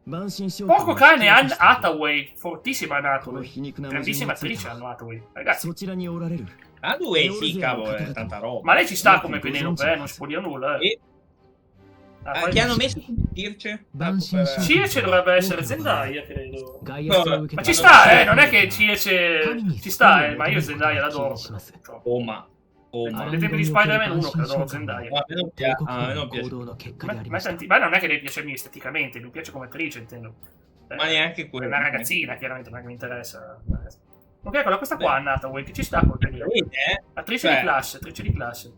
万神召喚 Porco を cane, 引き Anne 起こした Hathaway, fortissima この Hathaway. 皮肉な矛盾 Grandissima につい attrice て Anne は、 Hathaway. Ragazzi, そちらにおられる Ah, due sì, cavolo, è tanta roba. ma lei ci sta come Penelope, non si può dire nulla, E- Ah, Ah, poi- chi hanno messo come Circe? Banshee Per- Circe dovrebbe essere Zendaya, credo. 外圧を受け Ma た ci sta, non è che Circe ci sta, ma io Zendaya l'adoro. Oma. あ Oma. ら Nei tempi di Spider-Man 1 che adoro Zendaya. No, a me non 帝 piace. 国 A me の non 行 piace. 動の結果でありました Ma non è che deve piacermi esteticamente, mi piace come attrice, intendo. Ma neanche È quello. una ragazzina, chiaramente, non è che mi interessa. Ok, eccola, questa qua è Hathaway, che ci sta con Penelope. Vedi, Attrice Cioè- di classe, attrice di classe.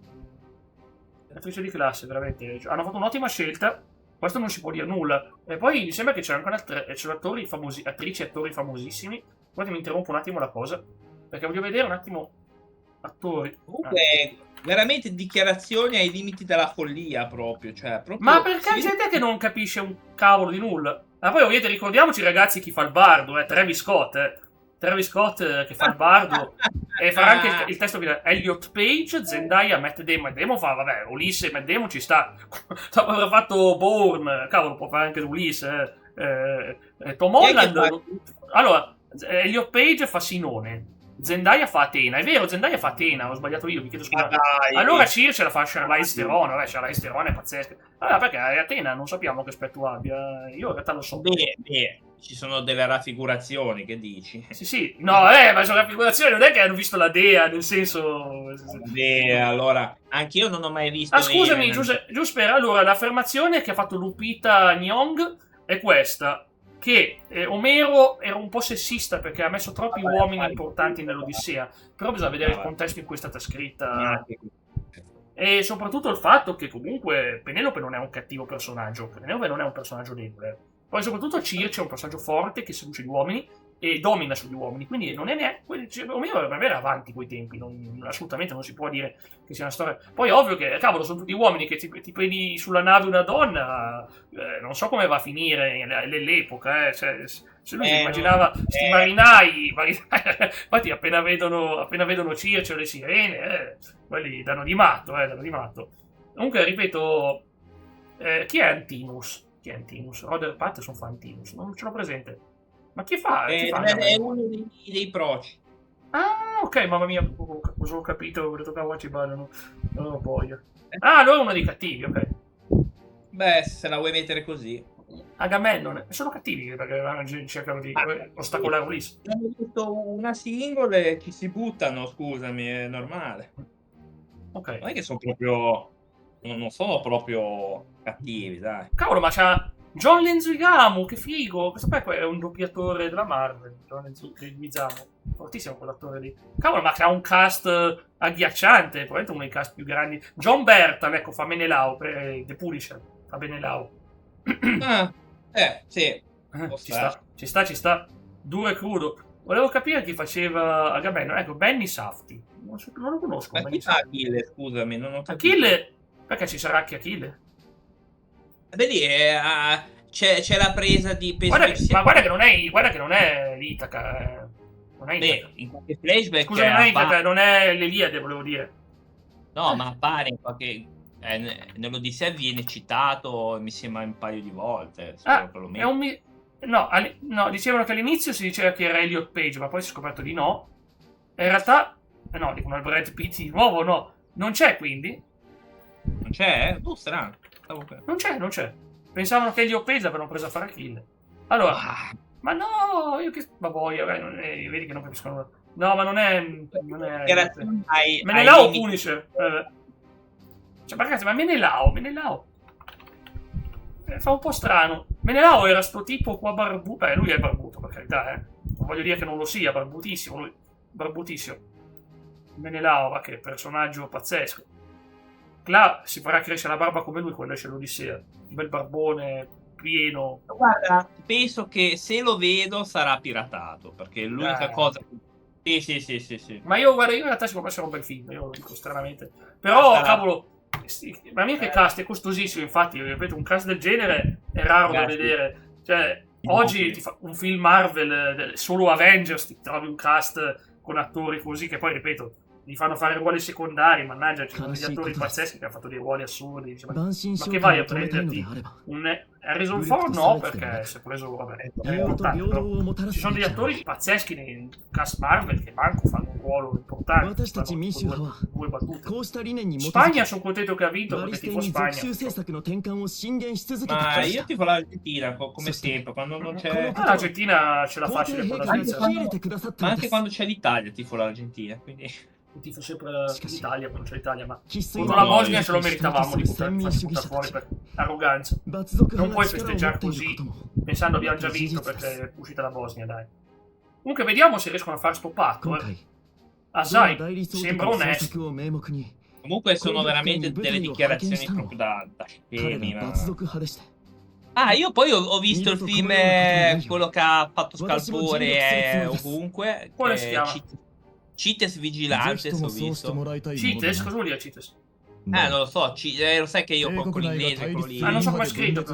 Attrice di classe, veramente. Hanno fatto un'ottima scelta. Questo non si può dire nulla. E poi mi sembra che c'è anche c'è attori famosi, attrici e attori famosissimi. Guarda, mi interrompo un attimo la cosa. Perché voglio vedere un attimo attori. Comunque, veramente dichiarazioni ai limiti della follia proprio. Cioè, proprio Ma perché si c'è vede- gente che non capisce un cavolo di nulla? Ma poi ovviamente ricordiamoci ragazzi chi fa il bardo, Travis Scott, Travis Scott che fa il bardo e farà anche il testo finale. Elliot Page, Zendaya, Matt Damon. Matt Damon fa, vabbè, Ulisse e Matt Damon ci sta. Dopo aver fatto Bourne, cavolo, può fare anche Ulisse. Tom Chi è che Holland. fa? Allora, Elliot Page fa Sinone. Zendaya fa Atena, è vero, Zendaya fa Atena, ho sbagliato io, vi chiedo scusa. Ah, dai. Allora Circe la fa Charlize Theron, vabbè, Charlize Theron è pazzesca. Allora, perché Atena non sappiamo che aspetto abbia, io in realtà lo so. Beh, ci sono delle raffigurazioni, che dici? Sì, no, ma sono raffigurazioni, non è che hanno visto la dea, nel senso... Beh, allora, anch'io non ho mai visto... Ah, scusami, Alien. Giuseppe, allora, l'affermazione che ha fatto Lupita Nyong è questa, che Omero era un po' sessista perché ha messo troppi uomini importanti nell'Odissea, però bisogna vedere il contesto in cui è stata scritta. E soprattutto il fatto che comunque Penelope non è un cattivo personaggio, Penelope non è un personaggio debole. Poi soprattutto Circe è un personaggio forte che seduce gli uomini e domina sugli uomini, quindi non è neanche... Omero era avanti quei tempi, assolutamente non si può dire che sia una storia... Poi ovvio che, cavolo, sono tutti uomini che ti prendi sulla nave una donna, non so come va a finire nell'epoca, cioè... Se lui si immaginava questi marinai, infatti appena vedono Circe o le sirene, quelli danno di matto, danno di matto. Comunque, ripeto, chi è Antinous? Chi è Antinous? Roder Patterson fa Antinous, non ce l'ho presente. Ma chi fa? Chi fa È Agamennone? uno dei proci. Ah, ok, mamma mia, cosa ho capito? Ho detto che Wachibana non ho voglia. Ah, allora è uno dei cattivi, ok. Beh, se la vuoi mettere così. Agamennone, sono cattivi perché cercano di ostacolare Ulisse. Hanno visto una singola e ci si buttano, scusami, è normale. Ok. Non è che sono proprio... Non sono proprio cattivi, dai. Cavolo, ma c'ha John Leguizamo, che figo! Questo qua è un doppiatore della Marvel, John Leguizamo. Fortissimo quell'attore lì. Cavolo, ma c'ha un cast agghiacciante, probabilmente uno dei cast più grandi. John Bertal, ecco, fa Menelao, The Punisher, fa Menelao. Sì. Ci sta. Duro e crudo. Volevo capire chi faceva Agamennone. Ecco, Benny Safdie. Non lo conosco. Ma Benny chi fa Safdie. Achille, scusami, non ho capito. Achille? Perché ci sarà anche Achille? Vedi, c'è la presa di peso. Ma guarda che non è l'Itaca. Non è Itaca. In qualche flashback. Scusa, non è Itaca, non è l'Eliade, volevo dire. No, ma appare in qualche. Nell'Odissea viene citato, mi sembra, un paio di volte. È un no, dicevano che all'inizio si diceva che era Elliot Page, ma poi si è scoperto di no. E in realtà, no, dicono il Brad Pitt di nuovo, no. Non c'è, quindi. Non c'è? Strano. Non c'è. Pensavano che Elliot Page l'avevano preso a fare Achille. Allora, ma no, io che. Ma poi, vedi che non capiscono nulla. No, ma non è. Menelao Punisher. Cioè, ragazzi, ma Menelao. Fa un po' strano. Menelao era sto tipo qua barbuto. Lui è barbuto, per carità, Non voglio dire che non lo sia, barbutissimo. Lui, barbutissimo. Menelao, ma che personaggio pazzesco. Là si farà crescere la barba come lui quando esce l'Odissea. Un bel barbone pieno. Guarda, penso che se lo vedo sarà piratato, perché l'unica cosa. Sì. Ma io in realtà secondo me sarà un bel film, io lo dico stranamente. Però, cavolo, ma mica che cast è costosissimo, infatti, ripeto, un cast del genere è raro da vedere. Cioè, oggi ti fa un film Marvel, solo Avengers, ti trovi un cast con attori così che poi, ripeto, li fanno fare ruoli secondari, mannaggia, ci sono degli attori pazzeschi che hanno fatto dei ruoli assurdi. Dice, ma che vai a prenderti un Harrison Ford? No, perché si è preso, vabbè, è importante, però ci sono degli attori pazzeschi nei cast Marvel che manco fanno un ruolo importante. Due battute. Spagna sono contento che ha vinto perché tifo Spagna. Ma io tifo l'Argentina, come sempre, quando non c'è. L'Argentina ce l'ha facile con la Svizzera. Ma anche quando c'è l'Italia tifo l'Argentina, quindi. Tifo sempre l'Italia quando c'è l'Italia, ma contro la Bosnia ce lo meritavamo di farci buttare fuori per arroganza. Non puoi festeggiare così pensando abbiamo già vinto perché è uscita la Bosnia, dai. Comunque vediamo se riescono a fare sto patto. Asai sembra onesto. Comunque sono veramente delle dichiarazioni proprio da scemi. Io poi ho visto il film, quello che ha fatto scalpore ovunque. Quale si chiama? Cites Vigilantes ho visto. Cites? Cosa vuol dire Cites? Non lo so, lo sai che io con l'inglese quello lì. Non so come è scritto.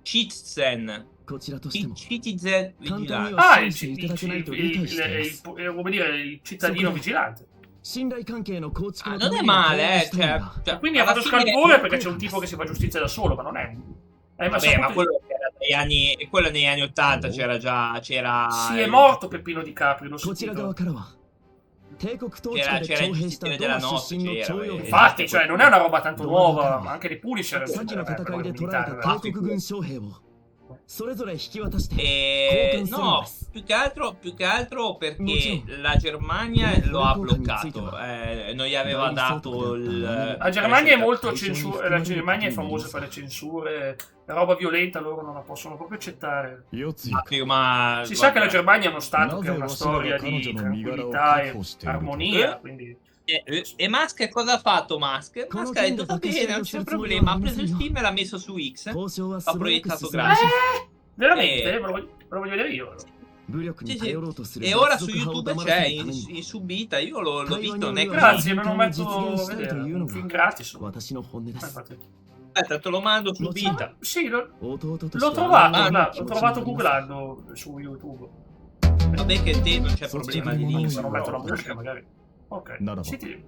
Citizen Vigilante. Come dire, il cittadino vigilante. Non è male, quindi ha fatto scalpore perché c'è un tipo che si fa giustizia da solo, ma non è. Vabbè, ma quello negli anni 80 c'era. Sì, è morto Peppino Di Capri, lo so. C'era il giustiziere della notte. Infatti, cioè, non è una roba tanto nuova, ma anche dei Punisher. No, più che altro perché la Germania lo ha bloccato. Non gli aveva dato il. La Germania è molto censura. La Germania è famosa per le censure. La roba violenta loro non la possono proprio accettare. Ma si sa che la Germania è uno stato che ha una storia di tranquillità e armonia, quindi. E Musk cosa ha fatto? Musk ha detto va bene, non c'è problema, ha preso il film e l'ha messo su X, l'ha proiettato gratis. Veramente? Me lo voglio vedere io. Sì. E ora su YouTube c'è in subita, io l'ho visto, non è grazie, me lo metto a vedere, un film gratis. Aspetta, te lo mando su Vita. Sì, l'ho trovato, l'ho trovato googlando su YouTube. Vabbè che te non c'è problema di link. Non metto la musica magari. Ok. Naraba. Senti,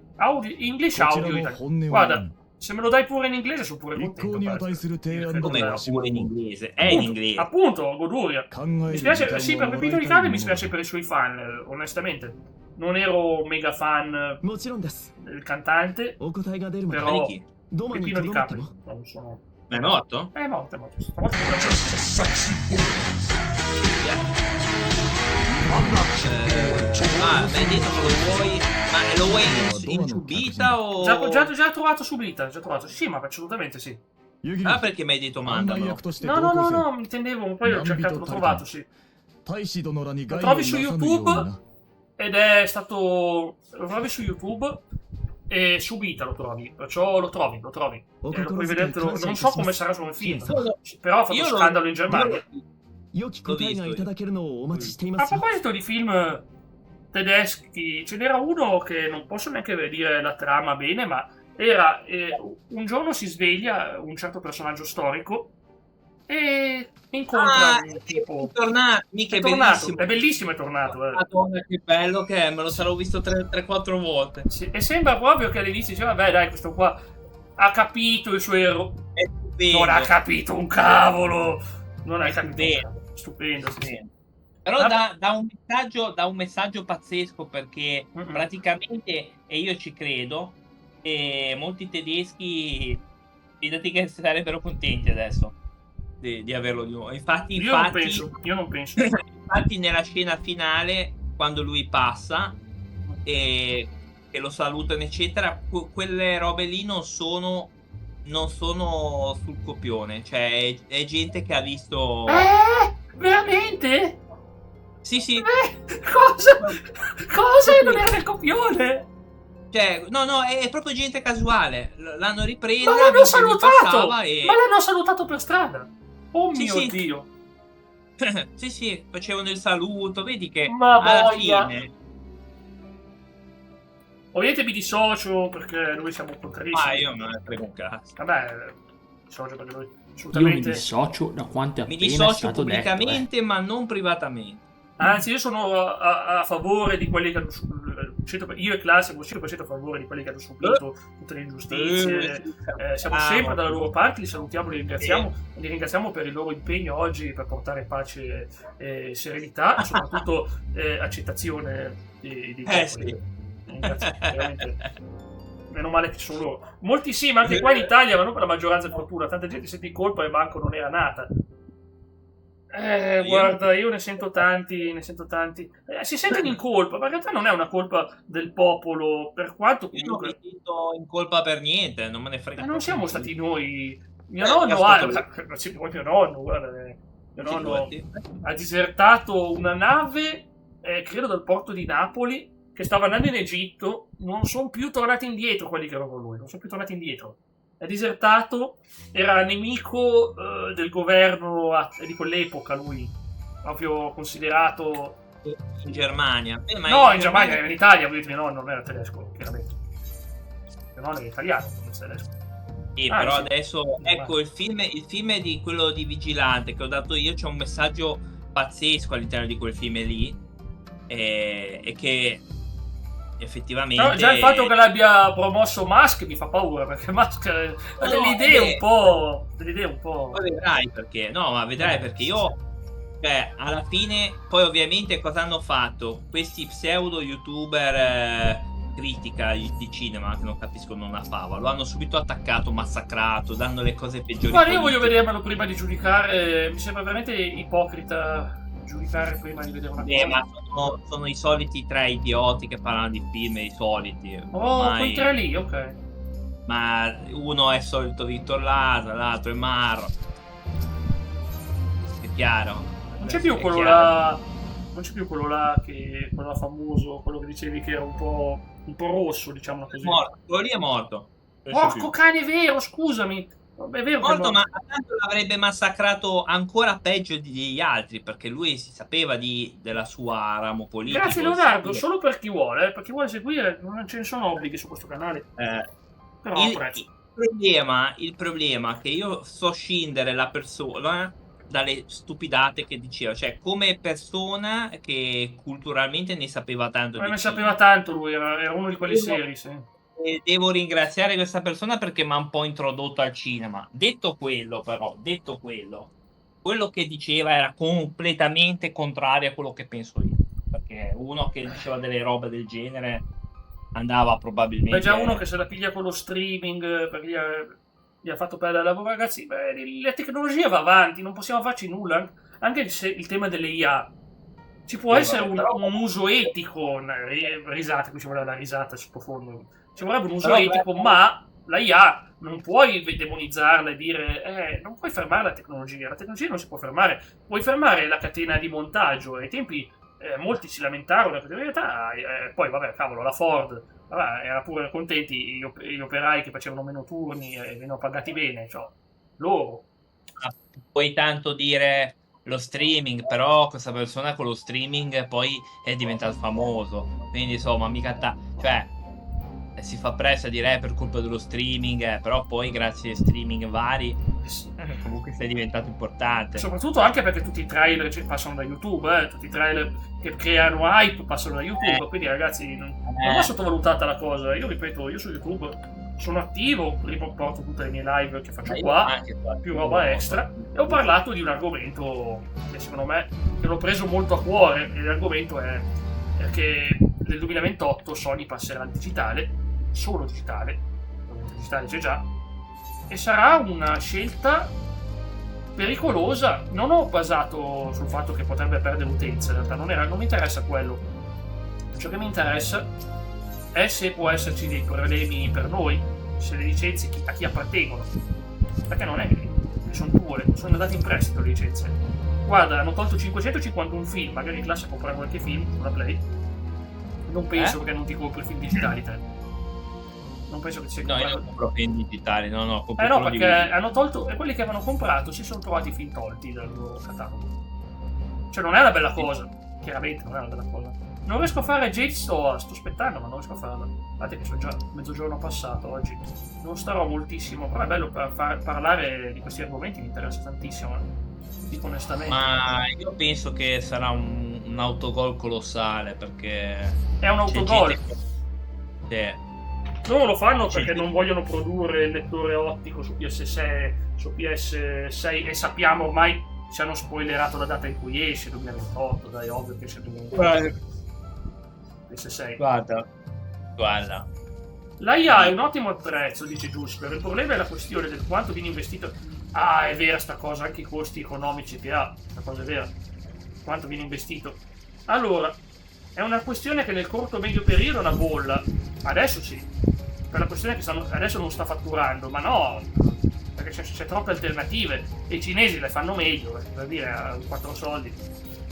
English audio italiano. Guarda, se me lo dai pure in inglese sono pure 一 contento. 向に値する提案 Come だ pure in inglese? È in inglese. Appunto, Goduria. 考え Mi る spiace, 時間 sì, を per もらい Pepito たい di も Cane の mi spiace per i suoi fan, onestamente. Non ero mega fan もちろんです del cantante, お答えが出るまで però Di chi? ドマに Peppino と di どまって Capri も non sono... Ma è morto? È morto, è morto. Stavolta pure Mi hai detto che lo vuoi. Ma lo vuoi in subita o. già trovato subito, già trovato. Sì, ma assolutamente sì. ユギリ Ah, perché mi hai detto 案内 mandamelo. 役として No, 同 no, 行 no, せ no, intendevo, poi l'ho cercato, l'ho trovato, sì. 大使殿らに Lo 害を trovi な su さぬように YouTube な ed è stato... Lo trovi su YouTube e subito lo trovi, perciò lo trovi. E lo puoi vedere, non so come sarà sul film, però ha fatto Io lo- scandalo in Germania. 良き答えがいただけるのをお待ちしていま A すよ proposito di film tedeschi, ce n'era uno che non posso neanche dire la trama bene, ma era un giorno si sveglia un certo personaggio storico e incontra un tipo... Mica È è tornato, bellissimo. è bellissimo, è tornato. Madonna, che bello che è, me lo sarò visto 3-4 volte. Sì, e sembra proprio che all'inizio diceva, vabbè dai, questo qua ha capito i suoi errori. È stupendo. Non ha capito un cavolo! Non hai capito un Stupendo. cavolo. Stupendo, sì. Però Ah. dà un messaggio pazzesco perché praticamente, e io ci credo, molti tedeschi, fidati che sarebbero contenti adesso di averlo di nuovo. Infatti, Io non penso. infatti nella scena finale, quando lui passa e lo salutano eccetera, quelle robe lì non sono sul copione, cioè è gente che ha visto... Veramente? Sì, sì. Cosa? Cosa? Non era nel copione? Cioè, no, è proprio gente casuale. L'hanno ripresa. Ma l'hanno salutato! E... Ma l'hanno salutato per strada! Oh Sì, mio sì. Dio! sì, facevano il saluto. Vedi che Ma alla voglia. fine... Ovviamente mi dissocio perché noi siamo contrarissimi. Ah, io non ne frego un cazzo. Vabbè, dissocio perché noi Io mi assolutamente... dissocio da quanto è Mi appena dissocio stato pubblicamente, ma non privatamente. Anzi, io sono a favore di quelli che hanno io e Classe siamo 100% a favore di quelli che hanno subito tutte le ingiustizie. Siamo sempre dalla loro parte, li salutiamo, li ringraziamo per il loro impegno oggi per portare pace e serenità e soprattutto accettazione di popoli. Sì. Ringrazio, veramente. Meno male che sono loro. Molti sì, ma anche qua in Italia, ma non per la maggioranza di fortuna. Tanta gente sente in colpa e manco non era nata. Guarda, io ne sento tanti. Si sentono in colpa, ma in realtà non è una colpa del popolo, per quanto Io non comunque... mi sento in colpa per niente, non me ne frega. non siamo stati noi. Mio nonno ha disertato una nave, credo dal porto di Napoli, che stava andando in Egitto. Non sono più tornati indietro quelli che erano con lui, non sono più tornati indietro. È disertato, era nemico del governo di quell'epoca, lui, proprio considerato... In Germania. No, in Germania, era in Italia, mio nonno non era tedesco, chiaramente. Mio nonno era italiano, non era tedesco. Però sì. adesso, ecco, il film è di quello di Vigilante che ho dato io, c'è un messaggio pazzesco all'interno di quel film lì, e che effettivamente... No, già il fatto che l'abbia promosso Musk mi fa paura, perché Musk ha delle idee un po'... Poi vedrai perché, perché io... Cioè, alla fine, poi ovviamente cosa hanno fatto? Questi pseudo youtuber critica di cinema, che non capiscono una fava, lo hanno subito attaccato, massacrato, dando le cose peggiori. Guarda, io voglio vedermelo prima di giudicare, mi sembra veramente ipocrita giudicare prima di vedere una cosa. Ma sono i soliti tre idioti che parlano di film, i soliti. Quei tre lì, ok. Ma uno è il solito Victor Lasa, l'altro è Marro. È chiaro? Non c'è più quello là. Non c'è più quello là che. Quello là famoso, quello che dicevi che era un po' rosso, diciamo così. Quello lì è morto. Porco cane, è vero, scusami. È vero morto, ma tanto l'avrebbe massacrato ancora peggio degli altri, perché lui si sapeva della sua ramo politico. Grazie Leonardo, solo per chi vuole seguire, non ce ne sono obblighi su questo canale. Però il problema è che io so scindere la persona dalle stupidate che diceva, cioè come persona che culturalmente ne sapeva tanto. Ma ne sapeva tanto lui, era uno di quelli seri, sì. E devo ringraziare questa persona perché mi ha un po' introdotto al cinema. Detto quello, quello che diceva era completamente contrario a quello che penso io. Perché uno che diceva delle robe del genere andava probabilmente... Beh, già uno che se la piglia con lo streaming, perché gli ha fatto perdere lavoro, ragazzi. Beh, la tecnologia va avanti, non possiamo farci nulla. Anche se il tema delle IA. Ci può essere un uso etico, risate, qui ci vuole la risata sottofondo. Ci vorrebbe un uso etico, ma la IA non puoi demonizzarla e dire non puoi fermare la tecnologia non si può fermare, puoi fermare la catena di montaggio. Ai tempi molti si lamentarono, in realtà poi vabbè, cavolo, la Ford era pure contenti gli operai che facevano meno turni e venivano pagati bene, cioè loro. Puoi tanto dire lo streaming, però questa persona con lo streaming poi è diventato famoso, quindi insomma mica cioè si fa presto a dire per colpa dello streaming, però poi grazie ai streaming vari comunque sei diventato importante. Soprattutto anche perché tutti i trailer passano da YouTube, tutti i trailer che creano hype passano da YouTube, quindi ragazzi non va sottovalutata la cosa. Io ripeto, io su YouTube sono attivo, riporto tutte le mie live che faccio qua, più roba extra, e ho parlato di un argomento che secondo me che l'ho preso molto a cuore, e l'argomento è che nel 2028 Sony passerà al digitale, solo digitale, il digitale c'è già, e sarà una scelta pericolosa. Non ho basato sul fatto che potrebbe perdere utenza, in realtà non mi interessa quello. Ciò che mi interessa è se può esserci dei problemi per noi, se le licenze a chi appartengono, perché non è che sono tue, sono andate in prestito le licenze. Guarda, hanno tolto 551 film, magari in classe comprare qualche film sulla Play. Non penso che non ti compri film digitali te. Non penso che sia comprato. No, io non compro film digitali, no, compro no, perché hanno tolto, e quelli che avevano comprato si sono trovati i film tolti dal loro catalogo. Cioè non è una bella cosa, chiaramente non è una bella cosa. Non riesco a fare Jade, sto aspettando, ma non riesco a farla. Guardate che sono già mezzogiorno passato oggi. Non starò moltissimo, però è bello parlare di questi argomenti, mi interessa tantissimo, dico onestamente. Ma io penso che sarà un autogol colossale, perché... È un autogol. Sì. Loro lo fanno perché non vogliono produrre il lettore ottico su PS6 e sappiamo ormai ci hanno spoilerato la data in cui esce, 2028, dai, ovvio che esce 2028. PS6. Guarda. L'AIA è un ottimo attrezzo, dice Giusto, il problema è la questione del quanto viene investito. Ah, è vera sta cosa, anche i costi economici che ha, sta cosa è vera. Quanto viene investito. Allora, è una questione che nel corto medio periodo è una bolla. Adesso sì. Per la questione che adesso non sta fatturando, ma no, perché c'è troppe alternative e i cinesi le fanno meglio, per dire, a 4 soldi.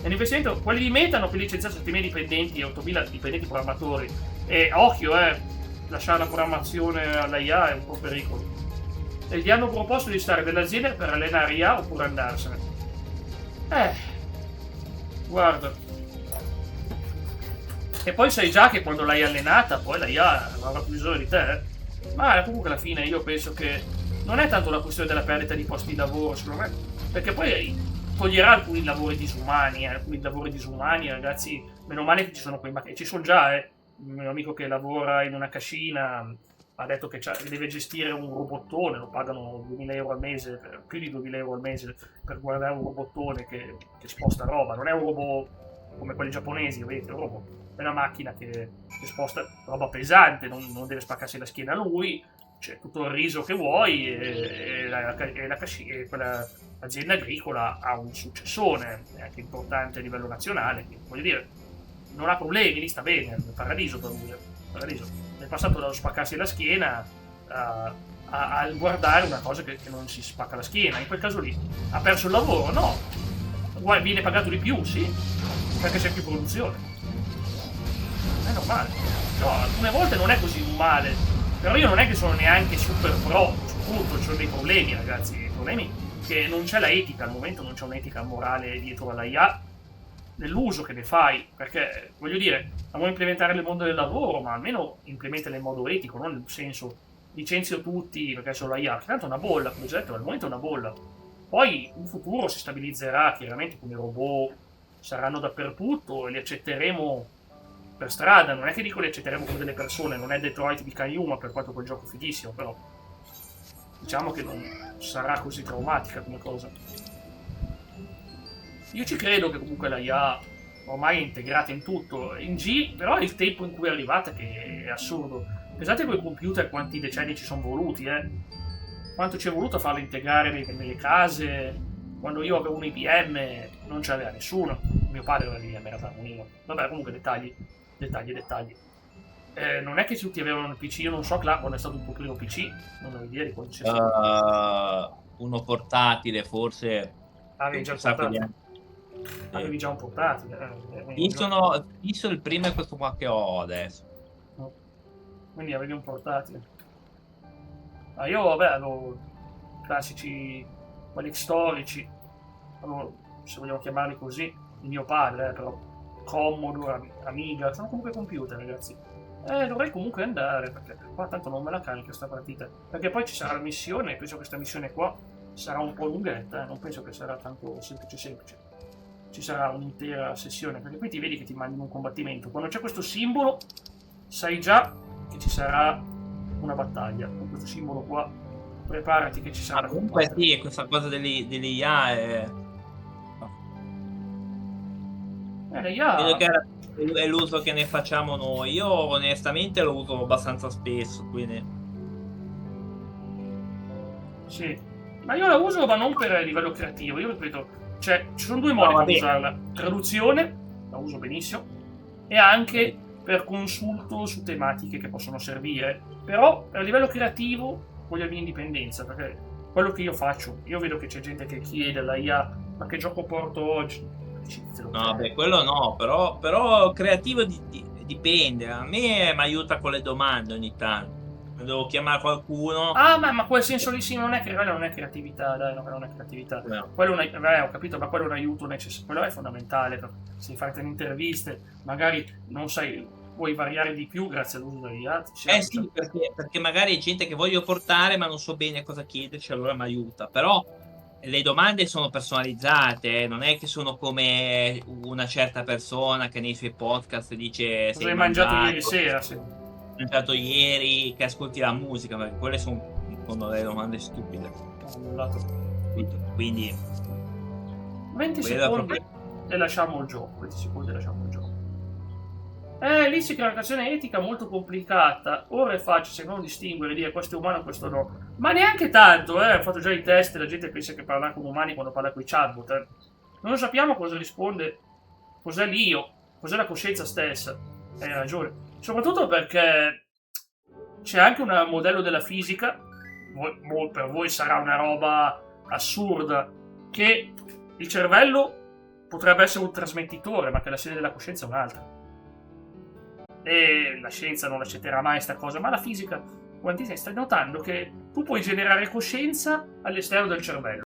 È un investimento, quelli di Meta hanno per licenziare 7.000 dipendenti e 8.000 dipendenti programmatori. E occhio, lasciare la programmazione all'IA è un po' pericolo. E gli hanno proposto di stare nell'azienda per allenare IA oppure andarsene. Guarda. E poi sai già che quando l'hai allenata, poi la IA non avrà più bisogno di te. Ma comunque alla fine io penso che non è tanto la questione della perdita di posti di lavoro, secondo me, perché poi toglierà alcuni lavori disumani, ragazzi, meno male che ci sono quei ci sono già, il mio amico che lavora in una cascina ha detto che deve gestire un robottone, lo pagano 2.000 euro al mese, più di 2.000 euro al mese per guardare un robottone che sposta roba, non è un robot come quelli giapponesi, vedete, un robot. È una macchina che sposta roba pesante, non deve spaccarsi la schiena lui, c'è tutto il riso che vuoi e quella azienda agricola ha un successone, è anche importante a livello nazionale, quindi, voglio dire, non ha problemi, lì sta bene, è un paradiso per lui, paradiso. Nel passato dallo spaccarsi la schiena a guardare una cosa che non si spacca la schiena, in quel caso lì ha perso il lavoro, no, viene pagato di più, sì, perché c'è più produzione. È normale. No, alcune volte non è così male. Però io non è che sono neanche super pro su tutto, c'ho dei problemi, ragazzi. I problemi che non c'è la etica, al momento non c'è un'etica morale dietro alla IA nell'uso che ne fai. Perché, voglio dire, la vuoi implementare nel mondo del lavoro, ma almeno implementala in modo etico, non nel senso licenzio tutti perché sono la IA. Tanto è una bolla, come ho detto, al momento è una bolla. Poi in futuro si stabilizzerà, chiaramente come i robot saranno dappertutto e li accetteremo per strada. Non è che dico li accetteremo come delle persone, non è Detroit di Kayuma, per quanto quel gioco è fighissimo, però diciamo che non sarà così traumatica come cosa. Io ci credo che comunque la IA ormai è integrata in tutto. In G però è il tempo in cui è arrivata che è assurdo. Pensate coi computer quanti decenni ci sono voluti, quanto ci è voluto farlo integrare nelle case. Quando io avevo un IBM non c'aveva nessuno. Mio padre aveva l'IBM, era io. Vabbè, comunque dettagli. Non è che tutti avevano il PC, io non so quando è stato il tuo primo PC, non ho idea di quando c'è stato. Uno portatile, forse. Avevi già il portatile. Avevi già un portatile. Visto il primo è questo qua che ho adesso. Quindi avevi un portatile. Io vabbè avevo classici, quelli storici, se vogliamo chiamarli così, di mio padre, però Commodore, Amiga, sono comunque computer, ragazzi. Dovrei comunque andare, perché qua tanto non me la carica sta partita. Perché poi ci sarà la missione, e penso che questa missione qua sarà un po' lunghetta, non penso che sarà tanto semplice. Ci sarà un'intera sessione, perché poi ti vedi che ti mandi in un combattimento. Quando c'è questo simbolo, sai già che ci sarà una battaglia. Con questo simbolo qua, preparati che ci sarà. Comunque sì, questa cosa dell'IA è... l'IA... Credo che è l'uso che ne facciamo noi. Io onestamente lo uso abbastanza spesso, quindi... Sì, ma io la uso ma non per livello creativo, io ripeto, cioè ci sono due modi per usarla. Traduzione, la uso benissimo, e anche per consulto su tematiche che possono servire. Però a livello creativo voglio la mia indipendenza, perché quello che io faccio, io vedo che c'è gente che chiede alla IA ma che gioco porto oggi? No, beh, quello no, però creativo dipende. A me mi aiuta con le domande ogni tanto. Devo chiamare qualcuno. Ma quel senso lì sì, non è creatività, dai, no, non è creatività. No. Quello ho capito, ma quello è un aiuto necessario, quello è fondamentale. Se devi fare interviste, magari non sai, vuoi variare di più grazie all'uso degli altri. Sì, perché magari è gente che voglio portare, ma non so bene cosa chiederci, allora mi aiuta. Però le domande sono personalizzate, non è che sono come una certa persona che nei suoi podcast dice cosa hai mangiato ieri sera, sì. Mangiato ieri, che ascolti la musica, perché quelle sono delle domande stupide. Quindi 20 secondi e lasciamo il gioco. 20 secondi e lasciamo il gioco. Lì si crea una relazione etica molto complicata. Ora è facile, se non distinguere, dire questo è umano e questo no. Ma neanche tanto, ho fatto già i test e la gente pensa che parla con umani quando parla con i chatbot. Non sappiamo cosa risponde, cos'è l'io, cos'è la coscienza stessa. Hai ragione. Soprattutto perché c'è anche un modello della fisica, per voi sarà una roba assurda, che il cervello potrebbe essere un trasmettitore, ma che la sede della coscienza è un'altra. E la scienza non accetterà mai sta cosa, ma la fisica, stai notando che tu puoi generare coscienza all'esterno del cervello.